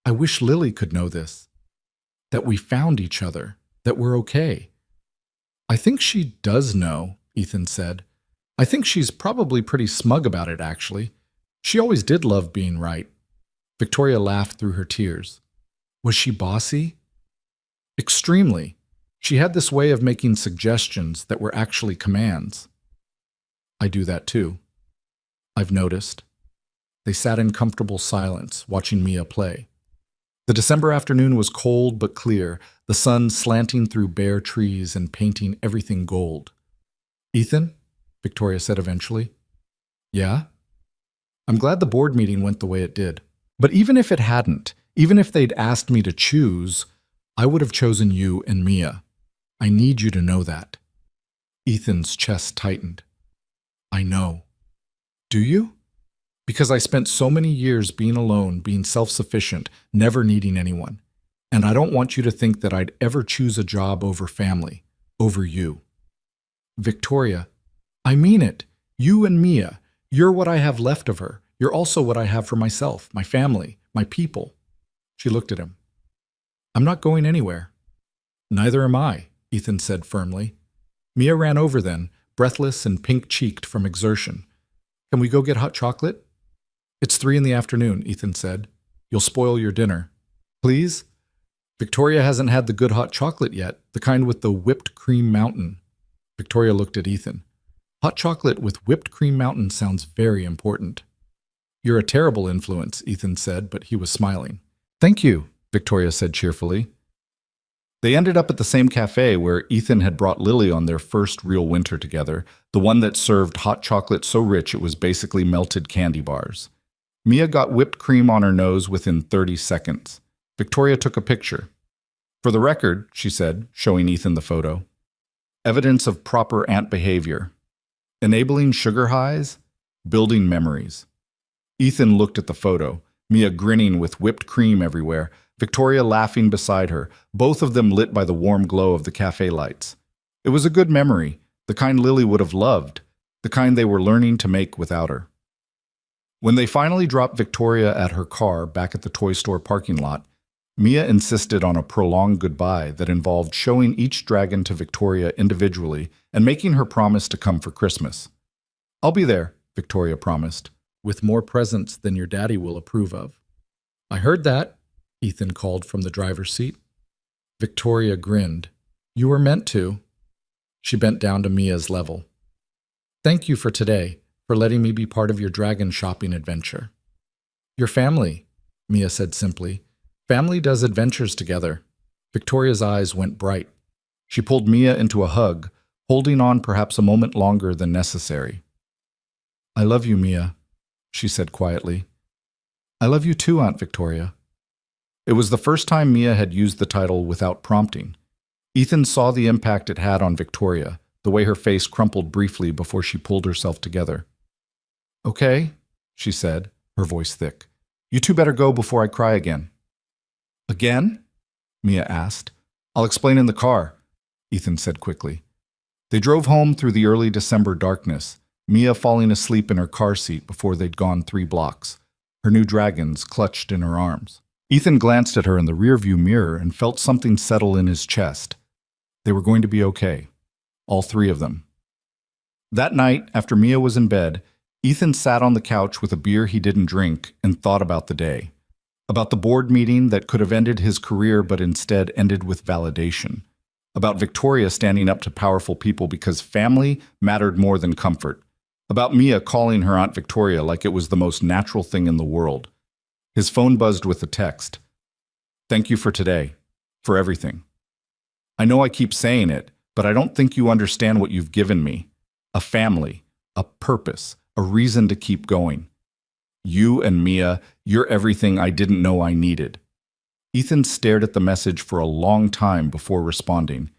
I wish Lily could know this. That we found each other. That we're okay. I think she does know, Ethan said. I think she's probably pretty smug about it, actually. She always did love being right. Victoria laughed through her tears. Was she bossy? Extremely. She had this way of making suggestions that were actually commands. I do that too. I've noticed. They sat in comfortable silence, watching Mia play. The December afternoon was cold but clear, the sun slanting through bare trees and painting everything gold. Ethan? Victoria said eventually. Yeah? I'm glad the board meeting went the way it did. But even if it hadn't, even if they'd asked me to choose, I would have chosen you and Mia. I need you to know that. Ethan's chest tightened. I know. Do you? Because I spent so many years being alone, being self-sufficient, never needing anyone. And I don't want you to think that I'd ever choose a job over family, over you. Victoria, I mean it. You and Mia, you're what I have left of her. You're also what I have for myself, my family, my people. She looked at him. I'm not going anywhere. Neither am I, Ethan said firmly. Mia ran over then, breathless and pink-cheeked from exertion. Can we go get hot chocolate? It's 3 p.m, Ethan said. You'll spoil your dinner. Please? Victoria hasn't had the good hot chocolate yet, the kind with the whipped cream mountain. Victoria looked at Ethan. Hot chocolate with whipped cream mountain sounds very important. You're a terrible influence, Ethan said, but he was smiling. Thank you, Victoria said cheerfully. They ended up at the same cafe where Ethan had brought Lily on their first real winter together, the one that served hot chocolate so rich it was basically melted candy bars. Mia got whipped cream on her nose within 30 seconds. Victoria took a picture. For the record, she said, showing Ethan the photo. Evidence of proper ant behavior. Enabling sugar highs, building memories. Ethan looked at the photo, Mia grinning with whipped cream everywhere, Victoria laughing beside her, both of them lit by the warm glow of the cafe lights. It was a good memory, the kind Lily would have loved, the kind they were learning to make without her. When they finally dropped Victoria at her car back at the toy store parking lot, Mia insisted on a prolonged goodbye that involved showing each dragon to Victoria individually and making her promise to come for Christmas. "I'll be there," Victoria promised, "with more presents than your daddy will approve of." "I heard that," Ethan called from the driver's seat. Victoria grinned. "You were meant to." She bent down to Mia's level. "Thank you for today, for letting me be part of your dragon shopping adventure." "Your family," Mia said simply. "Family does adventures together." Victoria's eyes went bright. She pulled Mia into a hug, holding on perhaps a moment longer than necessary. "I love you, Mia," she said quietly. "I love you too, Aunt Victoria." It was the first time Mia had used the title without prompting. Ethan saw the impact it had on Victoria, the way her face crumpled briefly before she pulled herself together. "Okay," she said, her voice thick. "You two better go before I cry again." "Again?" Mia asked. "I'll explain in the car," Ethan said quickly. They drove home through the early December darkness, Mia falling asleep in her car seat before they'd gone 3 blocks, her new dragons clutched in her arms. Ethan glanced at her in the rearview mirror and felt something settle in his chest. They were going to be okay, all 3 of them. That night, after Mia was in bed, Ethan sat on the couch with a beer he didn't drink and thought about the day. About the board meeting that could have ended his career but instead ended with validation. About Victoria standing up to powerful people because family mattered more than comfort. About Mia calling her Aunt Victoria like it was the most natural thing in the world. His phone buzzed with a text. "Thank you for today, for everything. I know I keep saying it, but I don't think you understand what you've given me. A family, a purpose, a reason to keep going. You and Mia, you're everything I didn't know I needed." Ethan stared at the message for a long time before responding.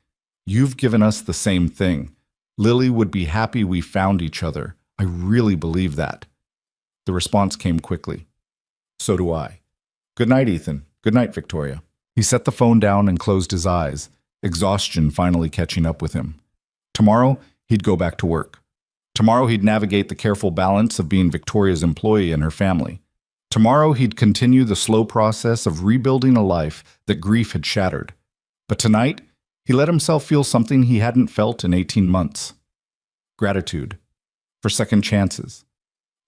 "You've given us the same thing. Lily would be happy we found each other. I really believe that." The response came quickly. "So do I." "Good night, Ethan. Good night, Victoria." He set the phone down and closed his eyes, exhaustion finally catching up with him. Tomorrow, he'd go back to work. Tomorrow, he'd navigate the careful balance of being Victoria's employee and her family. Tomorrow, he'd continue the slow process of rebuilding a life that grief had shattered. But tonight, he let himself feel something he hadn't felt in 18 months. Gratitude. For second chances.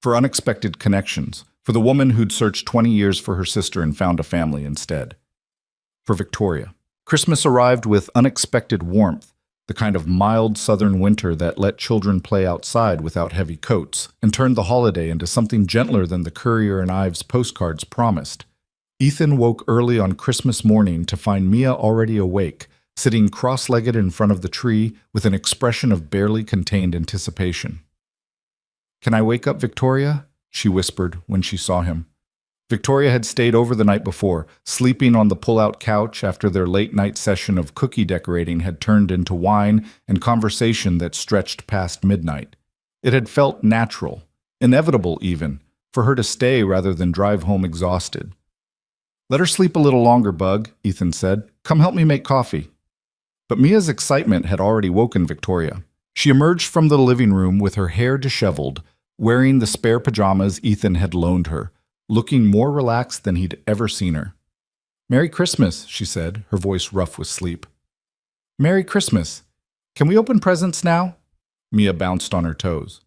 For unexpected connections. For the woman who'd searched 20 years for her sister and found a family instead. For Victoria. Christmas arrived with unexpected warmth, the kind of mild southern winter that let children play outside without heavy coats, and turned the holiday into something gentler than the Courier and Ives postcards promised. Ethan woke early on Christmas morning to find Mia already awake, sitting cross-legged in front of the tree with an expression of barely contained anticipation. "Can I wake up Victoria?" she whispered when she saw him. Victoria had stayed over the night before, sleeping on the pull-out couch after their late-night session of cookie decorating had turned into wine and conversation that stretched past midnight. It had felt natural, inevitable even, for her to stay rather than drive home exhausted. "Let her sleep a little longer, Bug," Ethan said. "Come help me make coffee." But Mia's excitement had already woken Victoria. She emerged from the living room with her hair disheveled, wearing the spare pajamas Ethan had loaned her, looking more relaxed than he'd ever seen her. "Merry Christmas," she said, her voice rough with sleep. "Merry Christmas. Can we open presents now?" Mia bounced on her toes.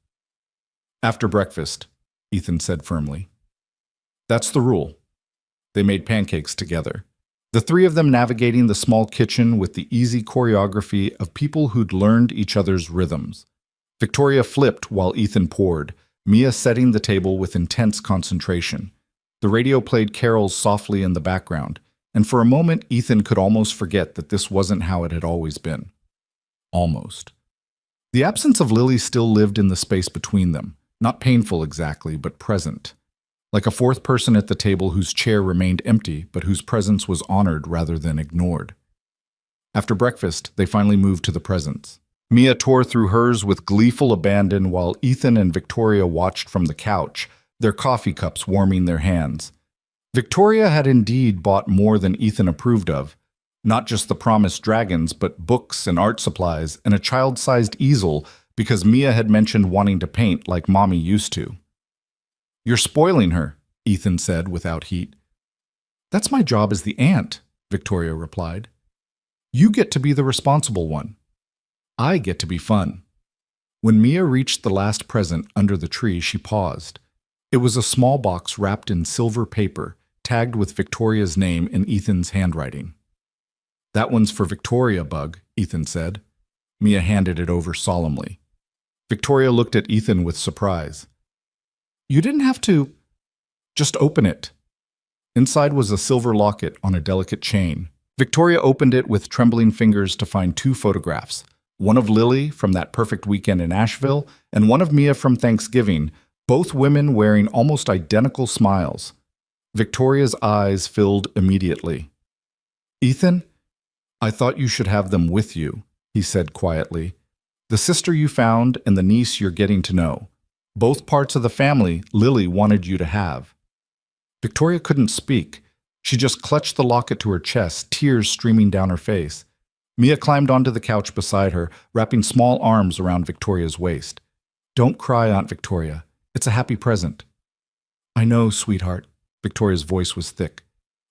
"After breakfast," Ethan said firmly. That's the rule. They made pancakes together. The 3 of them navigating the small kitchen with the easy choreography of people who'd learned each other's rhythms. Victoria flipped while Ethan poured, Mia setting the table with intense concentration. The radio played carols softly in the background, and for a moment Ethan could almost forget that this wasn't how it had always been. Almost. The absence of Lily still lived in the space between them, not painful exactly, but present. Like a 4th person at the table whose chair remained empty, but whose presence was honored rather than ignored. After breakfast, they finally moved to the presents. Mia tore through hers with gleeful abandon while Ethan and Victoria watched from the couch, their coffee cups warming their hands. Victoria had indeed bought more than Ethan approved of. Not just the promised dragons, but books and art supplies and a child-sized easel because Mia had mentioned wanting to paint like Mommy used to. "You're spoiling her," Ethan said without heat. "That's my job as the aunt," Victoria replied. "You get to be the responsible one. I get to be fun." When Mia reached the last present under the tree, she paused. It was a small box wrapped in silver paper, tagged with Victoria's name in Ethan's handwriting. "That one's for Victoria, Bug," Ethan said. Mia handed it over solemnly. Victoria looked at Ethan with surprise. "You didn't have to. Just open it." Inside was a silver locket on a delicate chain. Victoria opened it with trembling fingers to find two photographs, one of Lily from that perfect weekend in Asheville, and one of Mia from Thanksgiving, both women wearing almost identical smiles. Victoria's eyes filled immediately. "Ethan, I thought you should have them with you," he said quietly. "The sister you found and the niece you're getting to know. Both parts of the family Lily wanted you to have." Victoria couldn't speak. She just clutched the locket to her chest, tears streaming down her face. Mia climbed onto the couch beside her, wrapping small arms around Victoria's waist. "Don't cry, Aunt Victoria. It's a happy present." "I know, sweetheart." Victoria's voice was thick.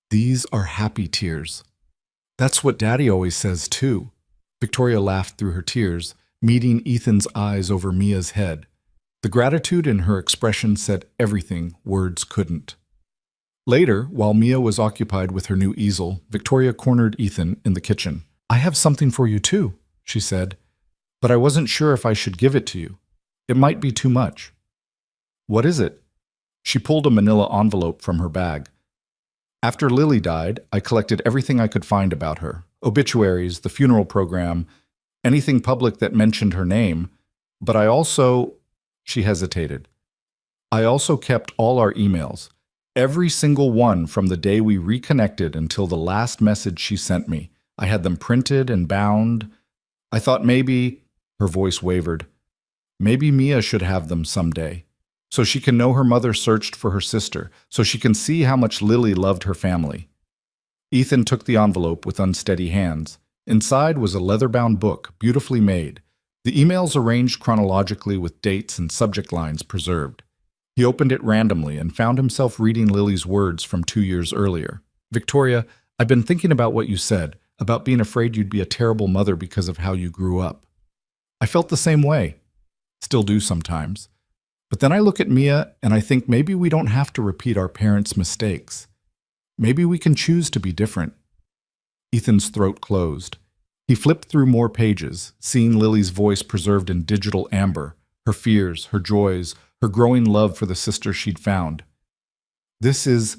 "These are happy tears." "That's what Daddy always says, too." Victoria laughed through her tears, meeting Ethan's eyes over Mia's head. The gratitude in her expression said everything words couldn't. Later, while Mia was occupied with her new easel, Victoria cornered Ethan in the kitchen. "I have something for you too," she said, "but I wasn't sure if I should give it to you. It might be too much." "What is it?" She pulled a manila envelope from her bag. "After Lily died, I collected everything I could find about her. Obituaries, the funeral program, anything public that mentioned her name. But I also—" She hesitated. "I also kept all our emails. Every single one from the day we reconnected until the last message she sent me. I had them printed and bound. I thought maybe—" Her voice wavered. "Maybe Mia should have them someday. So she can know her mother searched for her sister, so she can see how much Lily loved her family." Ethan took the envelope with unsteady hands. Inside was a leather-bound book, beautifully made. The emails arranged chronologically with dates and subject lines preserved. He opened it randomly and found himself reading Lily's words from 2 years earlier. "Victoria, I've been thinking about what you said, about being afraid you'd be a terrible mother because of how you grew up. I felt the same way. Still do sometimes. But then I look at Mia and I think maybe we don't have to repeat our parents' mistakes. Maybe we can choose to be different." Ethan's throat closed. He flipped through more pages, seeing Lily's voice preserved in digital amber, her fears, her joys, her growing love for the sister she'd found. "This is—"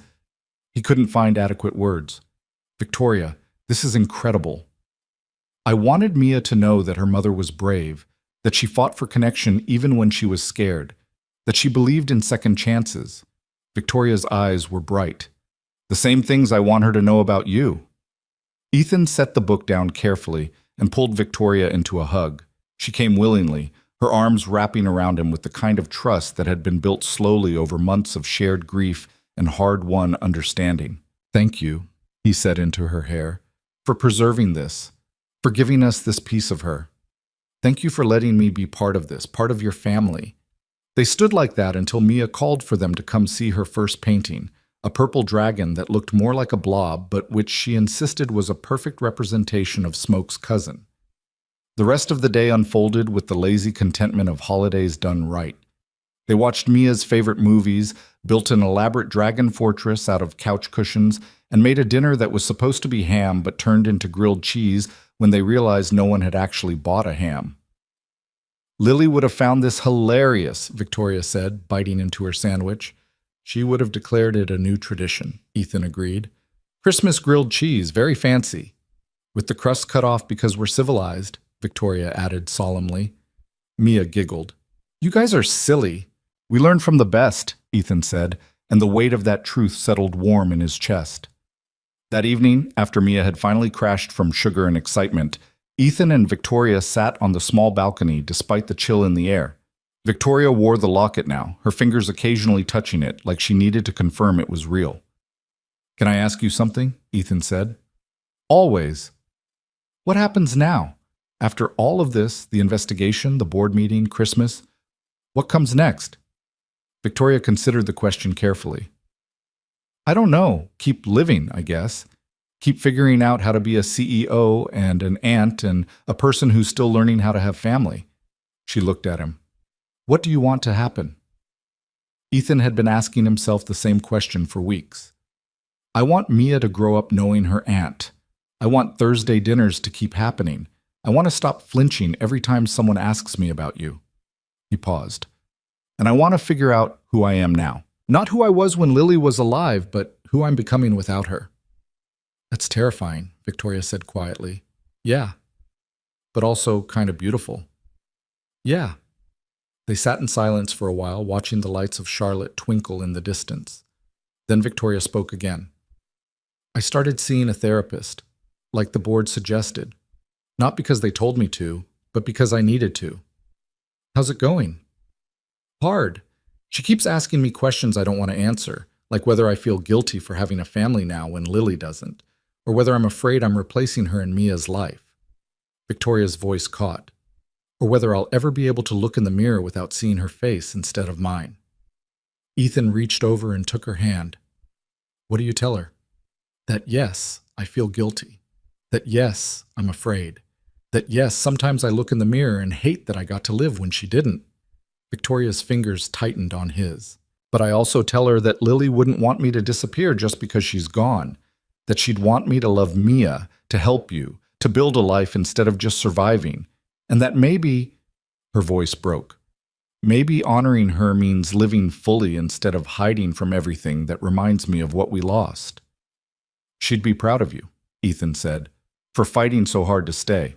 He couldn't find adequate words. "Victoria, this is incredible. I wanted Mia to know that her mother was brave, that she fought for connection even when she was scared, that she believed in second chances." Victoria's eyes were bright. "The same things I want her to know about you." Ethan set the book down carefully and pulled Victoria into a hug. She came willingly, her arms wrapping around him with the kind of trust that had been built slowly over months of shared grief and hard-won understanding. "Thank you," he said into her hair, "for preserving this, for giving us this piece of her. Thank you for letting me be part of this, part of your family." They stood like that until Mia called for them to come see her first painting, a purple dragon that looked more like a blob, but which she insisted was a perfect representation of Smoke's cousin. The rest of the day unfolded with the lazy contentment of holidays done right. They watched Mia's favorite movies, built an elaborate dragon fortress out of couch cushions, and made a dinner that was supposed to be ham but turned into grilled cheese when they realized no one had actually bought a ham. "Lily would have found this hilarious," Victoria said, biting into her sandwich. "She would have declared it a new tradition," Ethan agreed. "Christmas grilled cheese, very fancy. With the crust cut off because we're civilized," Victoria added solemnly. Mia giggled. "You guys are silly. We learn from the best," Ethan said, and the weight of that truth settled warm in his chest. That evening, after Mia had finally crashed from sugar and excitement, Ethan and Victoria sat on the small balcony despite the chill in the air. Victoria wore the locket now, her fingers occasionally touching it like she needed to confirm it was real. Can I ask you something? Ethan said. Always. What happens now? After all of this, the investigation, the board meeting, Christmas, what comes next? Victoria considered the question carefully. I don't know. Keep living, I guess. Keep figuring out how to be a CEO and an aunt and a person who's still learning how to have family. She looked at him. What do you want to happen? Ethan had been asking himself the same question for weeks. I want Mia to grow up knowing her aunt. I want Thursday dinners to keep happening. I want to stop flinching every time someone asks me about you. He paused. And I want to figure out who I am now. Not who I was when Lily was alive, but who I'm becoming without her. That's terrifying, Victoria said quietly. Yeah. But also kind of beautiful. Yeah. They sat in silence for a while, watching the lights of Charlotte twinkle in the distance. Then Victoria spoke again. I started seeing a therapist, like the board suggested. Not because they told me to, but because I needed to. How's it going? Hard. She keeps asking me questions I don't want to answer, like whether I feel guilty for having a family now when Lily doesn't, or whether I'm afraid I'm replacing her in Mia's life. Victoria's voice caught. Or whether I'll ever be able to look in the mirror without seeing her face instead of mine. Ethan reached over and took her hand. What do you tell her? That yes, I feel guilty. That yes, I'm afraid. That yes, sometimes I look in the mirror and hate that I got to live when she didn't. Victoria's fingers tightened on his. But I also tell her that Lily wouldn't want me to disappear just because she's gone. That she'd want me to love Mia, to help you, to build a life instead of just surviving. And that maybe, her voice broke, maybe honoring her means living fully instead of hiding from everything that reminds me of what we lost. She'd be proud of you, Ethan said, for fighting so hard to stay.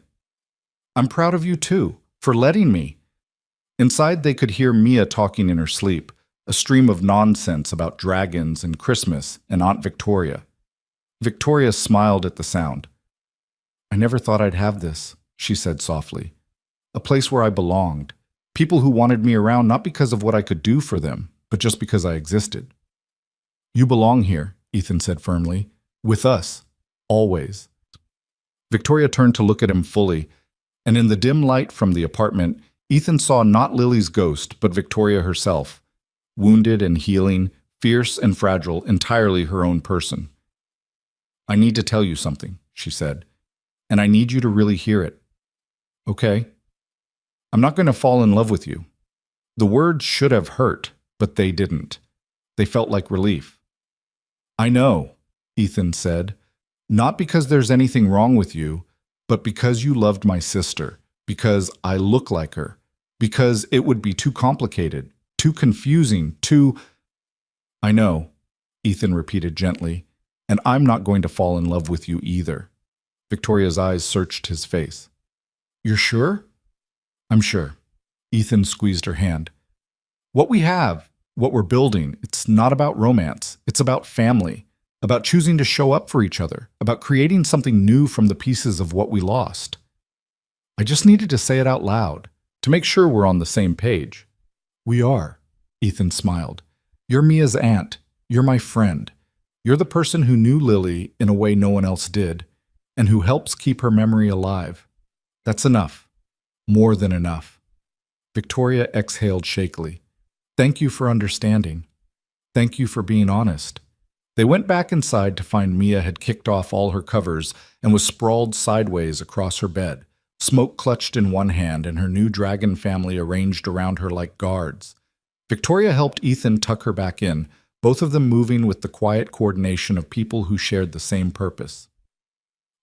I'm proud of you too, for letting me. Inside they could hear Mia talking in her sleep, a stream of nonsense about dragons and Christmas and Aunt Victoria. Victoria smiled at the sound. I never thought I'd have this, she said softly. A place where I belonged. People who wanted me around not because of what I could do for them, but just because I existed. You belong here, Ethan said firmly. With us. Always. Victoria turned to look at him fully, and in the dim light from the apartment, Ethan saw not Lily's ghost, but Victoria herself. Wounded and healing, fierce and fragile, entirely her own person. I need to tell you something, she said, and I need you to really hear it. Okay? I'm not going to fall in love with you. The words should have hurt, but they didn't. They felt like relief. I know, Ethan said, not because there's anything wrong with you, but because you loved my sister, because I look like her, because it would be too complicated, too confusing, too... I know, Ethan repeated gently, and I'm not going to fall in love with you either. Victoria's eyes searched his face. You're sure? I'm sure. Ethan squeezed her hand. What we have, what we're building, it's not about romance. It's about family, about choosing to show up for each other, about creating something new from the pieces of what we lost. I just needed to say it out loud, to make sure we're on the same page. We are, Ethan smiled. You're Mia's aunt. You're my friend. You're the person who knew Lily in a way no one else did, and who helps keep her memory alive. That's enough. More than enough. Victoria exhaled shakily. Thank you for understanding. Thank you for being honest. They went back inside to find Mia had kicked off all her covers and was sprawled sideways across her bed, smoke clutched in one hand and her new dragon family arranged around her like guards. Victoria helped Ethan tuck her back in, both of them moving with the quiet coordination of people who shared the same purpose.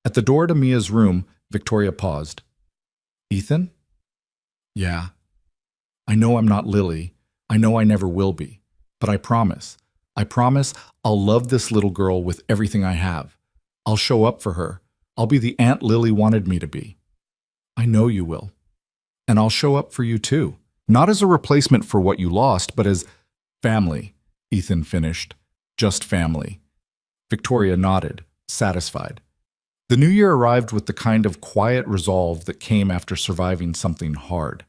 At the door to Mia's room, Victoria paused. Ethan? Yeah. I know I'm not Lily. I know I never will be. But I promise I'll love this little girl with everything I have. I'll show up for her. I'll be the Aunt Lily wanted me to be. I know you will. And I'll show up for you too. Not as a replacement for what you lost, but as family, Ethan finished. Just family. Victoria nodded, satisfied. The new year arrived with the kind of quiet resolve that came after surviving something hard.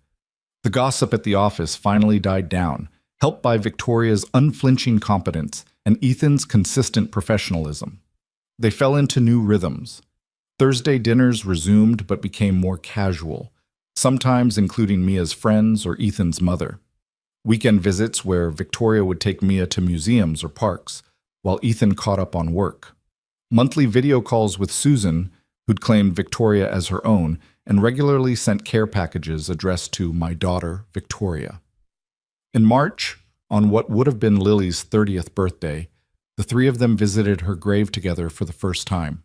The gossip at the office finally died down, helped by Victoria's unflinching competence and Ethan's consistent professionalism. They fell into new rhythms. Thursday dinners resumed but became more casual, sometimes including Mia's friends or Ethan's mother. Weekend visits where Victoria would take Mia to museums or parks, while Ethan caught up on work. Monthly video calls with Susan, who'd claimed Victoria as her own, and regularly sent care packages addressed to my daughter, Victoria. In March, on what would have been Lily's 30th birthday, the three of them visited her grave together for the first time.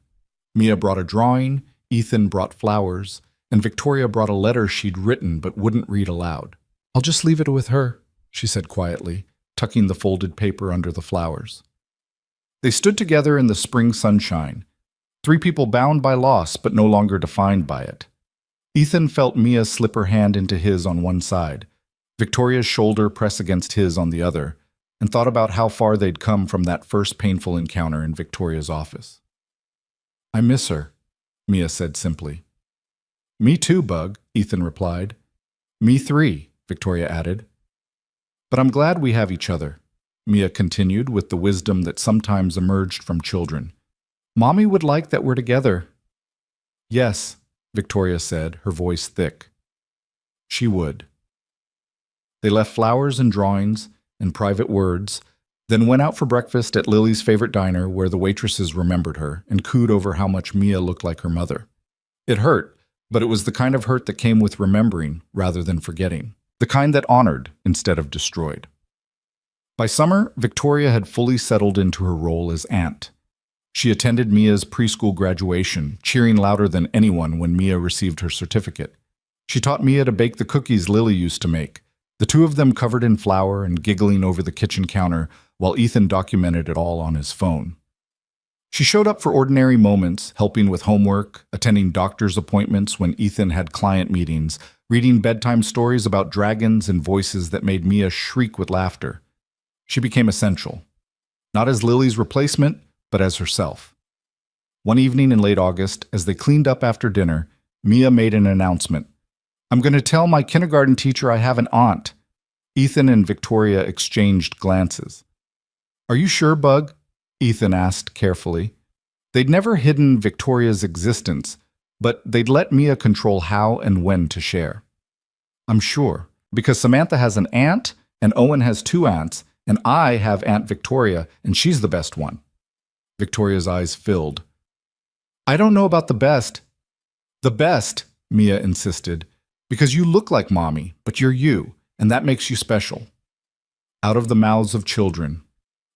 Mia brought a drawing, Ethan brought flowers, and Victoria brought a letter she'd written but wouldn't read aloud. "I'll just leave it with her," she said quietly, tucking the folded paper under the flowers. They stood together in the spring sunshine, three people bound by loss but no longer defined by it. Ethan felt Mia slip her hand into his on one side, Victoria's shoulder press against his on the other, and thought about how far they'd come from that first painful encounter in Victoria's office. "I miss her," Mia said simply. "Me too, Bug," Ethan replied. "Me three," Victoria added. "But I'm glad we have each other," Mia continued with the wisdom that sometimes emerged from children. "Mommy would like that we're together." "Yes," Victoria said, her voice thick. "She would." They left flowers and drawings and private words, then went out for breakfast at Lily's favorite diner where the waitresses remembered her and cooed over how much Mia looked like her mother. It hurt, but it was the kind of hurt that came with remembering rather than forgetting, the kind that honored instead of destroyed. By summer, Victoria had fully settled into her role as aunt. She attended Mia's preschool graduation, cheering louder than anyone when Mia received her certificate. She taught Mia to bake the cookies Lily used to make, the two of them covered in flour and giggling over the kitchen counter while Ethan documented it all on his phone. She showed up for ordinary moments, helping with homework, attending doctor's appointments when Ethan had client meetings, reading bedtime stories about dragons and voices that made Mia shriek with laughter. She became essential, not as Lily's replacement, but as herself. One evening in late August, as they cleaned up after dinner, Mia made an announcement. "I'm going to tell my kindergarten teacher I have an aunt." Ethan and Victoria exchanged glances. "Are you sure, Bug?" Ethan asked carefully. They'd never hidden Victoria's existence, but they'd let Mia control how and when to share. "I'm sure, because Samantha has an aunt, and Owen has two aunts, and I have Aunt Victoria, and she's the best one." Victoria's eyes filled. "I don't know about the best." "The best," Mia insisted, "because you look like Mommy, but you're you, and that makes you special." Out of the mouths of children.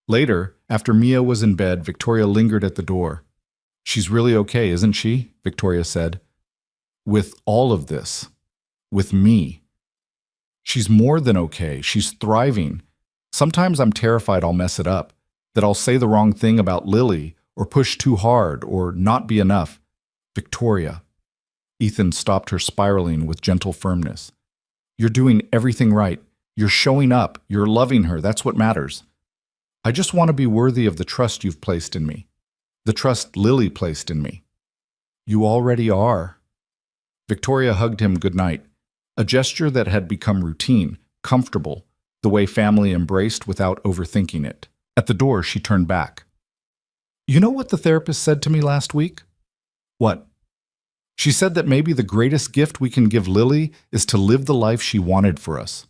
Later, after Mia was in bed, Victoria lingered at the door. "She's really okay, isn't she?" Victoria said. "With all of this. With me. She's more than okay. She's thriving. Sometimes I'm terrified I'll mess it up, that I'll say the wrong thing about Lily, or push too hard, or not be enough. Victoria." Ethan stopped her spiraling with gentle firmness. "You're doing everything right. You're showing up. You're loving her. That's what matters. I just want to be worthy of the trust you've placed in me. The trust Lily placed in me." "You already are." Victoria hugged him goodnight, a gesture that had become routine, comfortable, the way family embraced without overthinking it. At the door, she turned back. "You know what the therapist said to me last week?" "What?" "She said that maybe the greatest gift we can give Lily is to live the life she wanted for us,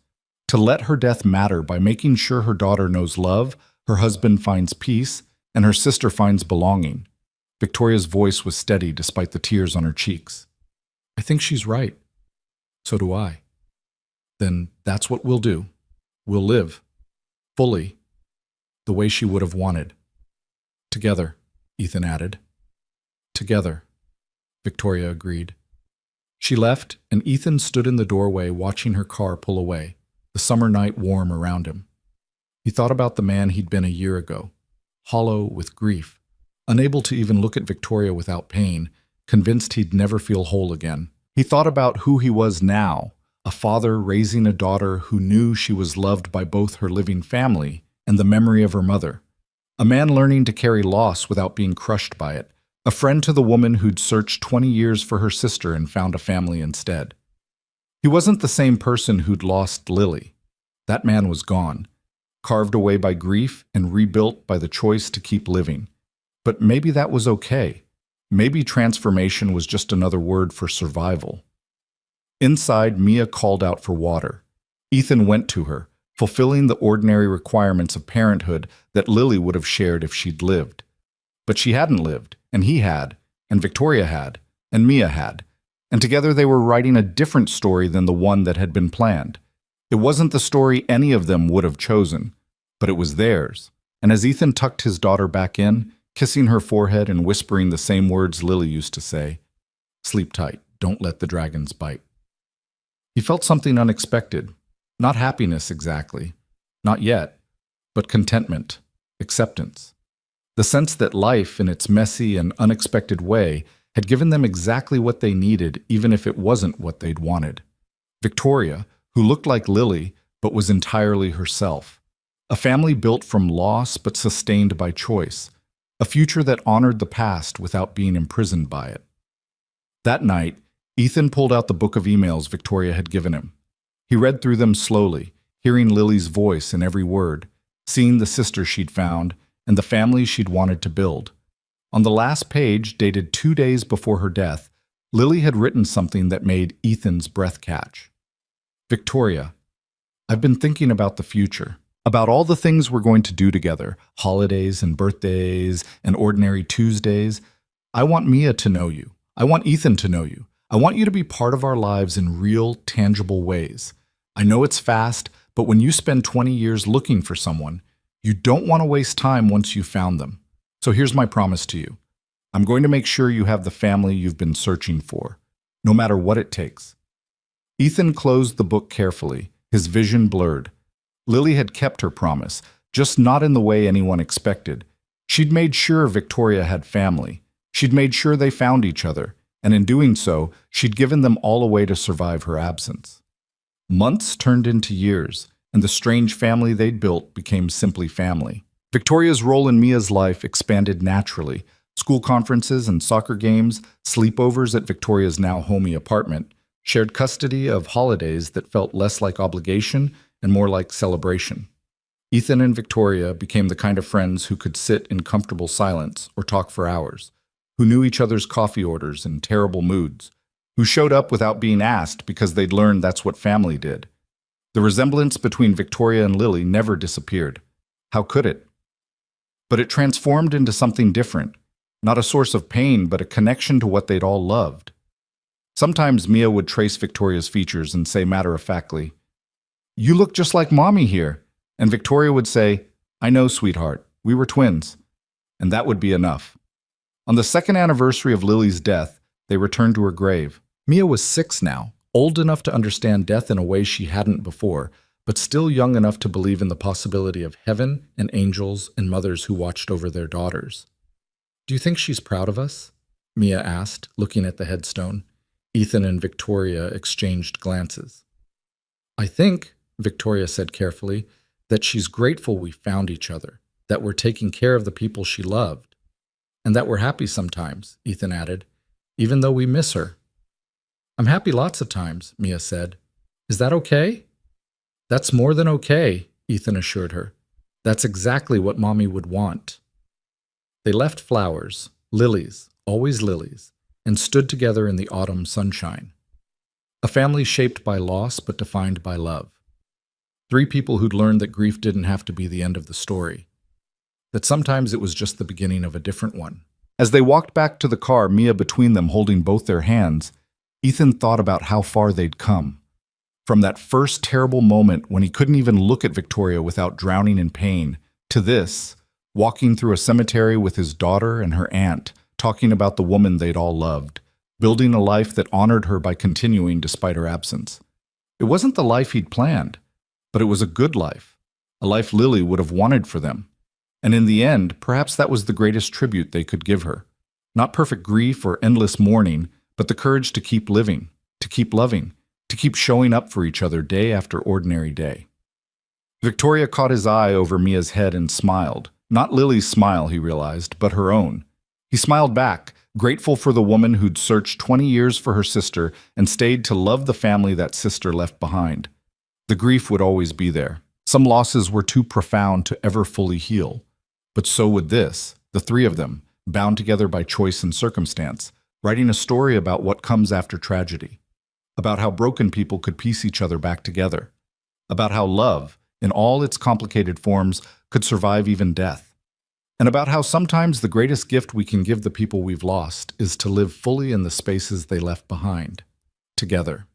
to let her death matter by making sure her daughter knows love, her husband finds peace, and her sister finds belonging." Victoria's voice was steady despite the tears on her cheeks. "I think she's right. So do I." "Then that's what we'll do. We'll live. Fully. The way she would have wanted. Together," Ethan added. "Together," Victoria agreed. She left, and Ethan stood in the doorway watching her car pull away, the summer night warm around him. He thought about the man he'd been a year ago, hollow with grief, unable to even look at Victoria without pain, convinced he'd never feel whole again. He thought about who he was now, a father raising a daughter who knew she was loved by both her living family and the memory of her mother, a man learning to carry loss without being crushed by it, a friend to the woman who'd searched 20 years for her sister and found a family instead. He wasn't the same person who'd lost Lily. That man was gone, carved away by grief and rebuilt by the choice to keep living. But maybe that was okay. Maybe transformation was just another word for survival. Inside, Mia called out for water. Ethan went to her, fulfilling the ordinary requirements of parenthood that Lily would have shared if she'd lived. But she hadn't lived, and he had, and Victoria had, and Mia had, and together they were writing a different story than the one that had been planned. It wasn't the story any of them would have chosen, but it was theirs. And as Ethan tucked his daughter back in, kissing her forehead and whispering the same words Lily used to say, "Sleep tight, don't let the dragons bite," he felt something unexpected. Not happiness exactly, not yet, but contentment, acceptance. The sense that life, in its messy and unexpected way, had given them exactly what they needed, even if it wasn't what they'd wanted. Victoria, who looked like Lily, but was entirely herself. A family built from loss but sustained by choice. A future that honored the past without being imprisoned by it. That night, Ethan pulled out the book of emails Victoria had given him. He read through them slowly, hearing Lily's voice in every word, seeing the sister she'd found, and the family she'd wanted to build. On the last page, dated 2 days before her death, Lily had written something that made Ethan's breath catch. "Victoria, I've been thinking about the future, about all the things we're going to do together, holidays and birthdays and ordinary Tuesdays. I want Mia to know you. I want Ethan to know you. I want you to be part of our lives in real, tangible ways. I know it's fast, but when you spend 20 years looking for someone, you don't want to waste time once you've found them. So here's my promise to you. I'm going to make sure you have the family you've been searching for, no matter what it takes." Ethan closed the book carefully, his vision blurred. Lily had kept her promise, just not in the way anyone expected. She'd made sure Victoria had family. She'd made sure they found each other, and in doing so, she'd given them all a way to survive her absence. Months turned into years, and the strange family they'd built became simply family. Victoria's role in Mia's life expanded naturally. School conferences and soccer games, sleepovers at Victoria's now homey apartment, shared custody of holidays that felt less like obligation and more like celebration. Ethan and Victoria became the kind of friends who could sit in comfortable silence or talk for hours, who knew each other's coffee orders and terrible moods, who showed up without being asked because they'd learned that's what family did. The resemblance between Victoria and Lily never disappeared. How could it? But it transformed into something different, not a source of pain, but a connection to what they'd all loved. Sometimes Mia would trace Victoria's features and say matter-of-factly, "You look just like Mommy here." And Victoria would say, "I know, sweetheart, we were twins." And that would be enough. On the second anniversary of Lily's death, they returned to her grave. Mia was 6 now, old enough to understand death in a way she hadn't before, but still young enough to believe in the possibility of heaven and angels and mothers who watched over their daughters. "Do you think she's proud of us?" Mia asked, looking at the headstone. Ethan and Victoria exchanged glances. "I think," Victoria said carefully, "that she's grateful we found each other, that we're taking care of the people she loved. And that we're happy sometimes," Ethan added, "even though we miss her." "I'm happy lots of times," Mia said. "Is that okay?" "That's more than okay," Ethan assured her. "That's exactly what Mommy would want." They left flowers, lilies, always lilies, and stood together in the autumn sunshine. A family shaped by loss but defined by love. 3 people who'd learned that grief didn't have to be the end of the story, that sometimes it was just the beginning of a different one. As they walked back to the car, Mia between them holding both their hands, Ethan thought about how far they'd come. From that first terrible moment when he couldn't even look at Victoria without drowning in pain, to this, walking through a cemetery with his daughter and her aunt, talking about the woman they'd all loved, building a life that honored her by continuing despite her absence. It wasn't the life he'd planned, but it was a good life, a life Lily would have wanted for them. And in the end, perhaps that was the greatest tribute they could give her. Not perfect grief or endless mourning, but the courage to keep living, to keep loving, to keep showing up for each other day after ordinary day. Victoria caught his eye over Mia's head and smiled. Not Lily's smile, he realized, but her own. He smiled back, grateful for the woman who'd searched 20 years for her sister and stayed to love the family that sister left behind. The grief would always be there, Some losses were too profound to ever fully heal, but so would this, the three of them, bound together by choice and circumstance, writing a story about what comes after tragedy, about how broken people could piece each other back together, about how love, in all its complicated forms, could survive even death, and about how sometimes the greatest gift we can give the people we've lost is to live fully in the spaces they left behind, together.